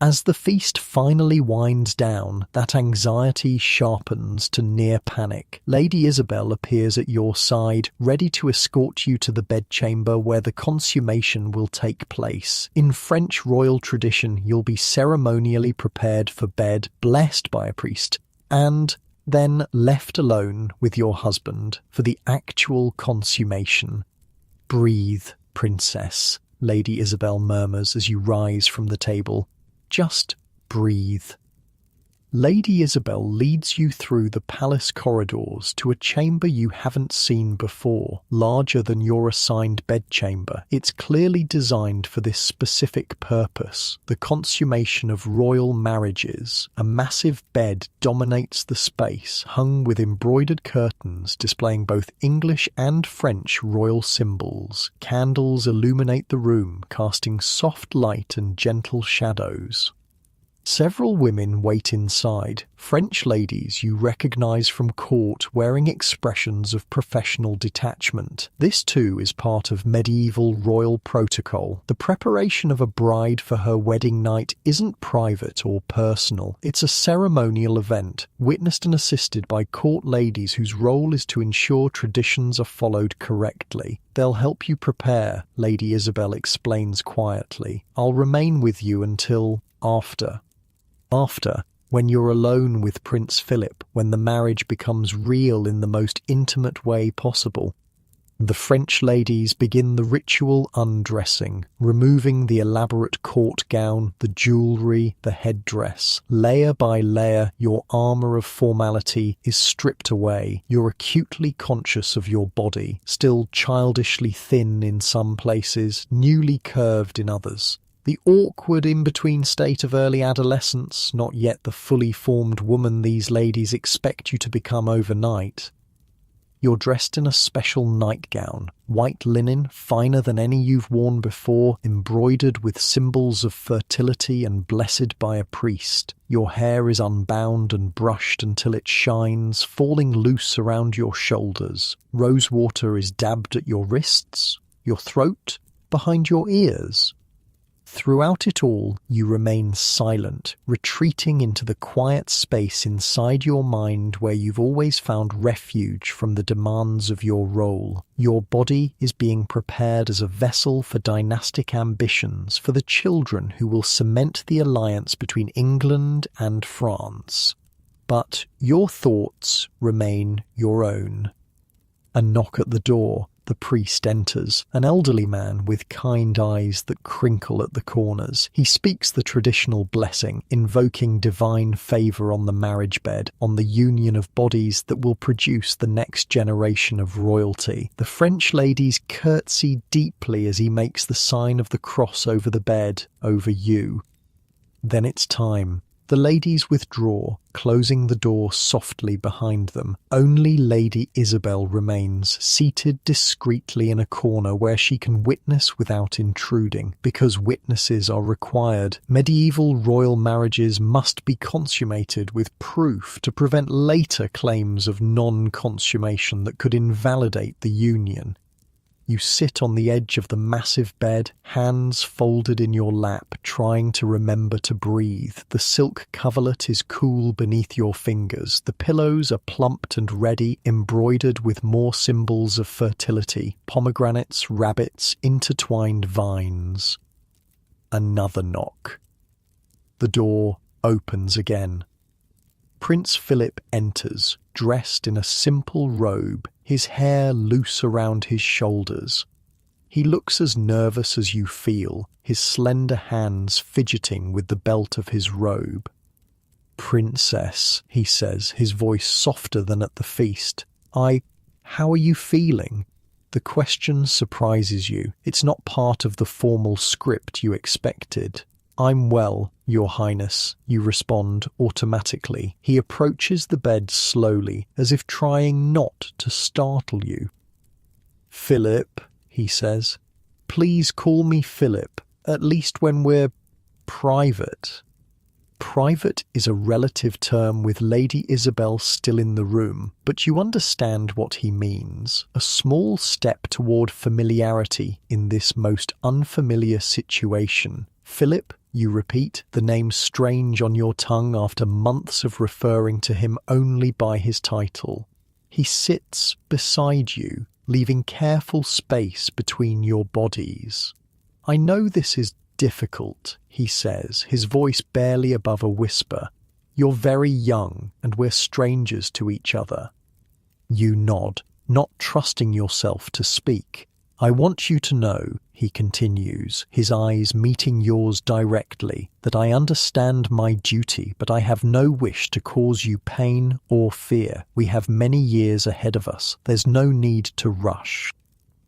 As the feast finally winds down, that anxiety sharpens to near panic. Lady Isabel appears at your side, ready to escort you to the bedchamber where the consummation will take place. In French royal tradition, you'll be ceremonially prepared for bed, blessed by a priest, and Then, left alone with your husband for the actual consummation. "Breathe, princess," Lady Isabel murmurs as you rise from the table. "Just breathe." Lady Isabel leads you through the palace corridors to a chamber you haven't seen before, larger than your assigned bedchamber. It's clearly designed for this specific purpose, the consummation of royal marriages. A massive bed dominates the space, hung with embroidered curtains displaying both English and French royal symbols. Candles illuminate the room, casting soft light and gentle shadows. Several women wait inside, French ladies you recognize from court wearing expressions of professional detachment. This too is part of medieval royal protocol. The preparation of a bride for her wedding night isn't private or personal. It's a ceremonial event, witnessed and assisted by court ladies whose role is to ensure traditions are followed correctly. "They'll help you prepare," Lady Isabel explains quietly. "I'll remain with you until after. After, when you're alone with Prince Philip, when the marriage becomes real in the most intimate way possible." The French ladies begin the ritual undressing, removing the elaborate court gown, the jewellery, the headdress. Layer by layer, your armour of formality is stripped away. You're acutely conscious of your body, still childishly thin in some places, newly curved in others. The awkward in-between state of early adolescence, not yet the fully formed woman these ladies expect you to become overnight. You're dressed in a special nightgown, white linen, finer than any you've worn before, embroidered with symbols of fertility and blessed by a priest. Your hair is unbound and brushed until it shines, falling loose around your shoulders. Rosewater is dabbed at your wrists, your throat, behind your ears. Throughout it all, you remain silent, retreating into the quiet space inside your mind where you've always found refuge from the demands of your role. Your body is being prepared as a vessel for dynastic ambitions, for the children who will cement the alliance between England and France. But your thoughts remain your own. A knock at the door. The priest enters, an elderly man with kind eyes that crinkle at the corners. He speaks the traditional blessing, invoking divine favour on the marriage bed, on the union of bodies that will produce the next generation of royalty. The French ladies curtsy deeply as he makes the sign of the cross over the bed, over you. Then it's time. The ladies withdraw, closing the door softly behind them. Only Lady Isabel remains, seated discreetly in a corner where she can witness without intruding. Because witnesses are required, medieval royal marriages must be consummated with proof to prevent later claims of non-consummation that could invalidate the union. You sit on the edge of the massive bed, hands folded in your lap, trying to remember to breathe. The silk coverlet is cool beneath your fingers. The pillows are plumped and ready, embroidered with more symbols of fertility, pomegranates, rabbits, intertwined vines. Another knock. The door opens again. Prince Philip enters, dressed in a simple robe, his hair loose around his shoulders. He looks as nervous as you feel, his slender hands fidgeting with the belt of his robe. "Princess," he says, his voice softer than at the feast. How are you feeling?" The question surprises you. It's not part of the formal script you expected. "I'm well, Your Highness," you respond automatically. He approaches the bed slowly, as if trying not to startle you. "Philip," he says. "Please call me Philip, at least when we're private." Private is a relative term with Lady Isabel still in the room, but you understand what he means. A small step toward familiarity in this most unfamiliar situation. "Philip," you repeat, the name strange on your tongue after months of referring to him only by his title. He sits beside you, leaving careful space between your bodies. "I know this is difficult," he says, his voice barely above a whisper. You're very young, and we're strangers to each other. You nod, not trusting yourself to speak. I want you to know, he continues, his eyes meeting yours directly, that I understand my duty, but I have no wish to cause you pain or fear. We have many years ahead of us. There's no need to rush.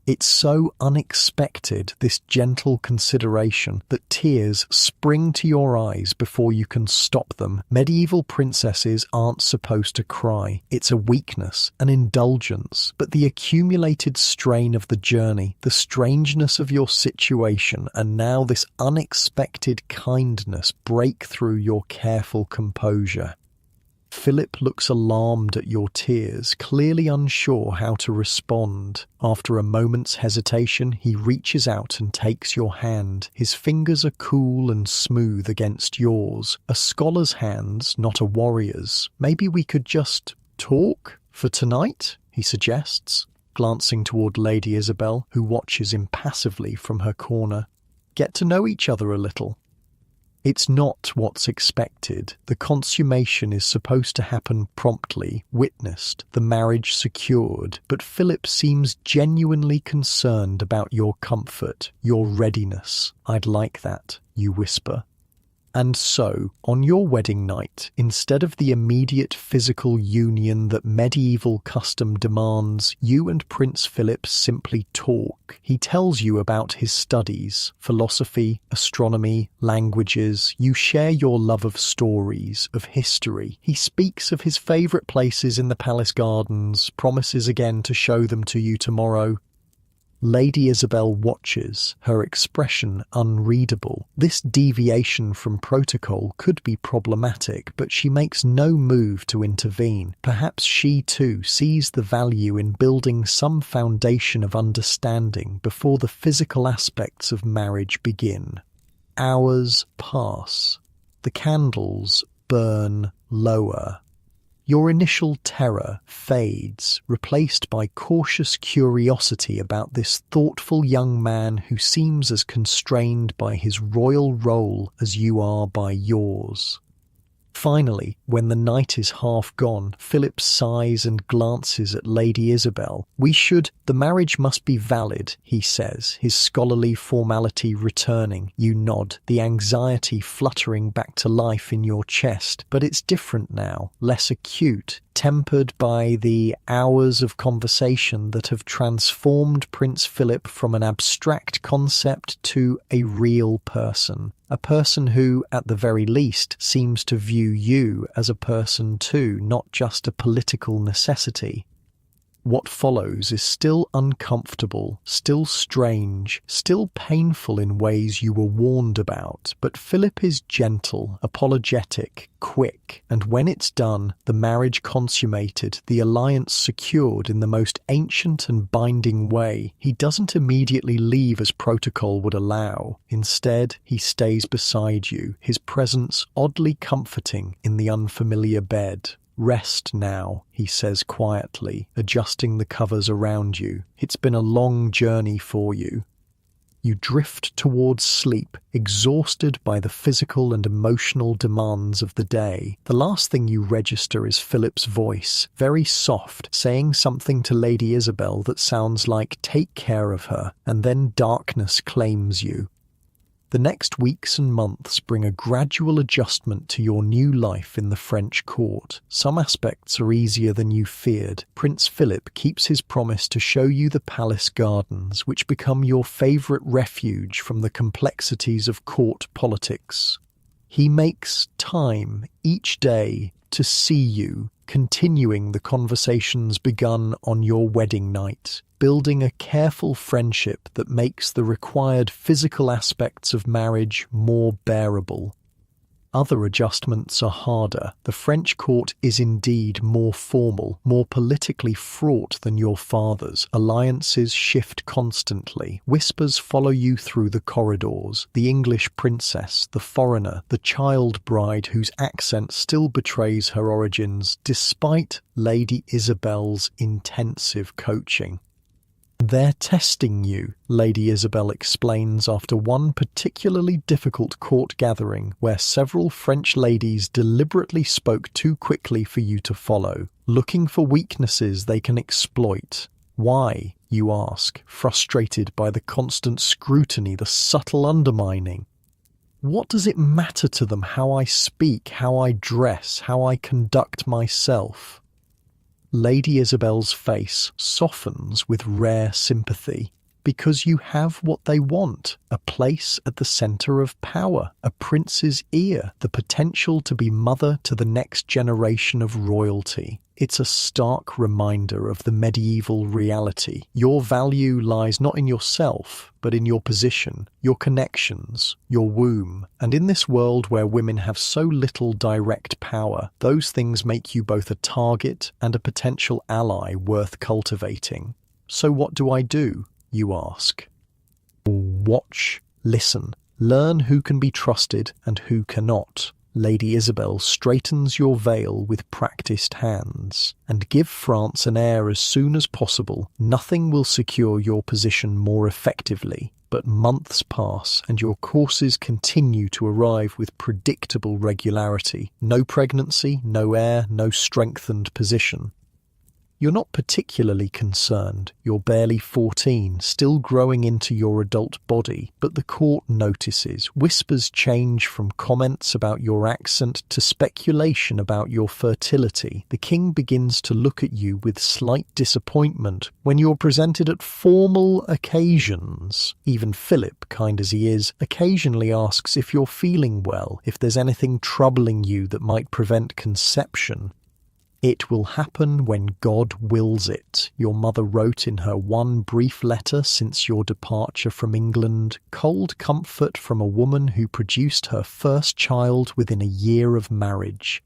It's so unexpected, this gentle consideration, that tears spring to your eyes before you can stop them. Medieval princesses aren't supposed to cry. It's a weakness, an indulgence. But the accumulated strain of the journey, the strangeness of your situation, and now this unexpected kindness break through your careful composure. Philip looks alarmed at your tears, clearly unsure how to respond. After a moment's hesitation, he reaches out and takes your hand. His fingers are cool and smooth against yours. A scholar's hands, not a warrior's. Maybe we could just talk for tonight, he suggests, glancing toward Lady Isabel, who watches impassively from her corner. Get to know each other a little. It's not what's expected. The consummation is supposed to happen promptly, witnessed, the marriage secured, but Philip seems genuinely concerned about your comfort, your readiness. I'd like that, you whisper. And so, on your wedding night, instead of the immediate physical union that medieval custom demands, you and Prince Philip simply talk. He tells you about his studies, philosophy, astronomy, languages. You share your love of stories, of history. He speaks of his favourite places in the palace gardens, promises again to show them to you tomorrow. Lady Isabel watches, her expression unreadable. This deviation from protocol could be problematic, but she makes no move to intervene. Perhaps she too sees the value in building some foundation of understanding before the physical aspects of marriage begin. Hours pass. The candles burn lower. Your initial terror fades, replaced by cautious curiosity about this thoughtful young man who seems as constrained by his royal role as you are by yours. Finally, when the night is half gone, Philip sighs and glances at Lady Isabel. The marriage must be valid, he says, his scholarly formality returning. You nod, the anxiety fluttering back to life in your chest. But it's different now, less acute, tempered by the hours of conversation that have transformed Prince Philip from an abstract concept to a real person. A person who, at the very least, seems to view you as a person too, not just a political necessity. What follows is still uncomfortable, still strange, still painful in ways you were warned about, but Philip is gentle, apologetic, quick, and when it's done, the marriage consummated, the alliance secured in the most ancient and binding way, he doesn't immediately leave as protocol would allow. Instead, he stays beside you, his presence oddly comforting in the unfamiliar bed. Rest now, he says quietly, adjusting the covers around you. It's been a long journey for you. You drift towards sleep, exhausted by the physical and emotional demands of the day. The last thing you register is Philip's voice, very soft, saying something to Lady Isabel that sounds like "take care of her," and then darkness claims you. The next weeks and months bring a gradual adjustment to your new life in the French court. Some aspects are easier than you feared. Prince Philip keeps his promise to show you the palace gardens, which become your favourite refuge from the complexities of court politics. He makes time each day to see you, continuing the conversations begun on your wedding night, building a careful friendship that makes the required physical aspects of marriage more bearable. Other adjustments are harder. The French court is indeed more formal, more politically fraught than your father's. Alliances shift constantly. Whispers follow you through the corridors. The English princess, the foreigner, the child bride whose accent still betrays her origins, despite Lady Isabel's intensive coaching. "They're testing you," Lady Isabel explains after one particularly difficult court gathering where several French ladies deliberately spoke too quickly for you to follow, looking for weaknesses they can exploit. "Why?" you ask, frustrated by the constant scrutiny, the subtle undermining. "What does it matter to them how I speak, how I dress, how I conduct myself?" Lady Isabel's face softens with rare sympathy. "Because you have what they want, a place at the centre of power, a prince's ear, the potential to be mother to the next generation of royalty. It's a stark reminder of the medieval reality. Your value lies not in yourself, but in your position, your connections, your womb. And in this world where women have so little direct power, those things make you both a target and a potential ally worth cultivating. So what do I do?" you ask. "Watch, listen, learn who can be trusted and who cannot." Lady Isabel straightens your veil with practiced hands. "And give France an heir as soon as possible. Nothing will secure your position more effectively. But months pass and your courses continue to arrive with predictable regularity. No pregnancy, no heir, no strengthened position. You're not particularly concerned. You're barely 14, still growing into your adult body, but the court notices. Whispers change from comments about your accent to speculation about your fertility. The king begins to look at you with slight disappointment when you're presented at formal occasions. Even Philip, kind as he is, occasionally asks if you're feeling well, if there's anything troubling you that might prevent conception. "It will happen when God wills it," your mother wrote in her one brief letter since your departure from England, cold comfort from a woman who produced her first child within a year of marriage.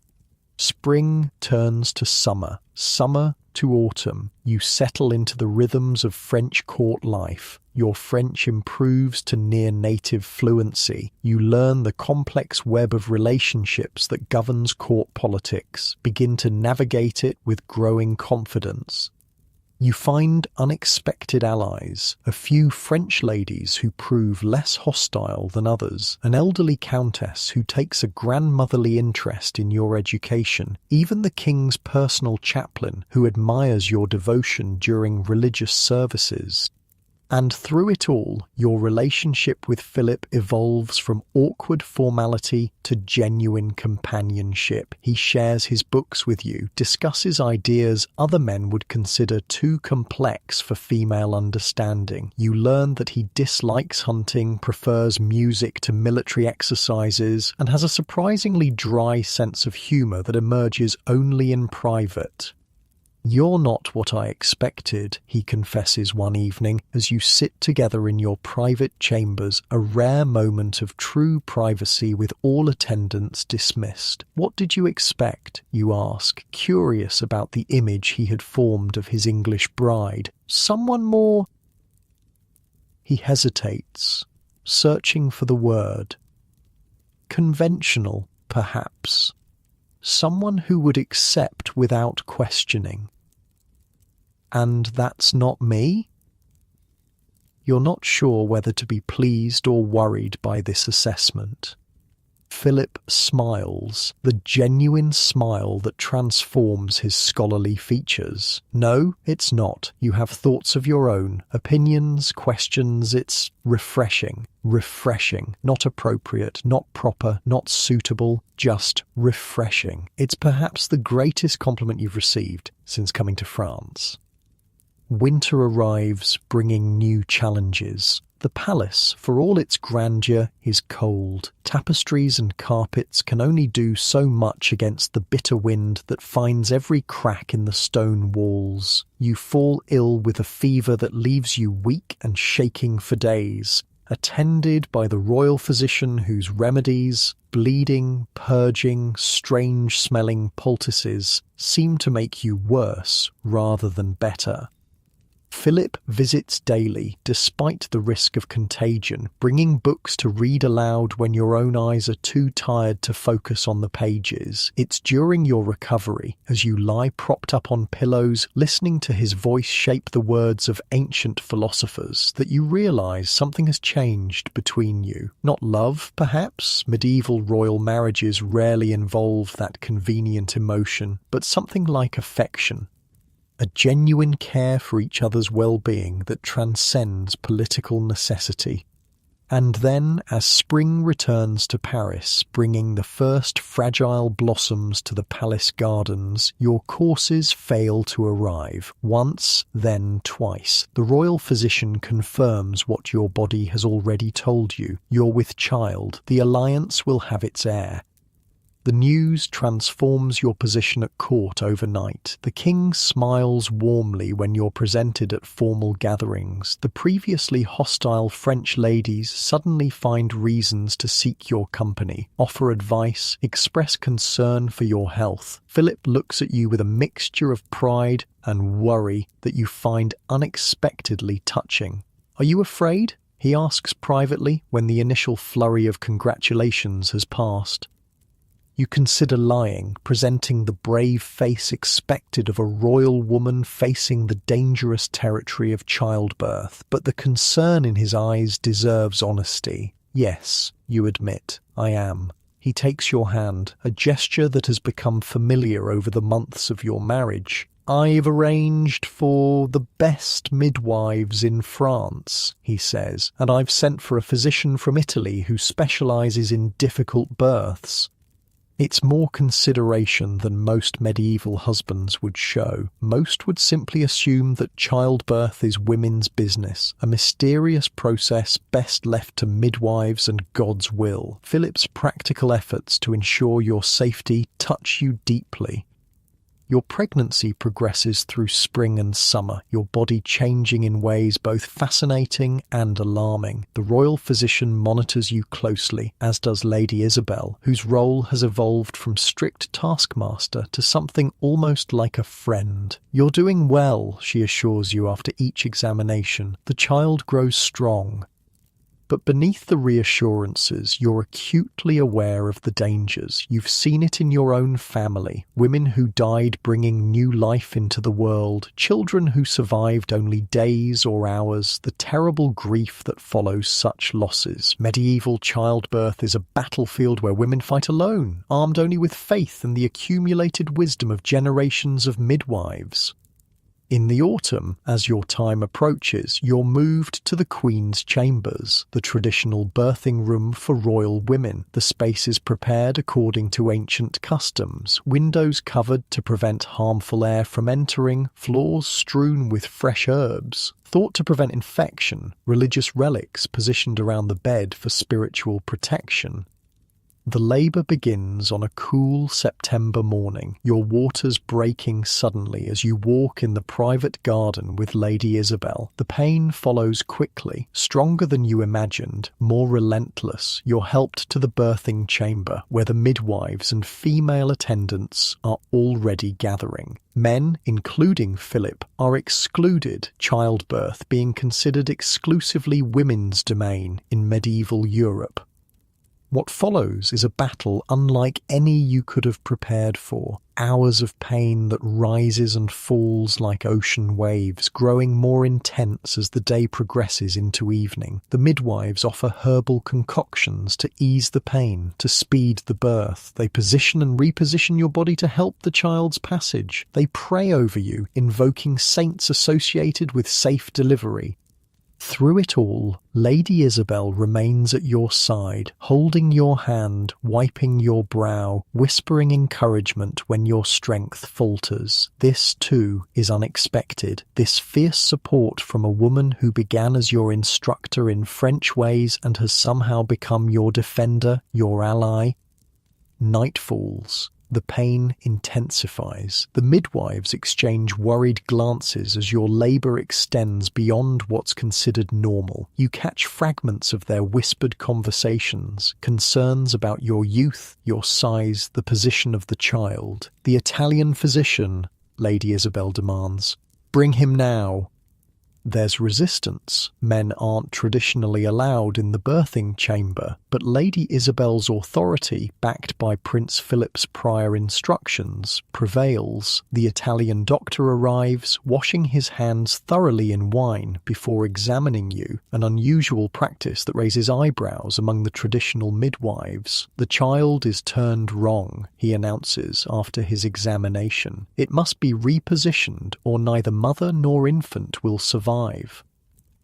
Spring turns to summer, summer to autumn. You settle into the rhythms of French court life. Your French improves to near-native fluency. You learn the complex web of relationships that governs court politics, begin to navigate it with growing confidence. You find unexpected allies, a few French ladies who prove less hostile than others, an elderly countess who takes a grandmotherly interest in your education, even the king's personal chaplain who admires your devotion during religious services. And through it all, your relationship with Philip evolves from awkward formality to genuine companionship. He shares his books with you, discusses ideas other men would consider too complex for female understanding. You learn that he dislikes hunting, prefers music to military exercises, and has a surprisingly dry sense of humour that emerges only in private. "You're not what I expected," he confesses one evening as you sit together in your private chambers, a rare moment of true privacy with all attendants dismissed. "What did you expect?" you ask, curious about the image he had formed of his English bride. "Someone more—" He hesitates, searching for the word. "Conventional, perhaps. Someone who would accept without questioning." "And that's not me?" You're not sure whether to be pleased or worried by this assessment. Philip smiles, the genuine smile that transforms his scholarly features. "No, it's not. You have thoughts of your own, opinions, questions. It's refreshing. Refreshing. Not appropriate, not proper, not suitable, just refreshing. It's perhaps the greatest compliment you've received since coming to France." Winter arrives, bringing new challenges. The palace, for all its grandeur, is cold. Tapestries and carpets can only do so much against the bitter wind that finds every crack in the stone walls. You fall ill with a fever that leaves you weak and shaking for days, attended by the royal physician whose remedies, bleeding, purging, strange-smelling poultices, seem to make you worse rather than better. Philip visits daily, despite the risk of contagion, bringing books to read aloud when your own eyes are too tired to focus on the pages. It's during your recovery, as you lie propped up on pillows, listening to his voice shape the words of ancient philosophers, that you realise something has changed between you. Not love, perhaps. Medieval royal marriages rarely involve that convenient emotion, but something like affection. A genuine care for each other's well-being that transcends political necessity. And then, as spring returns to Paris, bringing the first fragile blossoms to the palace gardens, your courses fail to arrive. Once, then twice. The royal physician confirms what your body has already told you. You're with child. The alliance will have its heir. The news transforms your position at court overnight. The king smiles warmly when you're presented at formal gatherings. The previously hostile French ladies suddenly find reasons to seek your company, offer advice, express concern for your health. Philip looks at you with a mixture of pride and worry that you find unexpectedly touching. "Are you afraid?" he asks privately when the initial flurry of congratulations has passed. You consider lying, presenting the brave face expected of a royal woman facing the dangerous territory of childbirth, but the concern in his eyes deserves honesty. "Yes," you admit, "I am." He takes your hand, a gesture that has become familiar over the months of your marriage. "I've arranged for the best midwives in France," he says, "and I've sent for a physician from Italy who specialises in difficult births." It's more consideration than most medieval husbands would show. Most would simply assume that childbirth is women's business, a mysterious process best left to midwives and God's will. Philip's practical efforts to ensure your safety touch you deeply. Your pregnancy progresses through spring and summer, your body changing in ways both fascinating and alarming. The royal physician monitors you closely, as does Lady Isabel, whose role has evolved from strict taskmaster to something almost like a friend. "You're doing well," she assures you after each examination. "The child grows strong." But beneath the reassurances, you're acutely aware of the dangers. You've seen it in your own family. Women who died bringing new life into the world, children who survived only days or hours, the terrible grief that follows such losses. Medieval childbirth is a battlefield where women fight alone, armed only with faith and the accumulated wisdom of generations of midwives. In the autumn, as your time approaches, you're moved to the Queen's chambers, the traditional birthing room for royal women. The space is prepared according to ancient customs, windows covered to prevent harmful air from entering, floors strewn with fresh herbs. Thought to prevent infection, religious relics positioned around the bed for spiritual protection. The labour begins on a cool September morning, your waters breaking suddenly as you walk in the private garden with Lady Isabel. The pain follows quickly, stronger than you imagined, more relentless. You're helped to the birthing chamber, where the midwives and female attendants are already gathering. Men, including Philip, are excluded, childbirth being considered exclusively women's domain in medieval Europe. What follows is a battle unlike any you could have prepared for. Hours of pain that rises and falls like ocean waves, growing more intense as the day progresses into evening. The midwives offer herbal concoctions to ease the pain, to speed the birth. They position and reposition your body to help the child's passage. They pray over you, invoking saints associated with safe delivery. Through it all, Lady Isabel remains at your side, holding your hand, wiping your brow, whispering encouragement when your strength falters. This, too, is unexpected. This fierce support from a woman who began as your instructor in French ways and has somehow become your defender, your ally. Night falls. The pain intensifies. The midwives exchange worried glances as your labour extends beyond what's considered normal. You catch fragments of their whispered conversations, concerns about your youth, your size, the position of the child. "The Italian physician," Lady Isabel demands. "Bring him now." There's resistance. Men aren't traditionally allowed in the birthing chamber, but Lady Isabel's authority, backed by Prince Philip's prior instructions, prevails. The Italian doctor arrives, washing his hands thoroughly in wine before examining you, an unusual practice that raises eyebrows among the traditional midwives. The child is turned wrong, he announces after his examination. It must be repositioned or neither mother nor infant will survive.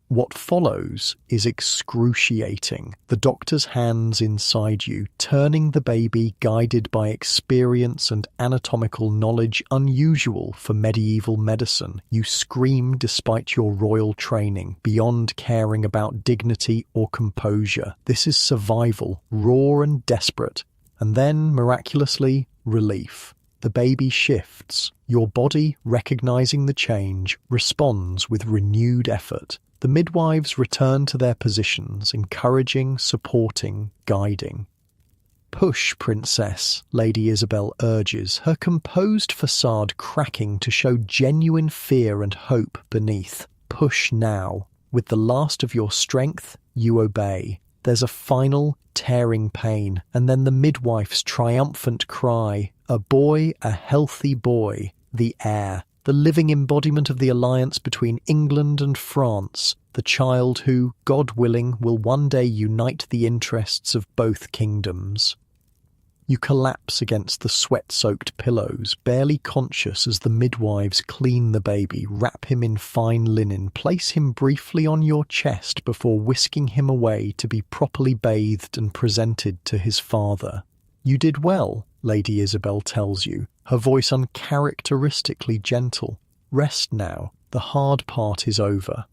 What follows is excruciating. The doctor's hands inside you, turning the baby, guided by experience and anatomical knowledge unusual for medieval medicine. You scream despite your royal training, beyond caring about dignity or composure. This is survival, raw and desperate. And then, miraculously, relief. The baby shifts. Your body, recognizing the change, responds with renewed effort. The midwives return to their positions, encouraging, supporting, guiding. "Push, princess," Lady Isabel urges, her composed facade cracking to show genuine fear and hope beneath. "Push now. With the last of your strength, you obey." There's a final, tearing pain, and then the midwife's triumphant cry, "A boy, a healthy boy, the heir, the living embodiment of the alliance between England and France, the child who, God willing, will one day unite the interests of both kingdoms." You collapse against the sweat-soaked pillows, barely conscious as the midwives clean the baby, wrap him in fine linen, place him briefly on your chest before whisking him away to be properly bathed and presented to his father. "You did well," Lady Isabel tells you, her voice uncharacteristically gentle. "Rest now, the hard part is over."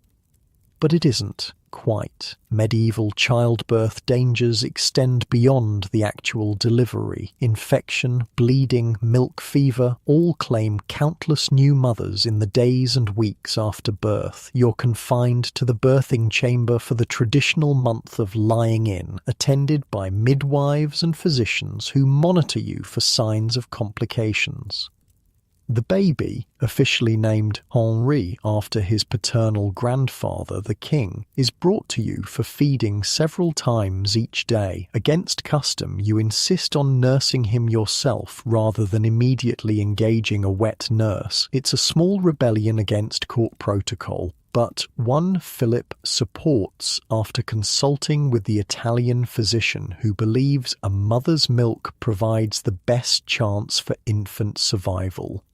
But it isn't, quite. Medieval childbirth dangers extend beyond the actual delivery. Infection, bleeding, milk fever all claim countless new mothers in the days and weeks after birth. You're confined to the birthing chamber for the traditional month of lying in, attended by midwives and physicians who monitor you for signs of complications. The baby, officially named Henri after his paternal grandfather, the king, is brought to you for feeding several times each day. Against custom, you insist on nursing him yourself rather than immediately engaging a wet nurse. It's a small rebellion against court protocol, but one Philip supports after consulting with the Italian physician who believes a mother's milk provides the best chance for infant survival.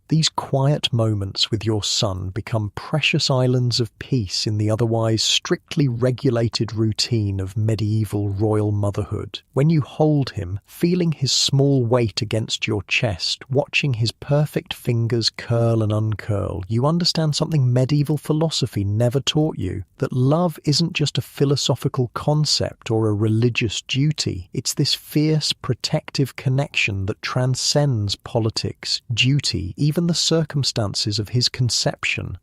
These quiet moments with your son become precious islands of peace in the otherwise strictly regulated routine of medieval royal motherhood. When you hold him, feeling his small weight against your chest, watching his perfect fingers curl and uncurl, you understand something medieval philosophy never taught you, that love isn't just a philosophical concept or a religious duty. It's this fierce, protective connection that transcends politics, duty, even the circumstances of his conception.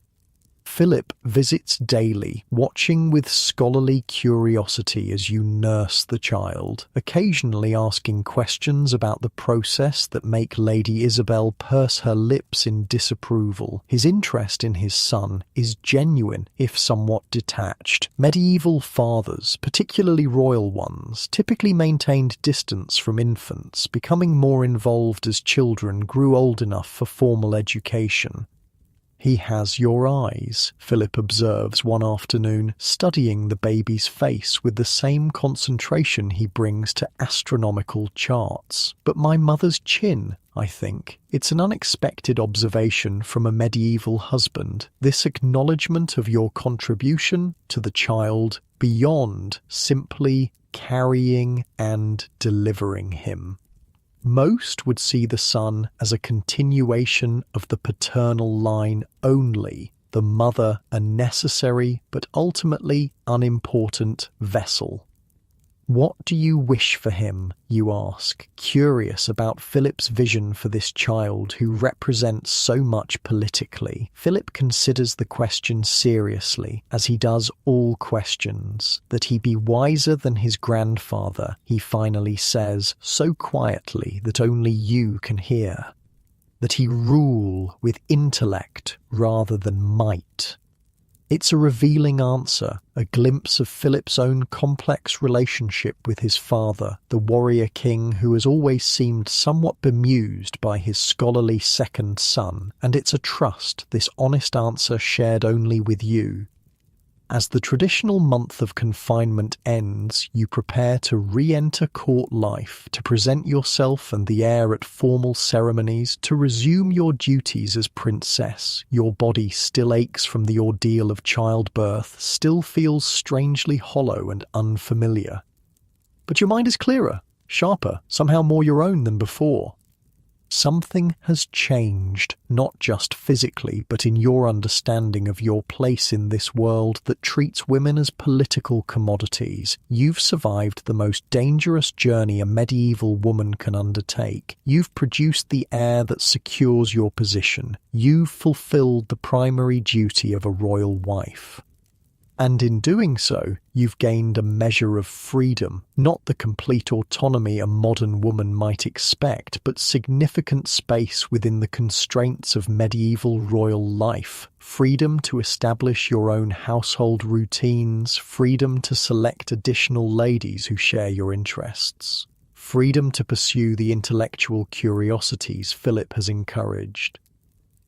Philip visits daily, watching with scholarly curiosity as you nurse the child, occasionally asking questions about the process that make Lady Isabel purse her lips in disapproval. His interest in his son is genuine, if somewhat detached. Medieval fathers, particularly royal ones, typically maintained distance from infants, becoming more involved as children grew old enough for formal education. "He has your eyes," Philip observes one afternoon, studying the baby's face with the same concentration he brings to astronomical charts. "But my mother's chin, I think." It's an unexpected observation from a medieval husband, this acknowledgement of your contribution to the child beyond simply carrying and delivering him. Most would see the son as a continuation of the paternal line only, the mother a necessary but ultimately unimportant vessel. "What do you wish for him?" you ask, curious about Philip's vision for this child who represents so much politically. Philip considers the question seriously, as he does all questions. That he be wiser than his grandfather, he finally says, so quietly that only you can hear. That he rule with intellect rather than might. It's a revealing answer, a glimpse of Philip's own complex relationship with his father, the warrior king who has always seemed somewhat bemused by his scholarly second son, and it's a trust, this honest answer shared only with you. As the traditional month of confinement ends, you prepare to re-enter court life, to present yourself and the heir at formal ceremonies, to resume your duties as princess. Your body still aches from the ordeal of childbirth, still feels strangely hollow and unfamiliar. But your mind is clearer, sharper, somehow more your own than before. Something has changed, not just physically, but in your understanding of your place in this world that treats women as political commodities. You've survived the most dangerous journey a medieval woman can undertake. You've produced the heir that secures your position. You've fulfilled the primary duty of a royal wife. And in doing so, you've gained a measure of freedom, not the complete autonomy a modern woman might expect, but significant space within the constraints of medieval royal life. Freedom to establish your own household routines, freedom to select additional ladies who share your interests, freedom to pursue the intellectual curiosities Philip has encouraged.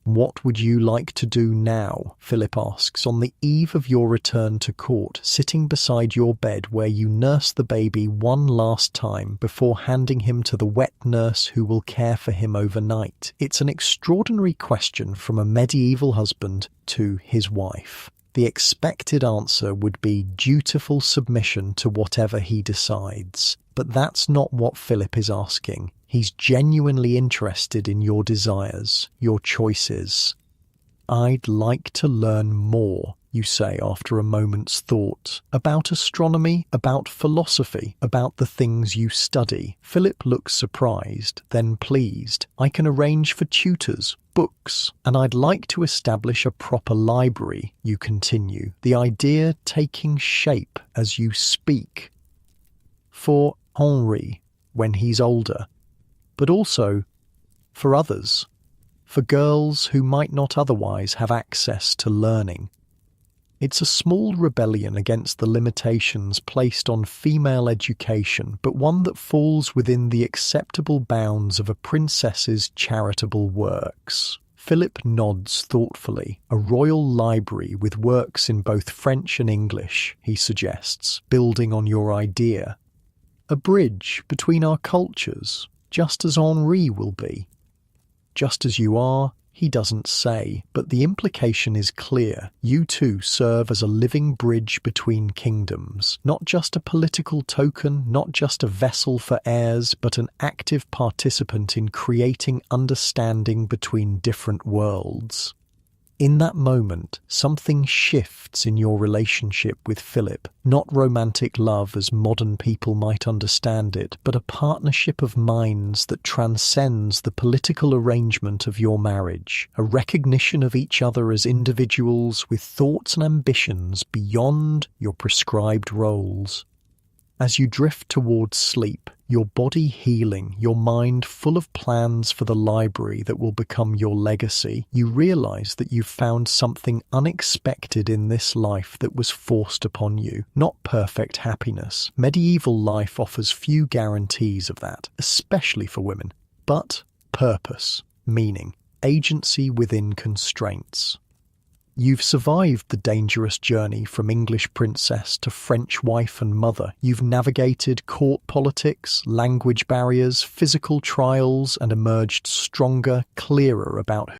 What would you like to do now? Philip asks, on the eve of your return to court, sitting beside your bed where you nurse the baby one last time before handing him to the wet nurse who will care for him overnight. It's an extraordinary question from a medieval husband to his wife. The expected answer would be dutiful submission to whatever he decides. But that's not what Philip is asking. He's genuinely interested in your desires, your choices. I'd like to learn more, you say after a moment's thought, about astronomy, about philosophy, about the things you study. Philip looks surprised, then pleased. I can arrange for tutors, books, and I'd like to establish a proper library, you continue, the idea taking shape as you speak. For Henri, when he's older, but also for others, for girls who might not otherwise have access to learning. It's a small rebellion against the limitations placed on female education, but one that falls within the acceptable bounds of a princess's charitable works. Philip nods thoughtfully. A royal library with works in both French and English, he suggests, building on your idea. A bridge between our cultures, just as Henri will be. Just as you are, he doesn't say, but the implication is clear. You two serve as a living bridge between kingdoms, not just a political token, not just a vessel for heirs, but an active participant in creating understanding between different worlds. In that moment, something shifts in your relationship with Philip. Not romantic love as modern people might understand it, but a partnership of minds that transcends the political arrangement of your marriage. A recognition of each other as individuals with thoughts and ambitions beyond your prescribed roles. As you drift towards sleep, your body healing, your mind full of plans for the library that will become your legacy, you realize that you've found something unexpected in this life that was forced upon you. Not perfect happiness. Medieval life offers few guarantees of that, especially for women. But purpose, meaning, agency within constraints. You've survived the dangerous journey from English princess to French wife and mother. You've navigated court politics, language barriers, physical trials, and emerged stronger, clearer about